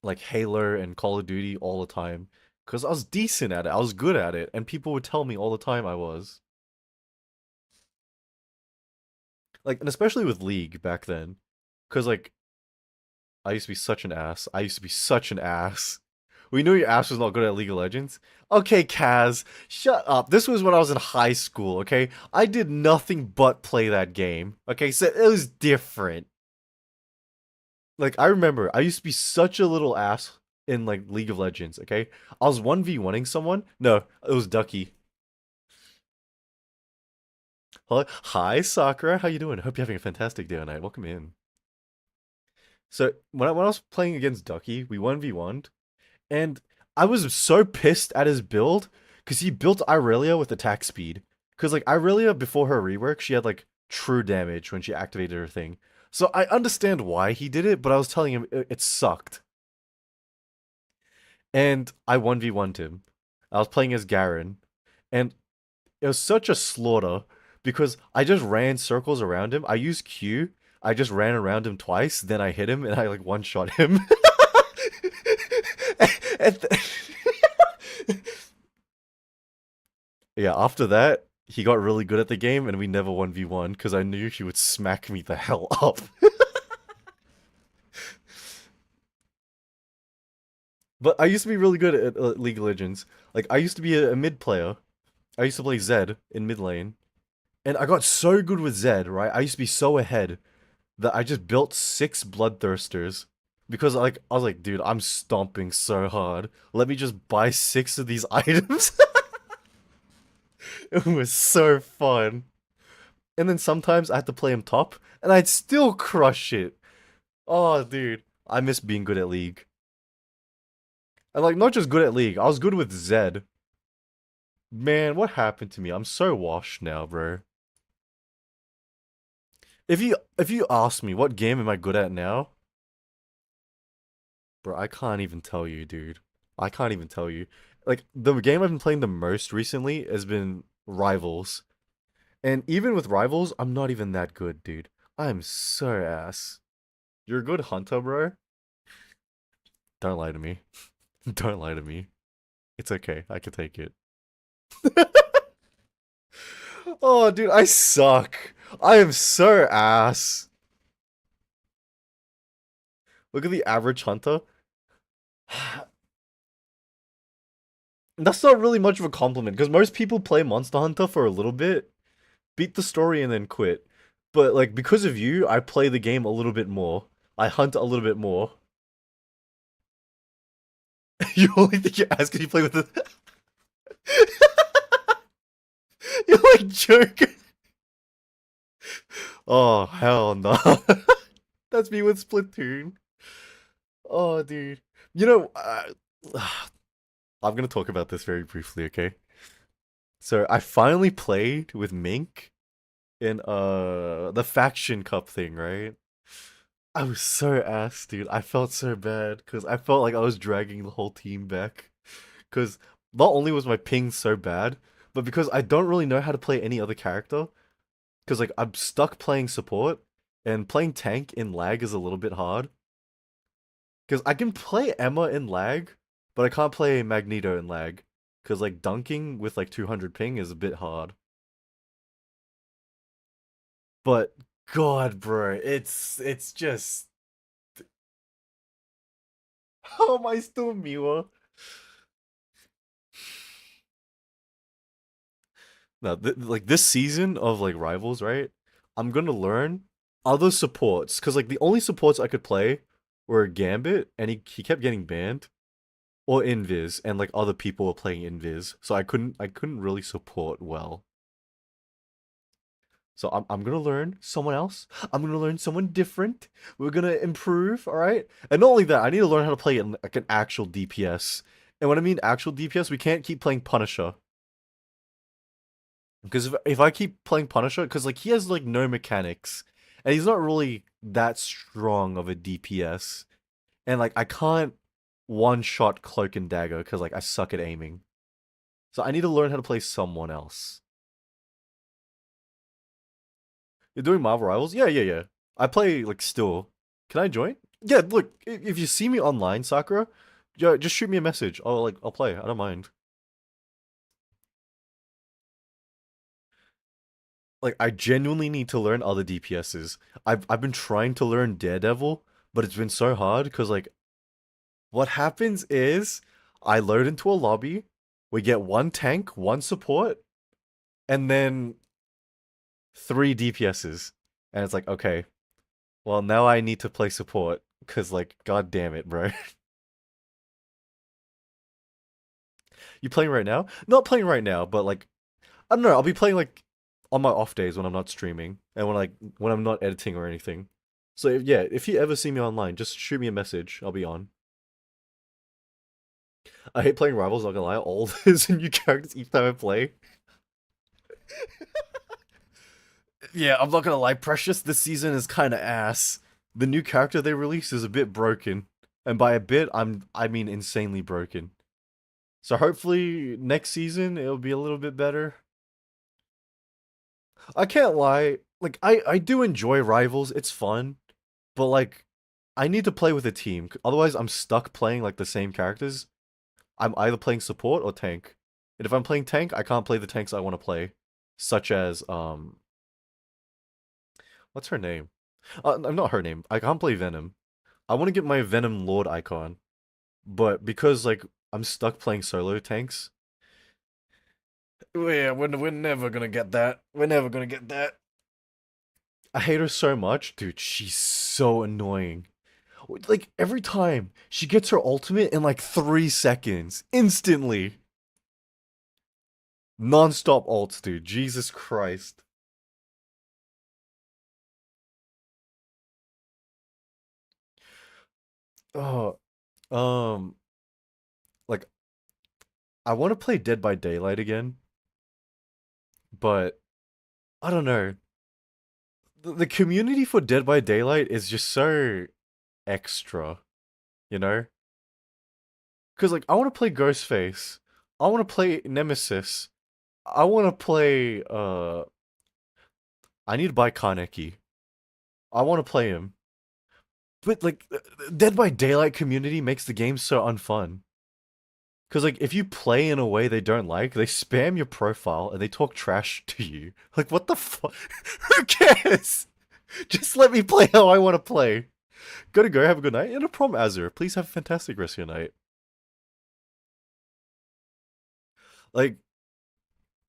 like Halo and Call of Duty all the time because I was decent at it. I was good at it, and people would tell me all the time I was. Like, and especially with League back then, because like I used to be such an ass. I used to be such an ass. We knew your ass was not good at League of Legends. Okay, Kaz, shut up. This was when I was in high school, okay? I did nothing but play that game. Okay, so it was different. Like, I remember, I used to be such a little ass in, like, League of Legends, okay? I was 1v1ing someone. No, it was Ducky. Hello? Hi, Sakura. How you doing? Hope you're having a fantastic day tonight. Welcome in. So, when I was playing against Ducky, we 1v1'd. And I was so pissed at his build because he built Irelia with attack speed. Because like Irelia before her rework, she had like true damage when she activated her thing. So I understand why he did it, but I was telling him it sucked. And I 1v1'd him. I was playing as Garen. And it was such a slaughter because I just ran circles around him. I used Q. I just ran around him twice, then I hit him and I like one shot him. And yeah, after that, he got really good at the game and we never 1v1 because I knew he would smack me the hell up. But I used to be really good at League of Legends. Like, I used to be a mid player. I used to play Zed in mid lane. And I got so good with Zed, right? I used to be so ahead that I just built 6 Bloodthirsters. Because like I was like, dude, I'm stomping so hard. Let me just buy 6 of these items. It was so fun. And then sometimes I had to play him top, and I'd still crush it. Oh, dude, I miss being good at League. And like, not just good at League, I was good with Zed. Man, what happened to me? I'm so washed now, bro. If you ask me what game am I good at now, bro, I can't even tell you, dude. I can't even tell you. Like the game I've been playing the most recently has been Rivals. And even with Rivals, I'm not even that good, dude. I'm so ass. You're a good hunter, bro. Don't lie to me. Don't lie to me. It's okay. I can take it. Oh, dude, I suck. I am so ass. Look at the average hunter. That's not really much of a compliment because most people play Monster Hunter for a little bit, beat the story, and then quit. But like because of you, I play the game a little bit more. I hunt a little bit more. You only think you're ass because you play with the. You're like joking. Oh hell no. That's me with Splatoon. Oh dude. You know, I'm gonna talk about this very briefly, okay? So I finally played with Mink in the faction cup thing, right? I was so ass, dude. I felt so bad because I felt like I was dragging the whole team back. Because not only was my ping so bad, but because I don't really know how to play any other character. Because like I'm stuck playing support, and playing tank in lag is a little bit hard. Because I can play Emma in lag, but I can't play Magneto in lag. Because like dunking with like 200 ping is a bit hard. But God, bro, it's just how am I still Miwa? No, like this season of like Rivals, right? I'm gonna learn other supports because like the only supports I could play were Gambit, and he kept getting banned, or Invis, and like other people were playing Invis, so I couldn't really support well. So I'm gonna learn someone else. I'm gonna learn someone different. We're gonna improve, all right? And not only that, I need to learn how to play in like an actual DPS. And when I mean actual DPS, we can't keep playing Punisher. Because if I keep playing Punisher, because like he has like no mechanics, and he's not really that strong of a DPS, and like I can't one shot Cloak and Dagger because like I suck at aiming. So I need to learn how to play someone else. You're doing Marvel Rivals? Yeah, yeah, yeah. I play like still. Can I join? Yeah, look, if you see me online, Sakura, yeah, just shoot me a message. I'll play. I don't mind. like I genuinely need to learn other DPSs. I've been trying to learn Daredevil, but it's been so hard because like what happens is I load into a lobby, we get one tank, one support, and then three DPSs. And it's like, okay, well now I need to play support because like god damn it, bro. You playing right now? Not playing right now, but like I don't know, I'll be playing like on my off days when I'm not streaming and when I'm not editing or anything. So yeah, if you ever see me online, just shoot me a message. I'll be on. I hate playing rivals, not gonna lie. All those new characters each time I play. Yeah, I'm not gonna lie. Precious this season is kind of ass. The new character they released is a bit broken, and by a bit, I mean insanely broken. So hopefully next season it'll be a little bit better. I can't lie. Like I do enjoy rivals. It's fun, but like I need to play with a team. Otherwise, I'm stuck playing like the same characters. I'm either playing support or tank. And if I'm playing tank, I can't play the tanks I want to play, such as what's her name? Not her name. I can't play Venom. I want to get my Venom Lord icon, but because like I'm stuck playing solo tanks. Yeah, we're never gonna get that. We're never gonna get that. I hate her so much, dude. She's so annoying. Like every time she gets her ultimate in like 3 seconds, instantly. Non-stop ults, dude. Jesus Christ. Oh, um, like I want to play Dead by Daylight again, but I don't know. The community for Dead by Daylight is just so extra, you know? Because like I want to play Ghostface, I want to play Nemesis, I want to play I need to buy Kaneki. I want to play him. But like Dead by Daylight community makes the game so unfun. Cause like if you play in a way they don't like, they spam your profile and they talk trash to you. Like what the fuck? Who cares? Just let me play how I want to play. Gotta go, have a good night, and a prom Azure. Please have a fantastic rest of your night. Like,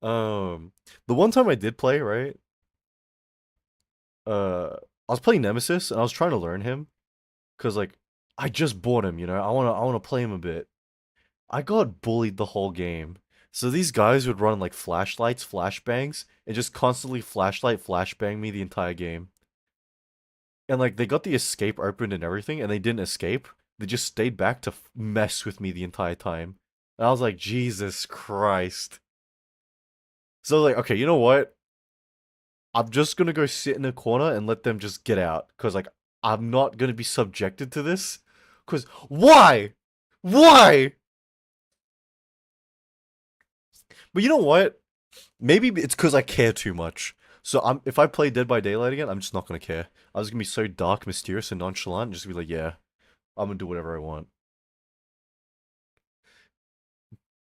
um the one time I did play, right? I was playing Nemesis and I was trying to learn him. Cause like I just bought him, you know. I wanna play him a bit. I got bullied the whole game. So these guys would run like flashlights, flashbangs, and just constantly flashbang me the entire game. And like they got the escape opened and everything, and they didn't escape. They just stayed back to mess with me the entire time. And I was like, Jesus Christ. So like, okay, you know what? I'm just gonna go sit in a corner and let them just get out. Cause like I'm not gonna be subjected to this. Cause why? Why? But you know what? Maybe it's because I care too much. So if I play Dead by Daylight again, I'm just not gonna care. I was gonna be so dark, mysterious, and nonchalant, and just be like, yeah, I'm gonna do whatever I want.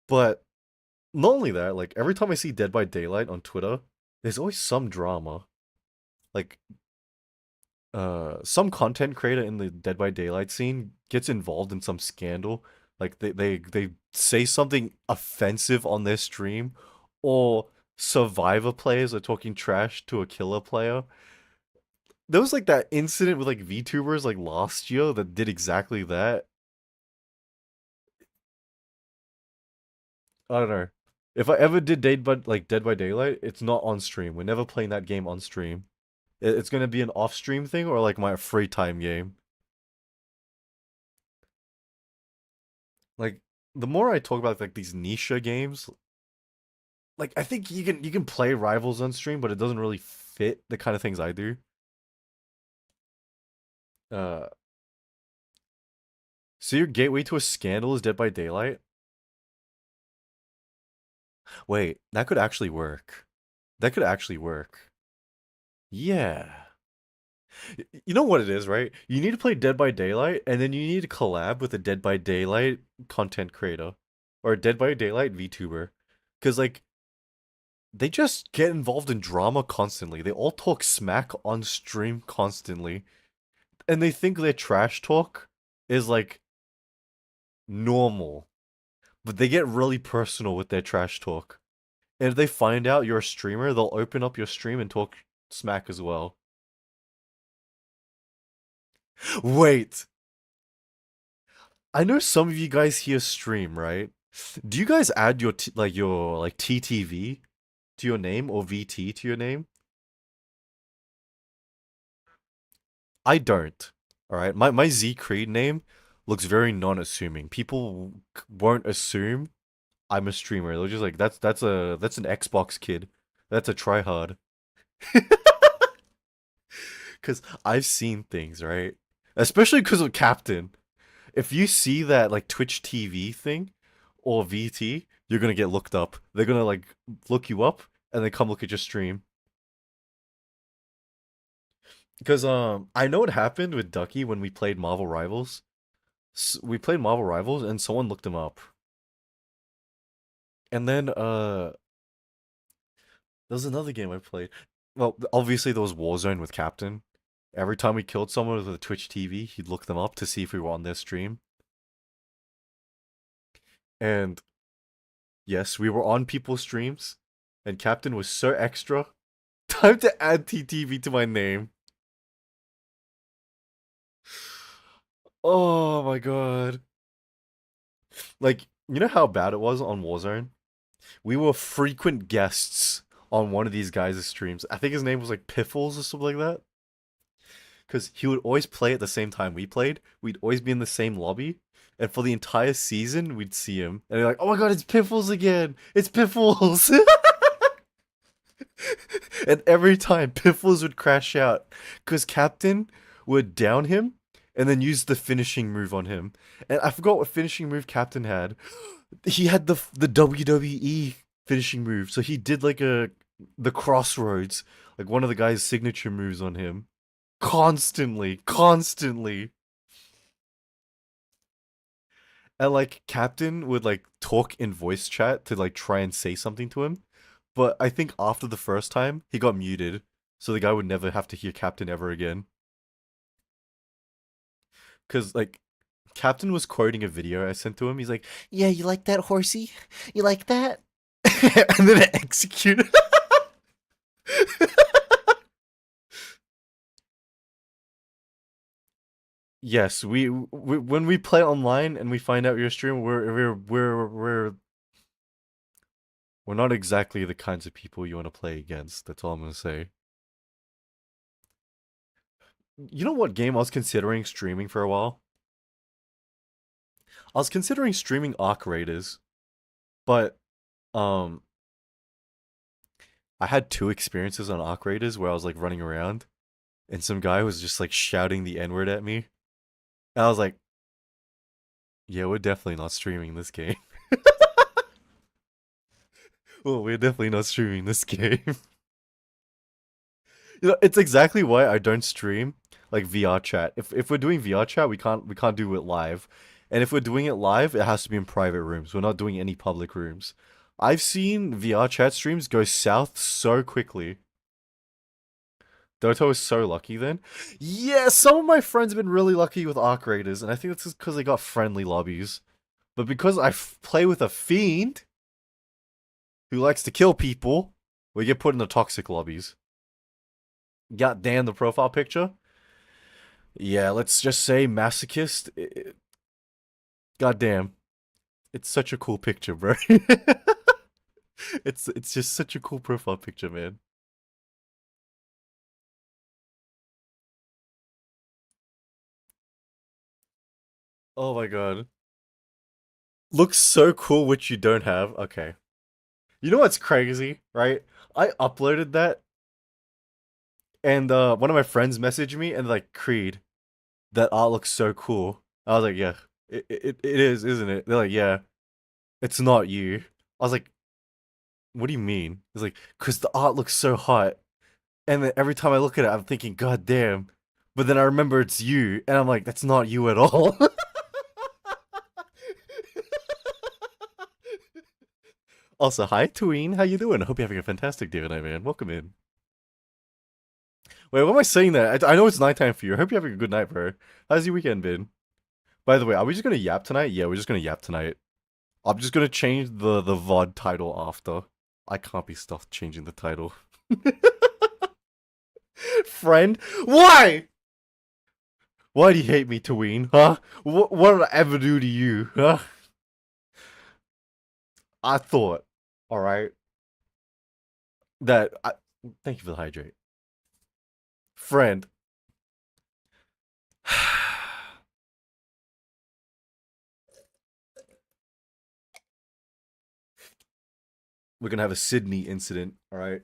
But not only that, like every time I see Dead by Daylight on Twitter, there's always some drama. Like, some content creator in the Dead by Daylight scene gets involved in some scandal. Like they say something offensive on their stream, or Survivor players are talking trash to a killer player. There was like that incident with like VTubers like last year that did exactly that. I don't know. If I ever did Dead by Daylight, it's not on stream. We're never playing that game on stream. It's gonna be an off stream thing or like my free time game. Like the more I talk about like these niche games, like I think you can play Rivals on stream, but it doesn't really fit the kind of things I do. Uh, so your gateway to a scandal is Dead by Daylight? Wait, that could actually work. That could actually work. Yeah. You know what it is, right? You need to play Dead by Daylight, and then you need to collab with a Dead by Daylight content creator or a Dead by Daylight VTuber, because like They just get involved in drama constantly. They all talk smack on stream constantly. And they think their trash talk is like normal. But they get really personal with their trash talk. And if they find out you're a streamer, they'll open up your stream and talk smack as well. Wait, I know some of you guys here stream, right? Do you guys add your TTV to your name or VT to your name? I don't. All right, my Z Creed name looks very non-assuming. People won't assume I'm a streamer. They're just like that's an Xbox kid. That's a tryhard. Cause I've seen things, right? Especially because of Captain. If you see that like Twitch TV thing or VT, you're gonna get looked up. They're gonna like look you up and then come look at your stream. Because I know what happened with Ducky when we played Marvel Rivals. We played Marvel Rivals and someone looked him up. And then there was another game I played. Well, obviously there was Warzone with Captain. Every time we killed someone with a Twitch TV, he'd look them up to see if we were on their stream. And yes, we were on people's streams, and Captain was so extra. Time to add TTV to my name. Oh my god. Like, you know how bad it was on Warzone? We were frequent guests on one of these guys' streams. I think his name was like Piffles or something like that. Because he would always play at the same time we played. We'd always be in the same lobby. And for the entire season, we'd see him. And they're like, oh my god, it's Piffles again! It's Piffles! And every time, Piffles would crash out. Because Captain would down him and then use the finishing move on him. And I forgot what finishing move Captain had. He had the WWE finishing move. So he did like the crossroads, like one of the guy's signature moves on him. Constantly. And like Captain would like talk in voice chat to like try and say something to him. But I think after the first time, he got muted. So the guy would never have to hear Captain ever again. Cause like Captain was quoting a video I sent to him. He's like, "Yeah, you like that horsey? You like that?" And then I executed. Yes, we when we play online and we find out you're a streamer, we're not exactly the kinds of people you want to play against. That's all I'm gonna say. You know what game I was considering streaming for a while? I was considering streaming Arc Raiders, but um, I had two experiences on Arc Raiders where I was like running around and some guy was just like shouting the N-word at me. And I was like, yeah, we're definitely not streaming this game. Well, we're definitely not streaming this game. You know, it's exactly why I don't stream like VR chat. If we're doing VR chat, we can't do it live. And if we're doing it live, it has to be in private rooms. We're not doing any public rooms. I've seen VR chat streams go south so quickly. Doto is so lucky then. Yeah, some of my friends have been really lucky with Arc Raiders, and I think that's just because they got friendly lobbies. But because I play with a fiend who likes to kill people, we get put in the toxic lobbies. God damn the profile picture. Yeah, let's just say masochist. God damn, it's such a cool picture, bro. It's just such a cool profile picture, man. Oh my god. Looks so cool, which you don't have. Okay. You know what's crazy, right? I uploaded that, and one of my friends messaged me and like, Creed, that art looks so cool. I was like, yeah, it is, isn't it? They're like, yeah, it's not you. I was like, what do you mean? It's like, cause the art looks so hot, and then every time I look at it, I'm thinking, god damn. But then I remember it's you, and I'm like, that's not you at all. Also, hi, Tween. How you doing? I hope you're having a fantastic day tonight, man. Welcome in. Wait, what am I saying that? I know it's nighttime for you. I hope you're having a good night, bro. How's your weekend been? By the way, are we just gonna yap tonight? Yeah, we're just gonna yap tonight. I'm just gonna change the VOD title after. I can't be stuffed changing the title. Friend? Why? Why do you hate me, Tween? Huh? What did I ever do to you? Huh? I thought, alright, that I... Thank you for the hydrate. Friend. We're gonna have a Sydney incident, alright?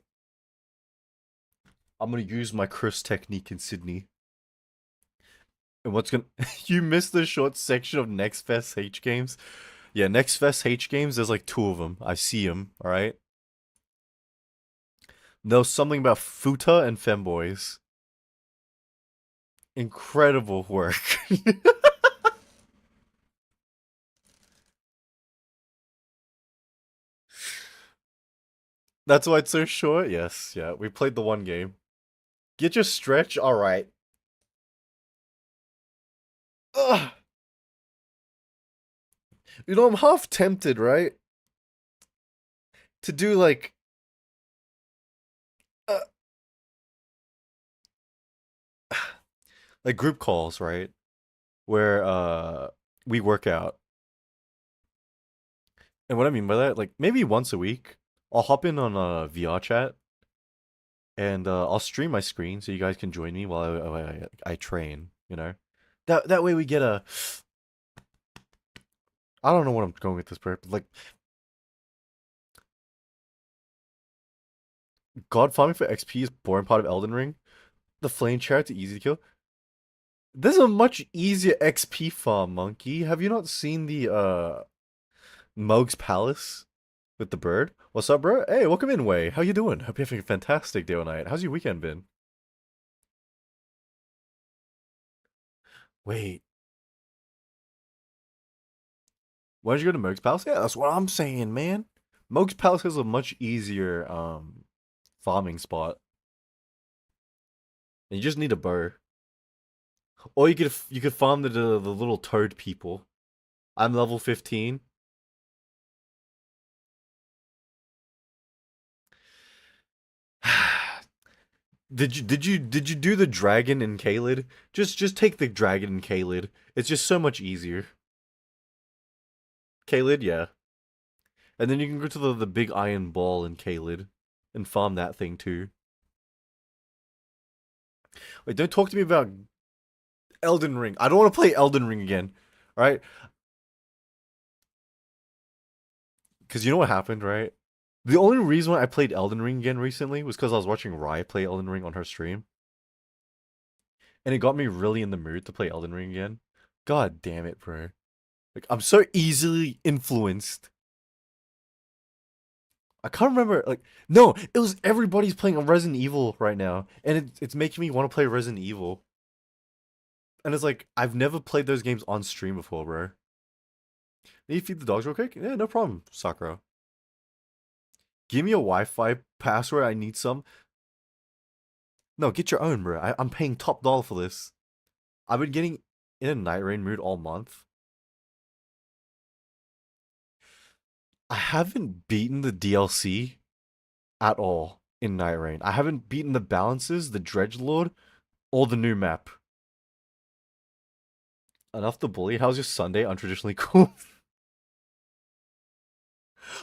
I'm gonna use my curse technique in Sydney. And what's gonna... You missed the short section of Nextfest H games? Yeah, Nextfest H games, there's like 2 of them. I see them, alright? Know something about Futa and femboys. Incredible work. That's why it's so short? Yes, yeah. We played the one game. Get your stretch? Alright. Ugh. You know, I'm half tempted, right? To do uh, like group calls, right? Where we work out. And what I mean by that, like maybe once a week, I'll hop in on a VR chat and I'll stream my screen so you guys can join me while I train, you know? That way we get a... I don't know what I'm going with this, but like God farming for XP is boring part of Elden Ring. The flame chariot's easy to kill. This is a much easier XP farm, monkey. Have you not seen the Moog's Palace with the bird? What's up, bro? Hey, welcome in, Way. How you doing? Hope you're having a fantastic day tonight. How's your weekend been? Wait, why did you go to Moog's Palace? Yeah, that's what I'm saying, man. Moog's Palace is a much easier farming spot. And you just need a bow. Or you could farm the little toad people. I'm level 15. Did you do the dragon in Kaled? Just take the dragon in Kaled. It's just so much easier. Kaled, yeah. And then you can go to the big iron ball in Kaled and farm that thing too. Wait, don't talk to me about Elden Ring. I don't want to play Elden Ring again. Right? Because you know what happened, right? The only reason why I played Elden Ring again recently was because I was watching Rye play Elden Ring on her stream. And it got me really in the mood to play Elden Ring again. God damn it, bro. Like, I'm so easily influenced. I can't remember, like, no, it was everybody's playing Resident Evil right now. And it's making me want to play Resident Evil. And it's like, I've never played those games on stream before, bro. Need you feed the dogs real quick? Yeah, no problem, Sakura. Give me a Wi-Fi password, I need some. No, get your own, bro. I'm paying top dollar for this. I've been getting in a Night Rain mood all month. I haven't beaten the DLC at all in Night Rain. I haven't beaten the balances, the Dredgelord, or the new map. Enough to bully. How's your Sunday? Untraditionally cool.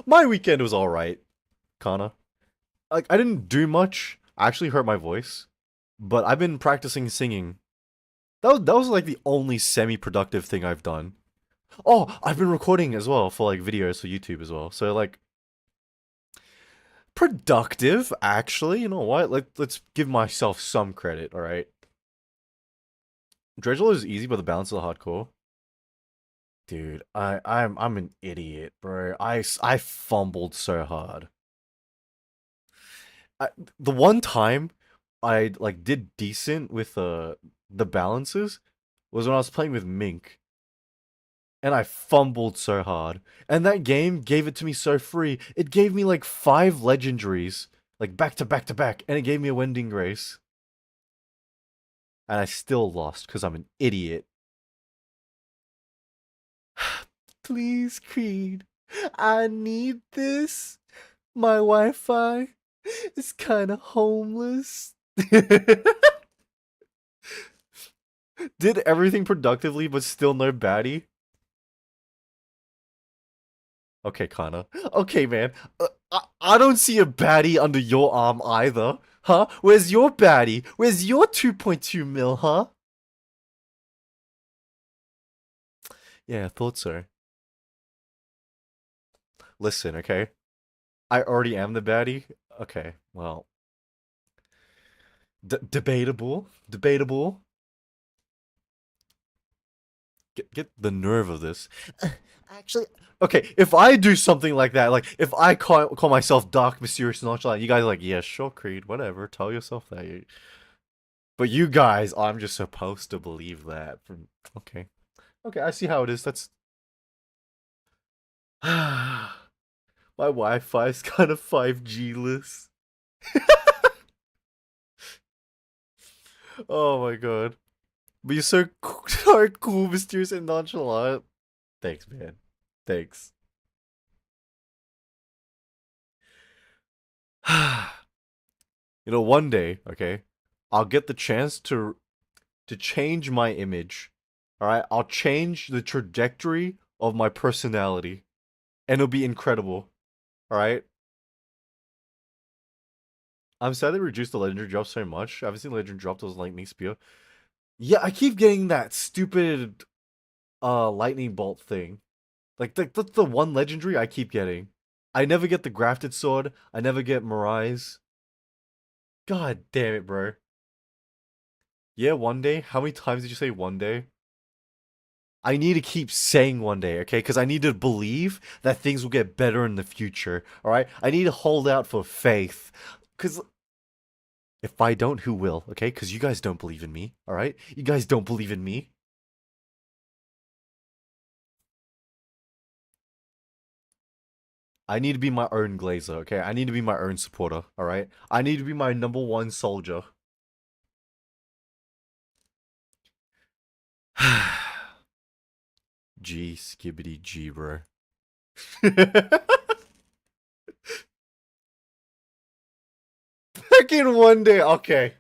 My weekend was alright, Kana. Like, I didn't do much. I actually hurt my voice. But I've been practicing singing. That was like the only semi-productive thing I've done. Oh, I've been recording as well for like videos for YouTube as well. So like productive actually. You know what? Let's give myself some credit, all right? Dredgel is easy, but the balance is hardcore. Dude, I'm an idiot, bro. I fumbled so hard. I, the one time I like did decent with the balances was when I was playing with Mink. and I fumbled so hard. And that game gave it to me so free. It gave me like 5 legendaries, like back to back to back, and it gave me a Wending Grace. And I still lost because I'm an idiot. Please, Creed. I need this. My Wi-Fi is kind of homeless. Did everything productively, but still no baddie. Okay, Kana. Okay, man. I don't see a baddie under your arm either. Huh? Where's your baddie? Where's your 2.2 mil, huh? Yeah, I thought so. Listen, okay? I already am the baddie. Okay, well, debatable. Debatable. Get the nerve of this. Actually, Okay, if I do something like that, like if I call myself dark, mysterious, nonchalant, you guys are like, yeah, sure, Creed, whatever. Tell yourself that. But you guys, I'm just supposed to believe that. Okay, okay, I see how it is. That's my Wi-Fi's kind of 5G-less. Oh my god. But you're so cool, mysterious, and nonchalant. Thanks, man. Thanks. One day, okay, I'll get the chance to change my image. All right, I'll change the trajectory of my personality, and it'll be incredible. All right. I'm sad they reduced the legendary drop so much. I haven't seen legendary drop those lightning spear. Yeah, I keep getting that stupid lightning bolt thing. Like that's the one legendary I keep getting. I never get the grafted sword. I never get Mirai's. God damn it, bro. Yeah, one day. How many times did you say one day? I need to keep saying one day, okay? Because I need to believe that things will get better in the future, alright? I need to hold out for faith. Because if I don't, who will, okay? Because you guys don't believe in me, alright? You guys don't believe in me. I need to be my own glazer, okay? I need to be my own supporter, alright? I need to be my #1 soldier. G, skibbity G, bro. Back in one day, okay.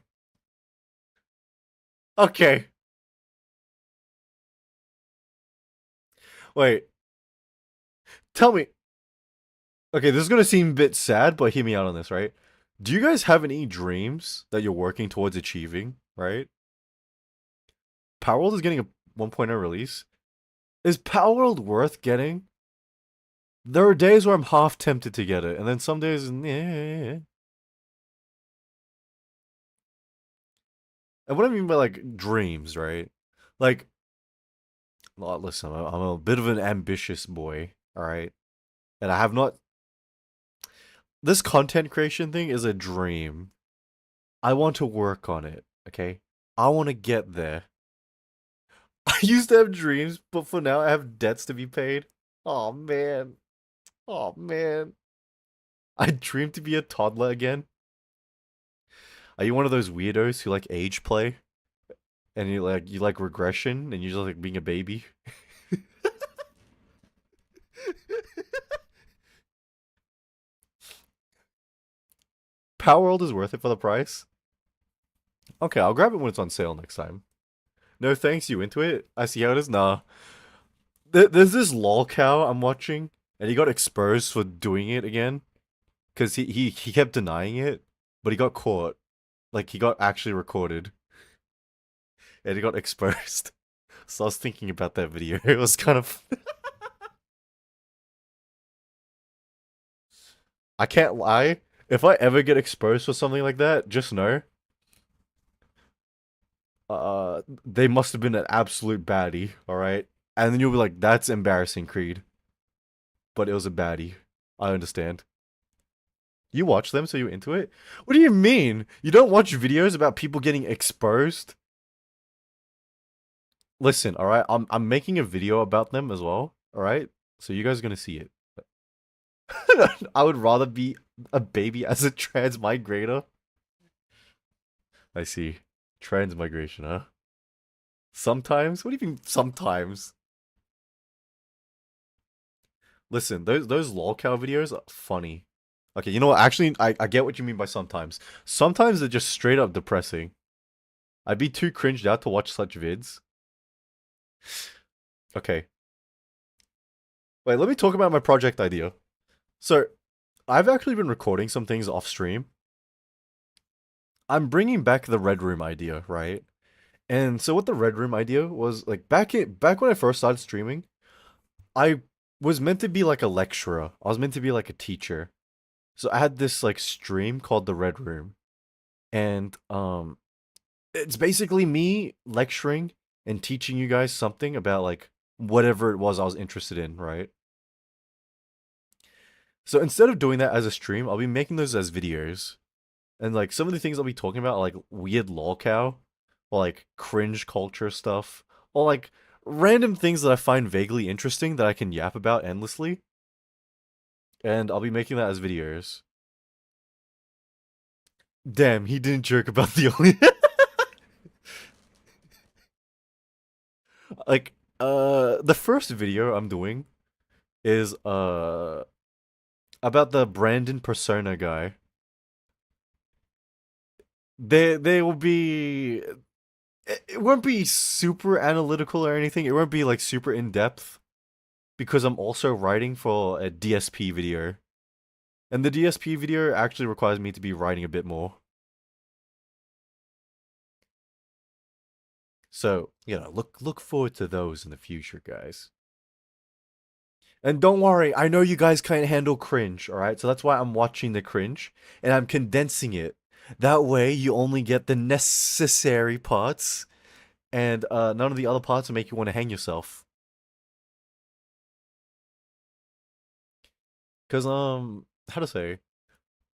Okay. Wait, tell me. Okay, this is gonna seem a bit sad, but hear me out on this, right? Do you guys have any dreams that you're working towards achieving, right? Power World is getting a 1.0 release. Is Power World worth getting? There are days where I'm half tempted to get it, and then some days, yeah. And what I mean by like dreams, right? Like, well, listen, I'm a bit of an ambitious boy, all right? And I have not. This content creation thing is a dream. I want to work on it, okay? I want to get there. I used to have dreams, but for now I have debts to be paid. Oh man. Oh man. I dream to be a toddler again. Are you one of those weirdos who like age play? And you like regression and you're just like being a baby? Power World is worth it for the price. Okay, I'll grab it when it's on sale next time. No thanks, you into it? I see how it is. Nah. There's this lol cow I'm watching, and he got exposed for doing it again. Because he kept denying it, but he got caught. Like, he got actually recorded, and he got exposed. So I was thinking about that video. It was kind of... I can't lie. If I ever get exposed for something like that, just know, they must have been an absolute baddie, alright? And then you'll be like, that's embarrassing, Creed. But it was a baddie. I understand. You watch them, so you're into it? What do you mean? You don't watch videos about people getting exposed? Listen, all right. I'm making a video about them as well. All right, so you guys are gonna see it. I would rather be a baby as a transmigrator. I see. Transmigration, huh? Sometimes? What do you mean sometimes? Listen, those lolcow videos are funny. Okay, you know what? Actually, I get what you mean by sometimes. Sometimes they're just straight up depressing. I'd be too cringed out to watch such vids. Okay. Wait, let me talk about my project idea. So, I've actually been recording some things off stream. I'm bringing back the Red Room idea, right? And so what the Red Room idea was like back when I first started streaming, I was meant to be like a lecturer. I was meant to be like a teacher. So I had this like stream called the Red Room. And it's basically me lecturing and teaching you guys something about like whatever it was I was interested in, right? So instead of doing that as a stream, I'll be making those as videos. And like some of the things I'll be talking about are like weird lolcow or like cringe culture stuff or like random things that I find vaguely interesting that I can yap about endlessly. And I'll be making that as videos. Damn, he didn't joke about the only like the first video I'm doing is about the Brandon persona guy. They will be it won't be super analytical or anything. It won't be like super in depth because I'm also writing for a DSP video. And the DSP video actually requires me to be writing a bit more. So, look forward to those in the future, guys. And don't worry, I know you guys can't handle cringe, alright? So that's why I'm watching the cringe and I'm condensing it. That way you only get the necessary parts and none of the other parts will make you want to hang yourself. Cause how to say?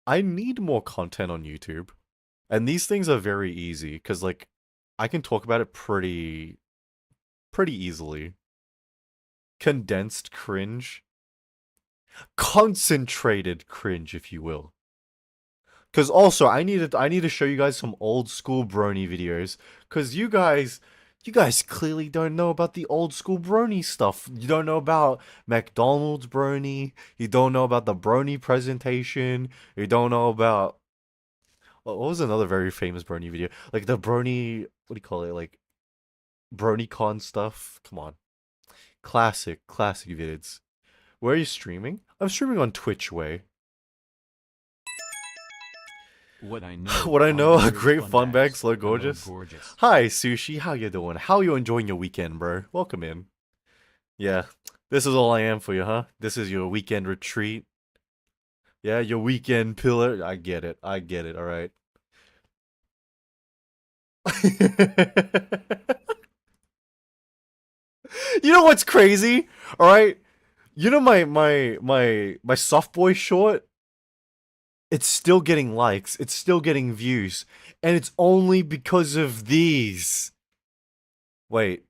I need more content on YouTube. And these things are very easy cuz like I can talk about it pretty easily. Condensed cringe, concentrated cringe if you will. Cause also I need to show you guys some old school brony videos. Cause you guys clearly don't know about the old school brony stuff. You don't know about McDonald's brony. You don't know about the brony presentation. You don't know about what was another very famous brony video? Like the brony, what do you call it? Like BronyCon stuff. Come on, classic vids. Where are you streaming? I'm streaming on Twitch way. What I know What I are know, a great great fun fun bag, bags. slow Hello, gorgeous. gorgeous. Hi, Sushi. How you doing? How you enjoying your weekend, bro? Welcome in. Yeah, this is all I am for you, huh? This is your weekend retreat. Yeah, your weekend pillar. I get it. I get it. All right. You know what's crazy? All right. You know my soft boy short. It's still getting likes. It's still getting views, and it's only because of these. Wait,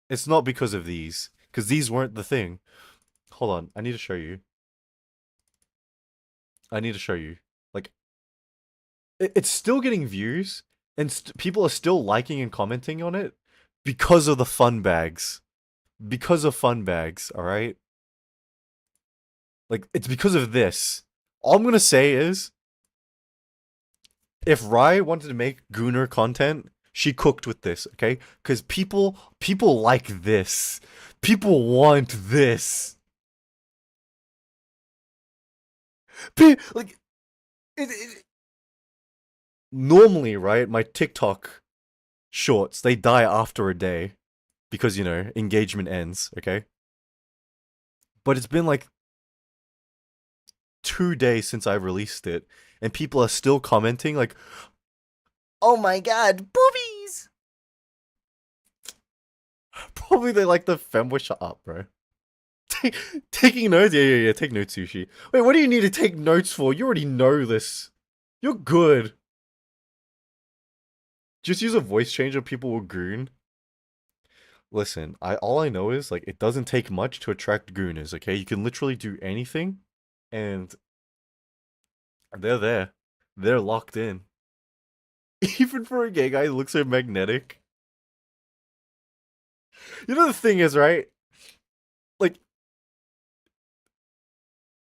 it's not because of these, because these weren't the thing. Hold on, I need to show you. I need to show you. Like, it's still getting views, and people are still liking and commenting on it because of the fun bags. Because of fun bags, alright? Like, it's because of this. All I'm gonna say is, if Rai wanted to make Gooner content, she cooked with this, okay? Because people like this. People want this. Like, normally, right? My TikTok shorts they die after a day because engagement ends. Okay, but it's been like 2 days since I released it, and people are still commenting like, "Oh my god, boobies!" Probably they like the femboy. Shut up, bro. Taking notes? Yeah. Take notes, Sushi. Wait, what do you need to take notes for? You already know this. You're good. Just use a voice changer. People will goon. Listen, I all I know is like it doesn't take much to attract gooners, okay? You can literally do anything and they're there. They're locked in. Even for a gay guy who looks so magnetic. You know the thing is, right? Like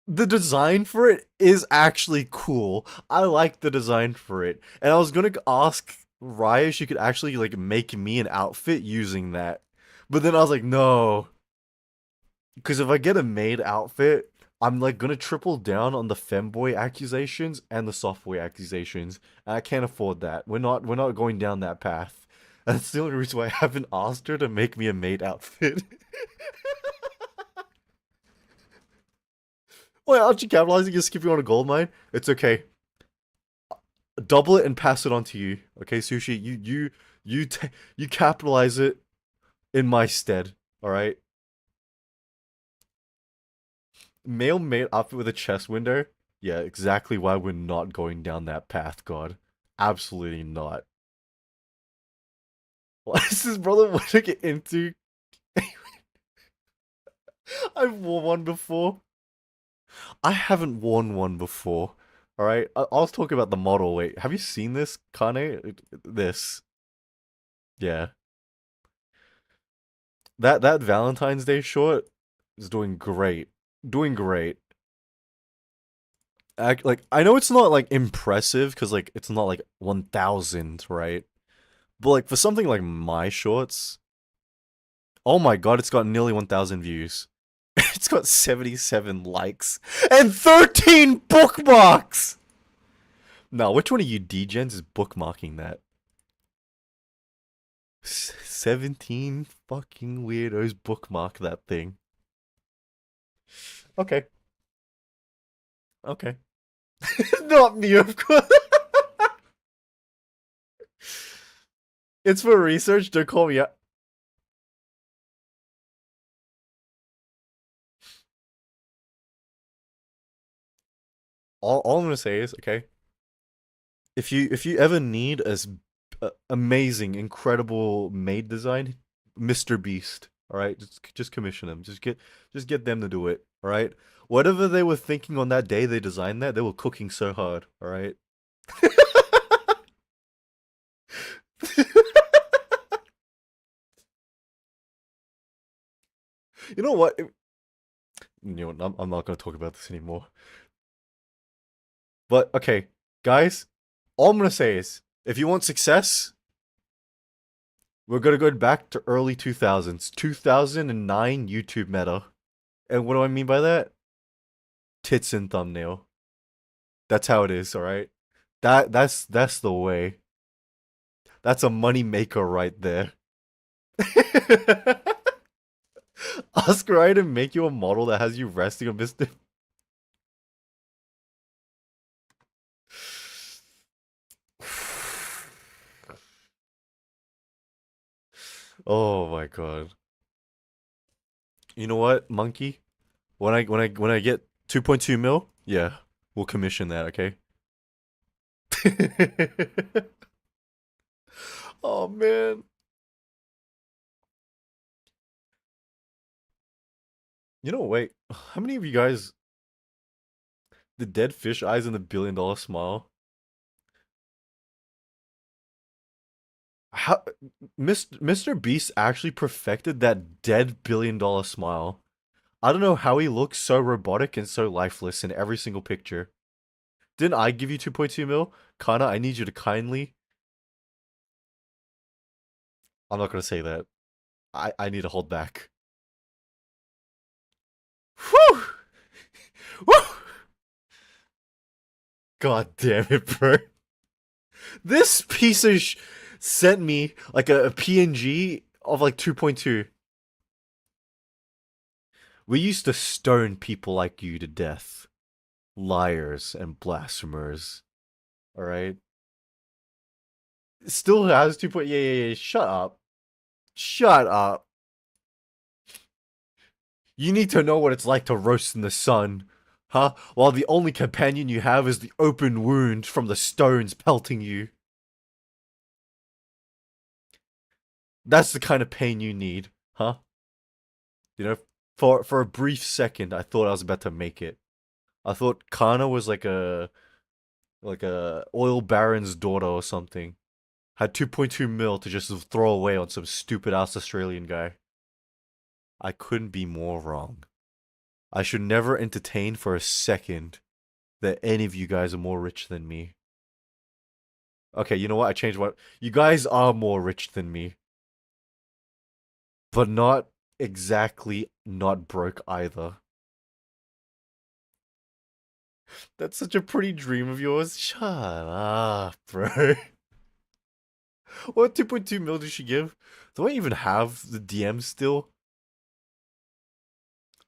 the design for it is actually cool. I like the design for it. And I was gonna ask Raya if she could actually like make me an outfit using that. But then I was like, no. Because if I get a maid outfit, I'm like gonna triple down on the femboy accusations and the softboy accusations. And I can't afford that. We're not going down that path. That's the only reason why I haven't asked her to make me a maid outfit. Wait, aren't you capitalizing? You're skipping on a gold mine? It's okay. Double it and pass it on to you. Okay, Sushi, you capitalize it in my stead. All right. Male maid outfit with a chest window. Yeah, exactly why we're not going down that path, God. Absolutely not. Why is this brother want to get into? I've worn one before. I haven't worn one before. All right, I was talking about the model. Wait, have you seen this, Kane? This, yeah. That Valentine's Day short is doing great. Doing great. Like I know it's not like impressive because like it's not like 1,000, right? But like for something like my shorts, oh my god, it's got nearly 1,000 views. It's got 77 likes and 13 bookmarks. Now, which one of you degens is bookmarking that? 17 fucking weirdos bookmark that thing. Okay. Okay. Not me, of course. It's for research. Don't call me out. All I'm gonna say is, okay, if you ever need amazing, incredible maid design, Mr. Beast, all right, just commission them. Just get them to do it, all right. Whatever they were thinking on that day they designed that, they were cooking so hard, all right. You know what? I'm not gonna talk about this anymore. But okay, guys, all I'm gonna say is, if you want success, we're gonna go back to early 2000s, 2009 YouTube meta. And what do I mean by that? Tits in thumbnail. That's how it is, all right? That's the way. That's a money maker right there. Ask Ryan to make you a model that has you resting on Mr. Oh my god. You know what, monkey? When I get 2.2 mil, yeah, we'll commission that, okay? Oh man. You know, wait. How many of you guys the dead fish eyes and the $1 billion smile? How Mr. Beast actually perfected that dead $1 billion smile. I don't know how he looks so robotic and so lifeless in every single picture. Didn't I give you 2.2 mil? Kana, I need you to kindly. I'm not gonna say that. I need to hold back. Whew! Whew! God damn it, bro. This piece of sent me like a PNG of like 2.2. We used to stone people like you to death. Liars and blasphemers. Alright? Still has 2. Yeah. Shut up. Shut up. You need to know what it's like to roast in the sun. Huh? While the only companion you have is the open wound from the stones pelting you. That's the kind of pain you need. Huh? You know, for a brief second, I thought I was about to make it. I thought Kana was like a oil baron's daughter or something. Had 2.2 mil to just throw away on some stupid ass Australian guy. I couldn't be more wrong. I should never entertain for a second that any of you guys are more rich than me. Okay, you know what? I changed what. You guys are more rich than me, but not exactly not broke either. That's such a pretty dream of yours. Shut up, bro. What 2.2 mil did she give? Do I even have the DMs still?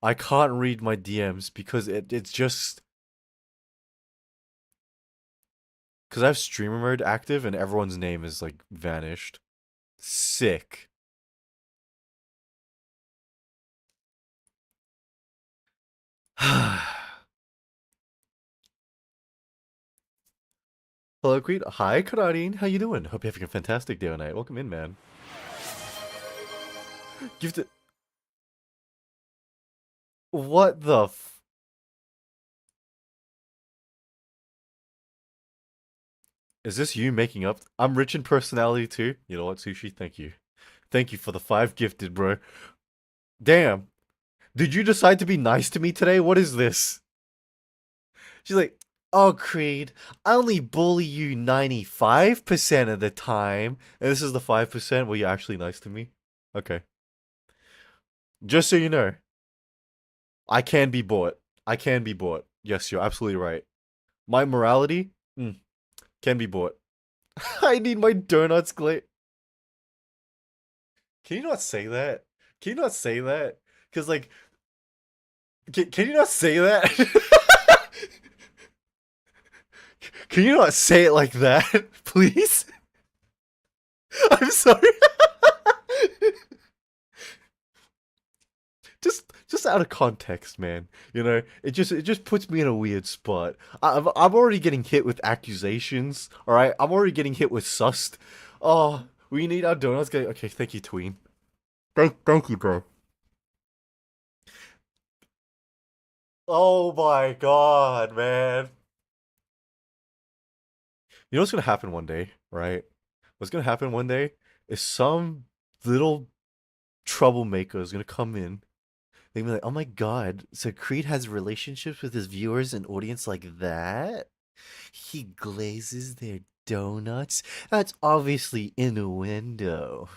I can't read my DMs because it's just because I have streamer mode active and everyone's name is like vanished. Sick. Hello, Queen. Hi, Karadin. How you doing? Hope you're having a fantastic day or night. Welcome in, man. Gifted. What the Is this you making up? I'm rich in personality too. You know what, Sushi? Thank you. Thank you for the 5 gifted, bro. Damn. Did you decide to be nice to me today? What is this? She's like, oh, Creed, I only bully you 95% of the time. And this is the 5% where you're actually nice to me? Okay. Just so you know, I can be bought. I can be bought. Yes, you're absolutely right. My morality can be bought. I need my donuts glazed. Can you not say that? Can you not say that? Because, like, can you not say that? Can you not say it like that, please? I'm sorry. just out of context, man. You know, it just puts me in a weird spot. I'm already getting hit with accusations. All right, I'm already getting hit with sust. Oh, we need our donuts. Okay, thank you, Tween. Thank you, bro. Oh my god, man. You know what's gonna happen one day, right? What's gonna happen one day is some little troublemaker is gonna come in. They're gonna be like, "Oh my god, so Creed has relationships with his viewers and audience like that? He glazes their donuts? That's obviously in a window."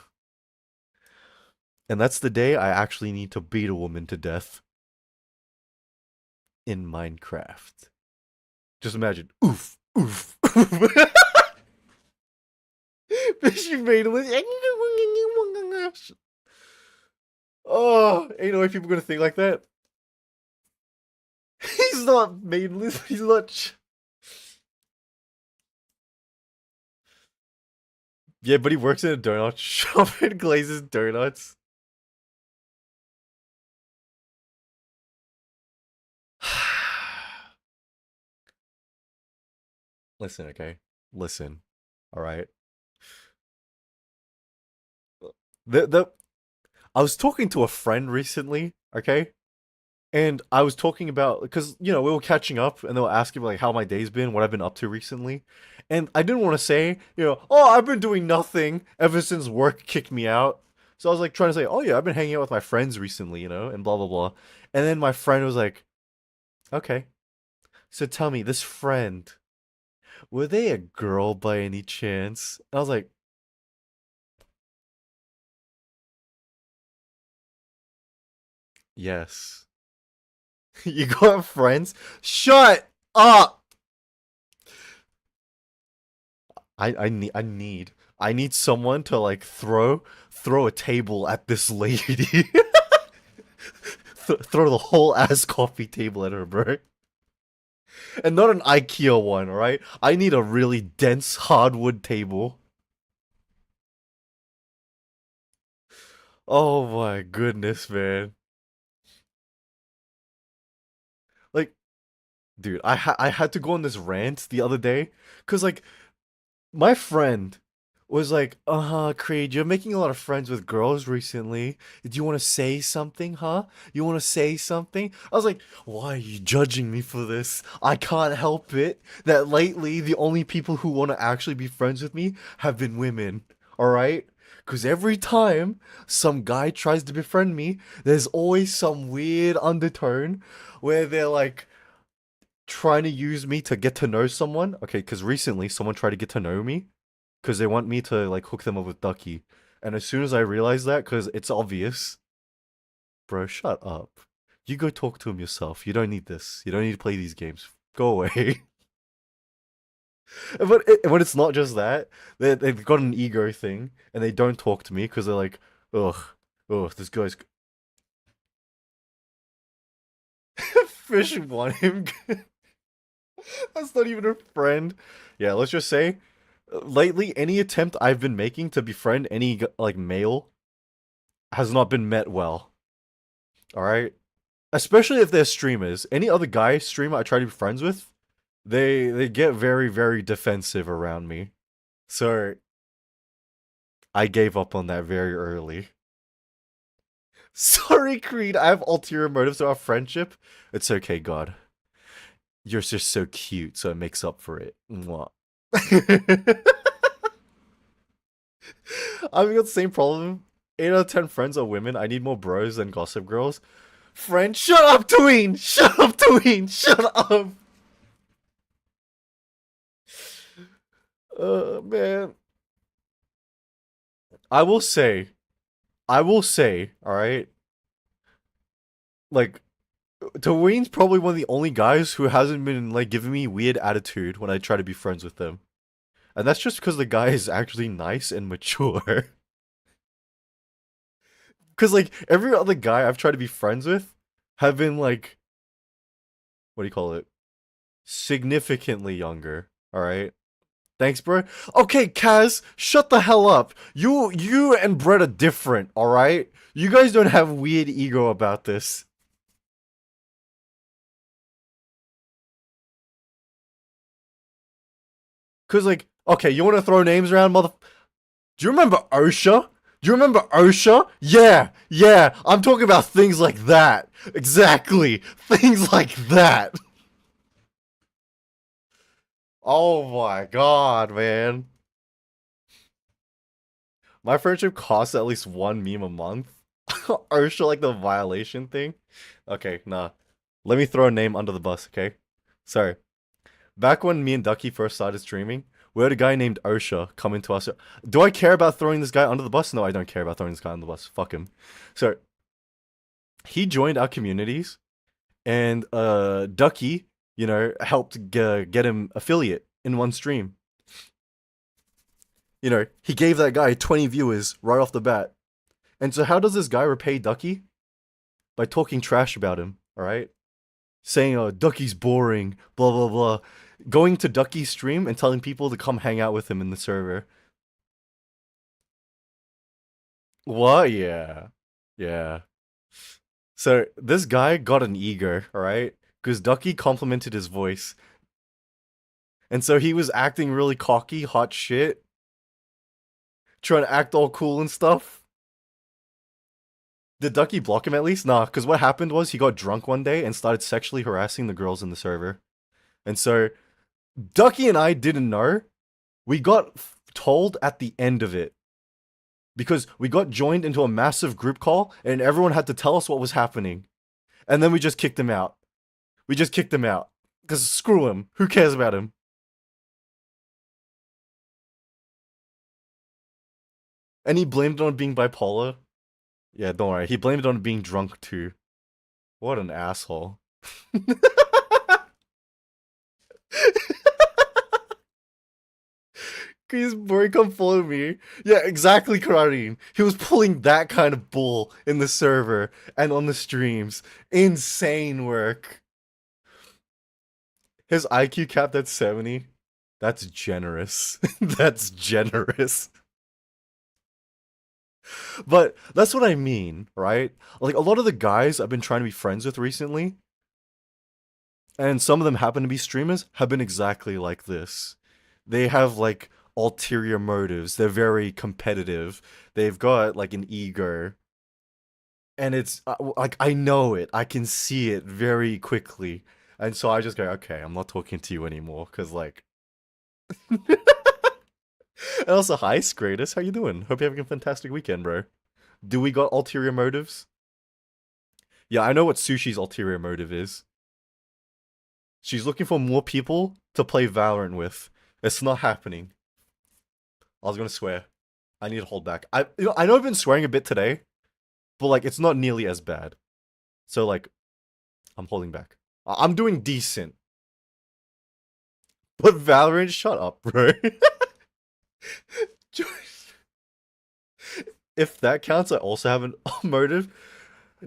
And that's the day I actually need to beat a woman to death in Minecraft. Just imagine, oof, oof, oof. She made a list. Oh, ain't no way people gonna think like that. He's not maidenless. He's not. Yeah, but he works in a donut shop and glazes donuts. Listen, okay? Listen. All right. The I was talking to a friend recently, okay? And I was talking about because we were catching up, and they were asking like how my day's been, what I've been up to recently, and I didn't want to say oh, I've been doing nothing ever since work kicked me out. So I was like trying to say, oh yeah, I've been hanging out with my friends recently, and blah blah blah. And then my friend was like, okay, so tell me, this friend, were they a girl by any chance? And I was like, yes. You got friends? Shut up! I need someone to like throw a table at this lady. Throw the whole ass coffee table at her, bro. And not an IKEA one, alright? I need a really dense hardwood table. Oh my goodness, man. Like, dude, I had to go on this rant the other day cuz like my friend was like, Creed, you're making a lot of friends with girls recently. Do you want to say something, huh? You want to say something? I was like, why are you judging me for this? I can't help it that lately the only people who want to actually be friends with me have been women, alright? Because every time some guy tries to befriend me, there's always some weird undertone where they're like trying to use me to get to know someone. Okay, because recently someone tried to get to know me because they want me to like hook them up with Ducky. And as soon as I realized that, because it's obvious, bro, shut up. You go talk to him yourself. You don't need this. You don't need to play these games. Go away. But it's not just that. They've got an ego thing, and they don't talk to me because they're like, ugh, this guy's fish want him. That's not even a friend. Yeah, let's just say, lately, any attempt I've been making to befriend any like male has not been met well. All right, especially if they're streamers. Any other guy streamer I try to be friends with, they get very defensive around me. So I gave up on that very early. Sorry, Creed. I have ulterior motives to our friendship. It's okay, God. You're just so cute, so it makes up for it. Mwah. I've got the same problem. 8 out of 10 friends are women. I need more bros than gossip girls. Friend, shut up, Tween! Shut up, Tween! Shut up! Man. I will say, alright? Like, Tween's probably one of the only guys who hasn't been, like, giving me weird attitude when I try to be friends with them. And that's just because the guy is actually nice and mature. Because, like, every other guy I've tried to be friends with have been, like, what do you call it? Significantly younger. Alright? Thanks, bro. Okay, Kaz, shut the hell up. You and Brett are different, alright? You guys don't have weird ego about this. Cause, like, okay, you wanna throw names around, mother... Do you remember OSHA? Do you remember OSHA? Yeah, I'm talking about things like that. Exactly. Things like that. Oh my god, man. My friendship costs at least one meme a month. OSHA, like the violation thing. Okay, nah. Let me throw a name under the bus, okay? Sorry. Back when me and Ducky first started streaming, we had a guy named OSHA come into us. Do I care about throwing this guy under the bus? No, I don't care about throwing this guy under the bus. Fuck him. So, he joined our communities, and Ducky, helped get him affiliate in one stream. He gave that guy 20 viewers right off the bat. And so how does this guy repay Ducky? By talking trash about him, alright? Saying, oh, Ducky's boring, blah blah blah. Going to Ducky's stream and telling people to come hang out with him in the server. What? Yeah. Yeah. So this guy got an ego, alright? Because Ducky complimented his voice. And so he was acting really cocky, hot shit. Trying to act all cool and stuff. Did Ducky block him at least? Nah, because what happened was he got drunk one day and started sexually harassing the girls in the server. And so Ducky and I didn't know. We got told at the end of it. Because we got joined into a massive group call and everyone had to tell us what was happening. And then we just kicked him out. We just kicked him out. Because screw him. Who cares about him? And he blamed it on being bipolar. Yeah, don't worry. He blamed it on being drunk too. What an asshole. His boy come follow me. Yeah, exactly, Karim. He was pulling that kind of bull in the server and on the streams. Insane work. His IQ capped at 70. That's generous. That's generous. But that's what I mean, right? Like, a lot of the guys I've been trying to be friends with recently, and some of them happen to be streamers, have been exactly like this. They have, like, ulterior motives. They're very competitive. They've got like an ego, and it's like I know it. I can see it very quickly, and so I just go, okay, I'm not talking to you anymore, because like. And also, hi, Scratus, how you doing? Hope you're having a fantastic weekend, bro. Do we got ulterior motives? Yeah, I know what Sushi's ulterior motive is. She's looking for more people to play Valorant with. It's not happening. I was gonna swear. I need to hold back. I know I've been swearing a bit today, but like it's not nearly as bad. So like, I'm holding back. I'm doing decent. But Valorant, shut up, bro. If that counts, I also have a motive.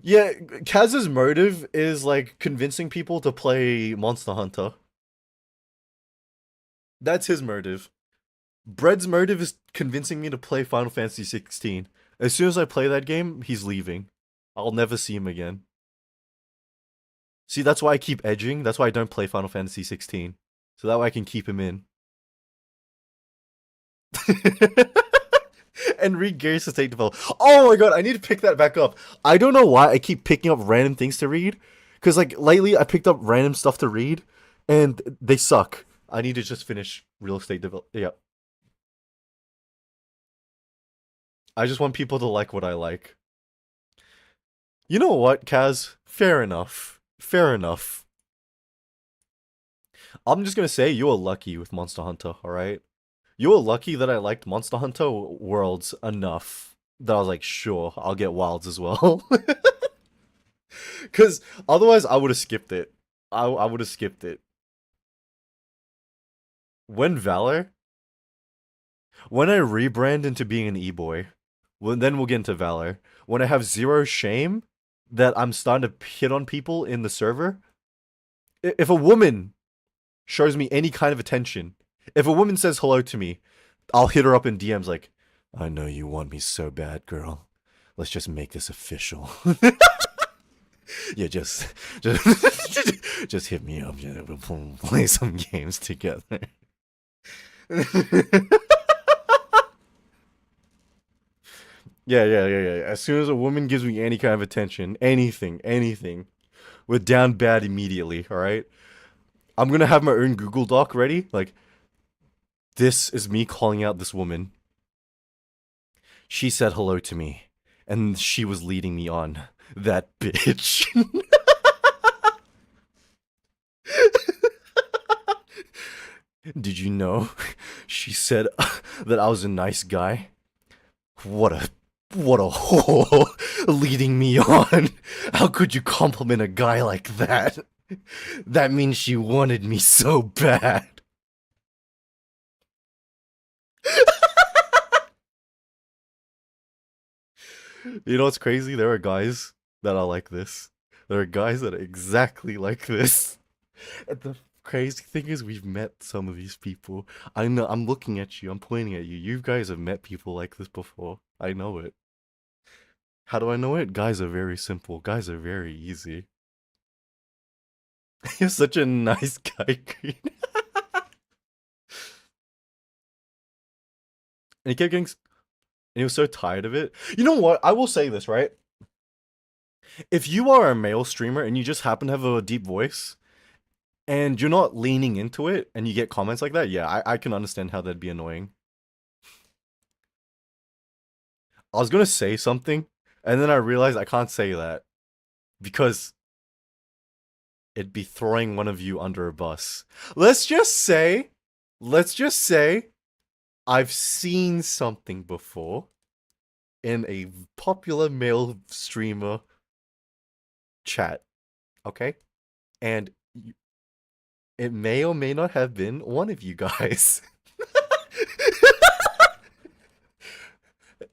Yeah, Kaz's motive is like convincing people to play Monster Hunter. That's his motive. Bread's motive is convincing me to play Final Fantasy 16. As soon as I play that game, he's leaving. I'll never see him again. See, that's why I keep edging. That's why I don't play Final Fantasy 16. So that way I can keep him in. And read Gary's State Develop. Oh my god, I need to pick that back up. I don't know why I keep picking up random things to read. Because, like, lately I picked up random stuff to read, and they suck. I need to just finish Real Estate Develop. Yeah. I just want people to like what I like. You know what, Kaz? Fair enough. Fair enough. I'm just gonna say you were lucky with Monster Hunter, alright? You were lucky that I liked Monster Hunter Worlds enough that I was like, sure, I'll get Wilds as well. Because otherwise I would have skipped it. I would have skipped it. When Valor? When I rebrand into being an e-boy, then we'll get into Valor. When I have zero shame that I'm starting to hit on people in the server, if a woman shows me any kind of attention, if a woman says hello to me, I'll hit her up in DMs like, I know you want me so bad, girl. Let's just make this official. Yeah, just just hit me up. Yeah, we'll play some games together. Yeah. As soon as a woman gives me any kind of attention, anything, we're down bad immediately, alright? I'm gonna have my own Google Doc ready. Like, this is me calling out this woman. She said hello to me, and she was leading me on. That bitch. Did you know? She said that I was a nice guy. What a whore leading me on. How could you compliment a guy like that? That means she wanted me so bad. You know what's crazy? There are guys that are like this. There are guys that are exactly like this. And the crazy thing is, we've met some of these people. I know, I'm looking at you, I'm pointing at you. You guys have met people like this before. I know it. How do I know it? Guys are very simple. Guys are very easy. You're such a nice guy, Green. And he kept getting. And he was so tired of it. You know what? I will say this, right? If you are a male streamer and you just happen to have a deep voice, and you're not leaning into it, and you get comments like that, yeah, I can understand how that'd be annoying. I was gonna say something, and then I realized I can't say that. Because it'd be throwing one of you under a bus. Let's just say, I've seen something before in a popular male streamer chat, okay? And it may or may not have been one of you guys.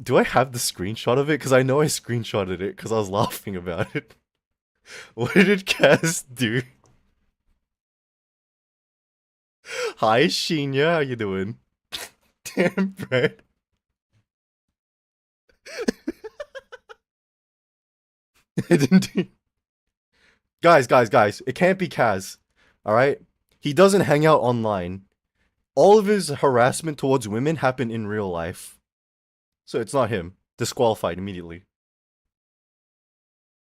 Do I have the screenshot of it? Because I know I screenshotted it because I was laughing about it. What did Kaz do? Hi, Shinya, how you doing? Damn, Brad. It didn't do... Guys, it can't be Kaz. Alright? He doesn't hang out online. all of his harassment towards women happened in real life. So it's not him. Disqualified immediately.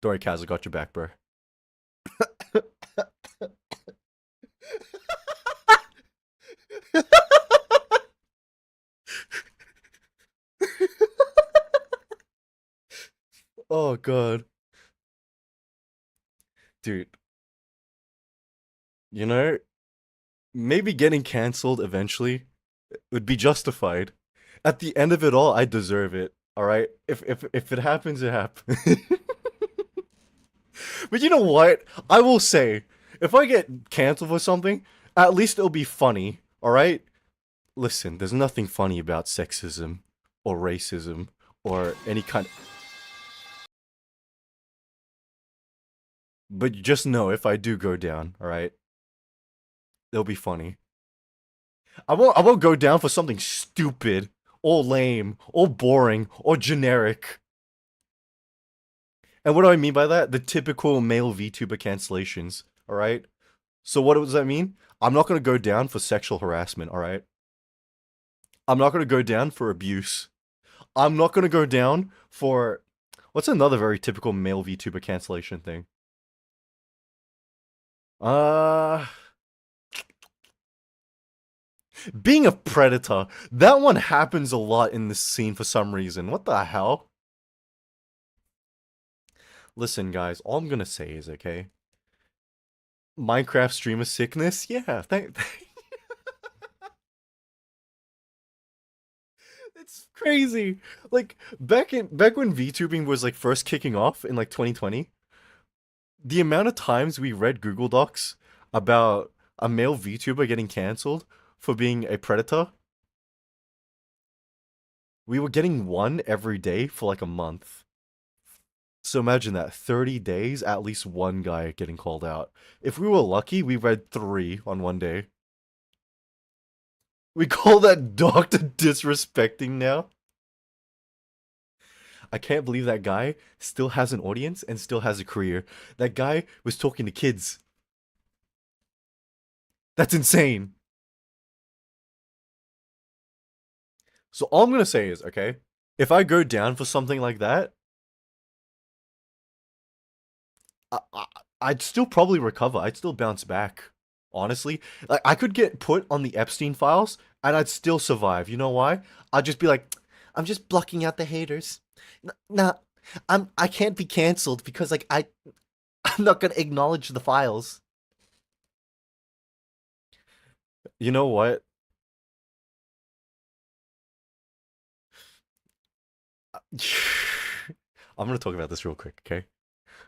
Don't worry, Kaz, I got your back, bro. Oh god. Dude, you know, maybe getting cancelled eventually would be justified. At the end of it all, I deserve it. All right? If it happens, it happens. But you know what? I will say, if I get canceled for something, at least it'll be funny. All right? Listen, there's nothing funny about sexism or racism or any kind of... But just know if I do go down, all right? It'll be funny. I won't go down for something stupid or lame or boring or generic. And what do I mean by that? The typical male VTuber cancellations, all right? So what does that mean? I'm not going to go down for sexual harassment, all right? I'm not going to go down for abuse. I'm not going to go down for... What's another very typical male VTuber cancellation thing? Uh... Being a predator. That one happens a lot in this scene for some reason. What the hell? Listen, guys, all I'm gonna say is, okay? Minecraft streamer sickness? Yeah, it's crazy. Like, back when VTubing was, like, first kicking off in, like, 2020, the amount of times we read Google Docs about a male VTuber getting cancelled for being a predator, we were getting one every day for, like, a month. So imagine that, 30 days, at least one guy getting called out. If we were lucky, we read 3 on one day. We call that doctor disrespecting now? I can't believe that guy still has an audience and still has a career. That guy was talking to kids. That's insane. So all I'm gonna say is, okay, if I go down for something like that, I'd still probably recover. I'd still bounce back. Honestly, like I could get put on the Epstein files and I'd still survive. You know why? I'd just be like, I'm just blocking out the haters. Nah, I can't be canceled because like I'm not gonna acknowledge the files. You know what? I'm gonna talk about this real quick, okay?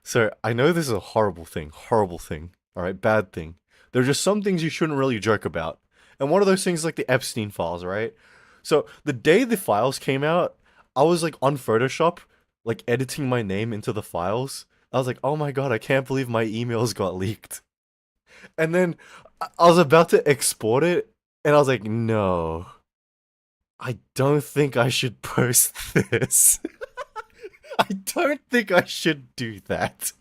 So I know this is a horrible thing, all right, bad thing. There are just some things you shouldn't really joke about, and one of those things is like the Epstein files, right? So the day the files came out, I was like on Photoshop, like editing my name into the files. I was like, oh my god, I can't believe my emails got leaked. And then I was about to export it, and I was like, no, I don't think I should post this. I don't think I should do that.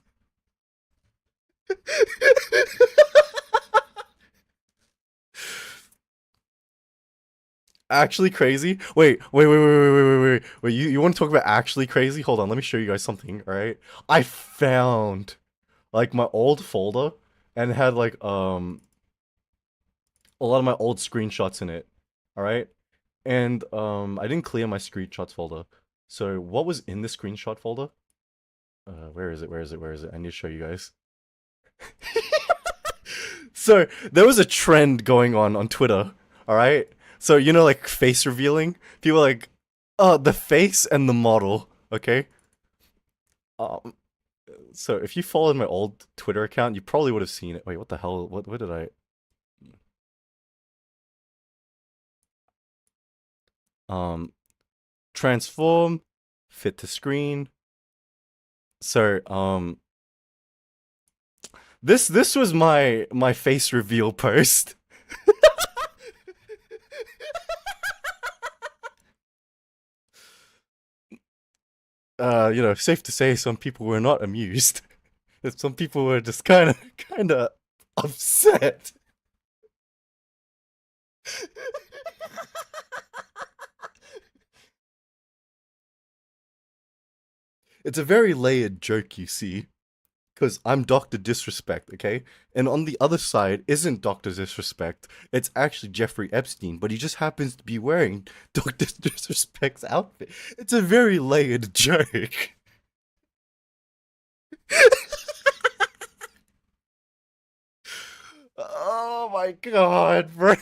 Actually crazy? Wait. You want to talk about actually crazy? Hold on, let me show you guys something, alright? I found like my old folder and it had like a lot of my old screenshots in it. Alright? And I didn't clear my screenshots folder. So what was in the screenshot folder? Where is it? I need to show you guys. So there was a trend going on Twitter, all right? So you know, like face revealing, people are like, oh, the face and the model, okay? Um, so if you followed my old Twitter account, you probably would have seen it. Wait, what the hell? What did I? Um, transform, fit to screen. So this was my face reveal post. You know, safe to say some people were not amused. Some people were just kind of upset. It's a very layered joke, you see. Because I'm Dr. Disrespect, okay? And on the other side isn't Dr. Disrespect. It's actually Jeffrey Epstein, but he just happens to be wearing Dr. Disrespect's outfit. It's a very layered joke. Oh my god, bro.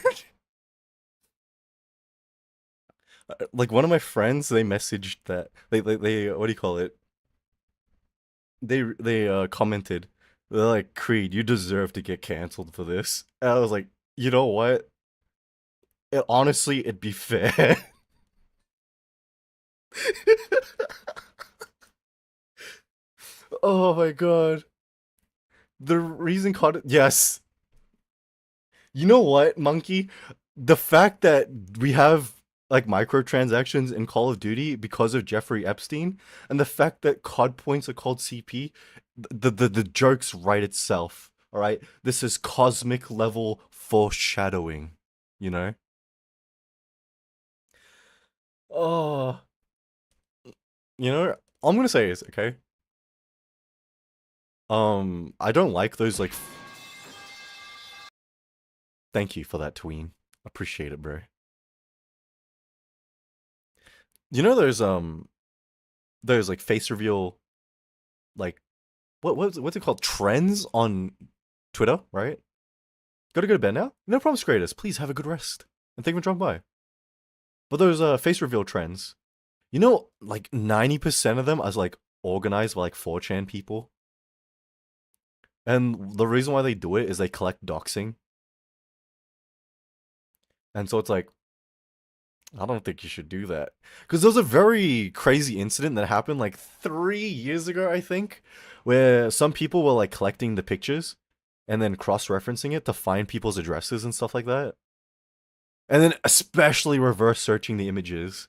Like one of my friends, they messaged that they what do you call it? They commented. They're like, Creed, you deserve to get canceled for this. And I was like, you know what? Honestly, it'd be fair. Oh my god. The reason caught it. Yes. You know what, Monkey? The fact that we have like microtransactions in Call of Duty because of Jeffrey Epstein, and the fact that COD points are called CP, the joke's right itself. All right, this is cosmic level foreshadowing. You know. Oh, you know. All I'm gonna say is okay. I don't like those like. Thank you for that tween. Appreciate it, bro. You know there's like face reveal like what's it called, trends on Twitter, right? Gotta go to bed now. No problem, creators. Please have a good rest and thank you for dropping by. But those face reveal trends, you know, like 90% of them are like organized by like 4chan people, and the reason why they do it is they collect doxing, and so it's like I don't think you should do that. Because there was a very crazy incident that happened like 3 years ago, I think, where some people were like collecting the pictures and then cross-referencing it to find people's addresses and stuff like that. And then especially reverse searching the images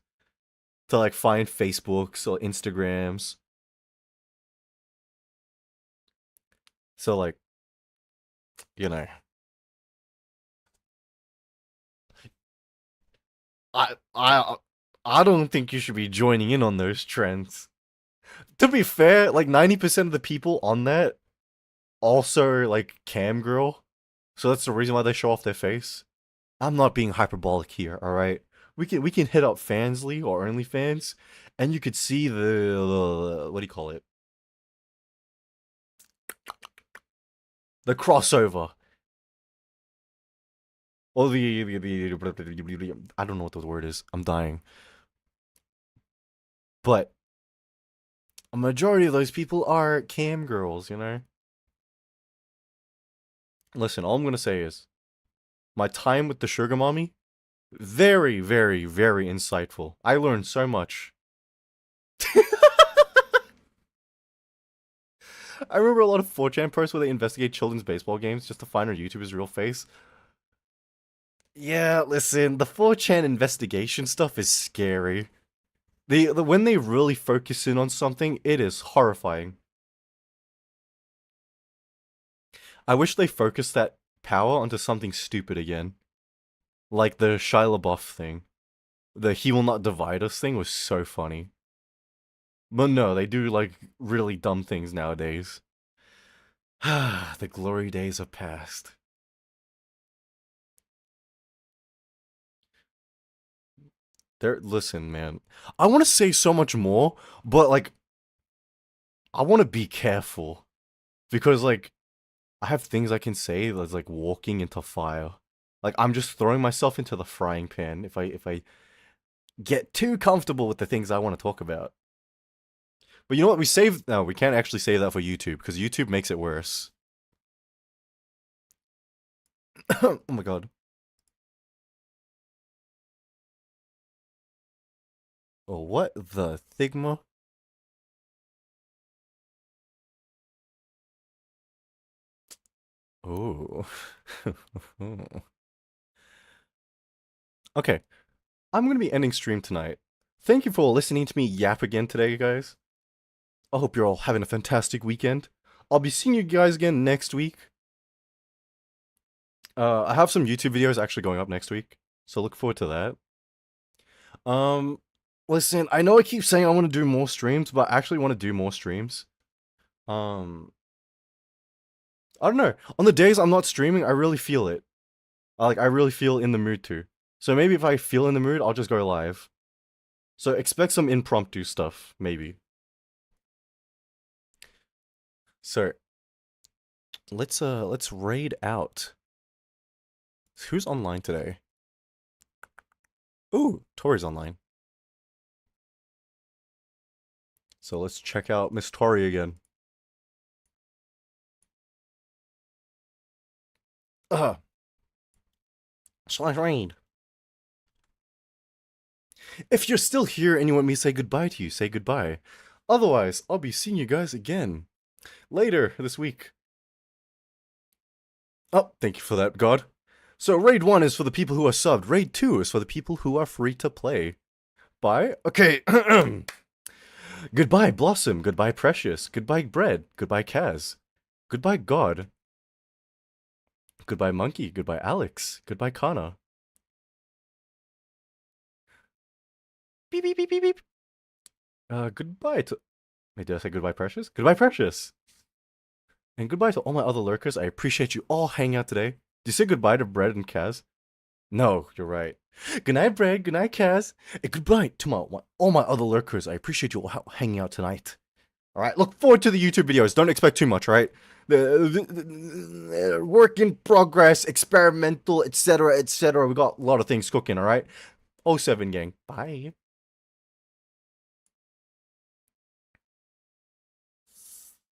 to like find Facebooks or Instagrams. So like, you know, I I I don't think you should be joining in on those trends. To be fair, like 90% of the people on that also like cam girl, so that's the reason why they show off their face. I'm not being hyperbolic here, all right. We can hit up Fansly or OnlyFans, and you could see the what do you call it? The crossover, or the I don't know what the word is. I'm dying, but a majority of those people are cam girls, you know. Listen, all I'm gonna say is my time with the sugar mommy, very, very, very insightful. I learned so much. I remember a lot of 4chan posts where they investigate children's baseball games just to find our YouTuber's real face. Yeah, listen, the 4chan investigation stuff is scary. When they really focus in on something, it is horrifying. I wish they focused that power onto something stupid again. Like the Shia LaBeouf thing. The he will not divide us thing was so funny. But no, they do like really dumb things nowadays. The glory days are past. Listen, man. I want to say so much more, but like I want to be careful because like I have things I can say that's like walking into fire. Like I'm just throwing myself into the frying pan if I get too comfortable with the things I want to talk about. But you know what? No, we can't actually save that for YouTube because YouTube makes it worse. Oh my god. Oh, what the Thigma? Oh. Okay. I'm going to be ending stream tonight. Thank you for listening to me yap again today, guys. I hope you're all having a fantastic weekend. I'll be seeing you guys again next week. I have some YouTube videos actually going up next week. So look forward to that. Listen, I know I keep saying I want to do more streams, but I actually want to do more streams. Um, I don't know. On the days I'm not streaming, I really feel it. I really feel in the mood to. So maybe if I feel in the mood, I'll just go live. So expect some impromptu stuff, maybe. So let's raid out. Who's online today? Ooh, Tori's online. So let's check out Miss Tori again. So let's read. If you're still here and you want me to say goodbye to you, say goodbye. Otherwise, I'll be seeing you guys again later this week. Oh, thank you for that, God. So Raid 1 is for the people who are subbed. Raid 2 is for the people who are free to play. Bye? Okay. Goodbye, Blossom. Goodbye, Precious. Goodbye, Bread. Goodbye, Kaz. Goodbye, God. Goodbye, Monkey. Goodbye, Alex. Goodbye, Kana. Beep, beep, beep, beep, beep. Goodbye to... Wait, did I say goodbye, Precious? Goodbye, Precious. And goodbye to all my other lurkers. I appreciate you all hanging out today. Did you say goodbye to Bread and Kaz? No, you're right. Good night, Bread. Good night, Kaz. And goodbye to all my other lurkers. I appreciate you all hanging out tonight. All right, look forward to the YouTube videos. Don't expect too much, right? The work in progress, experimental, etc., etc. We got a lot of things cooking, all right? 07 gang. Bye.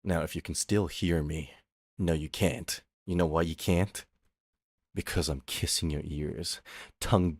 Now, if you can still hear me, no, you can't. You know why you can't? Because I'm kissing your ears, tongue deep.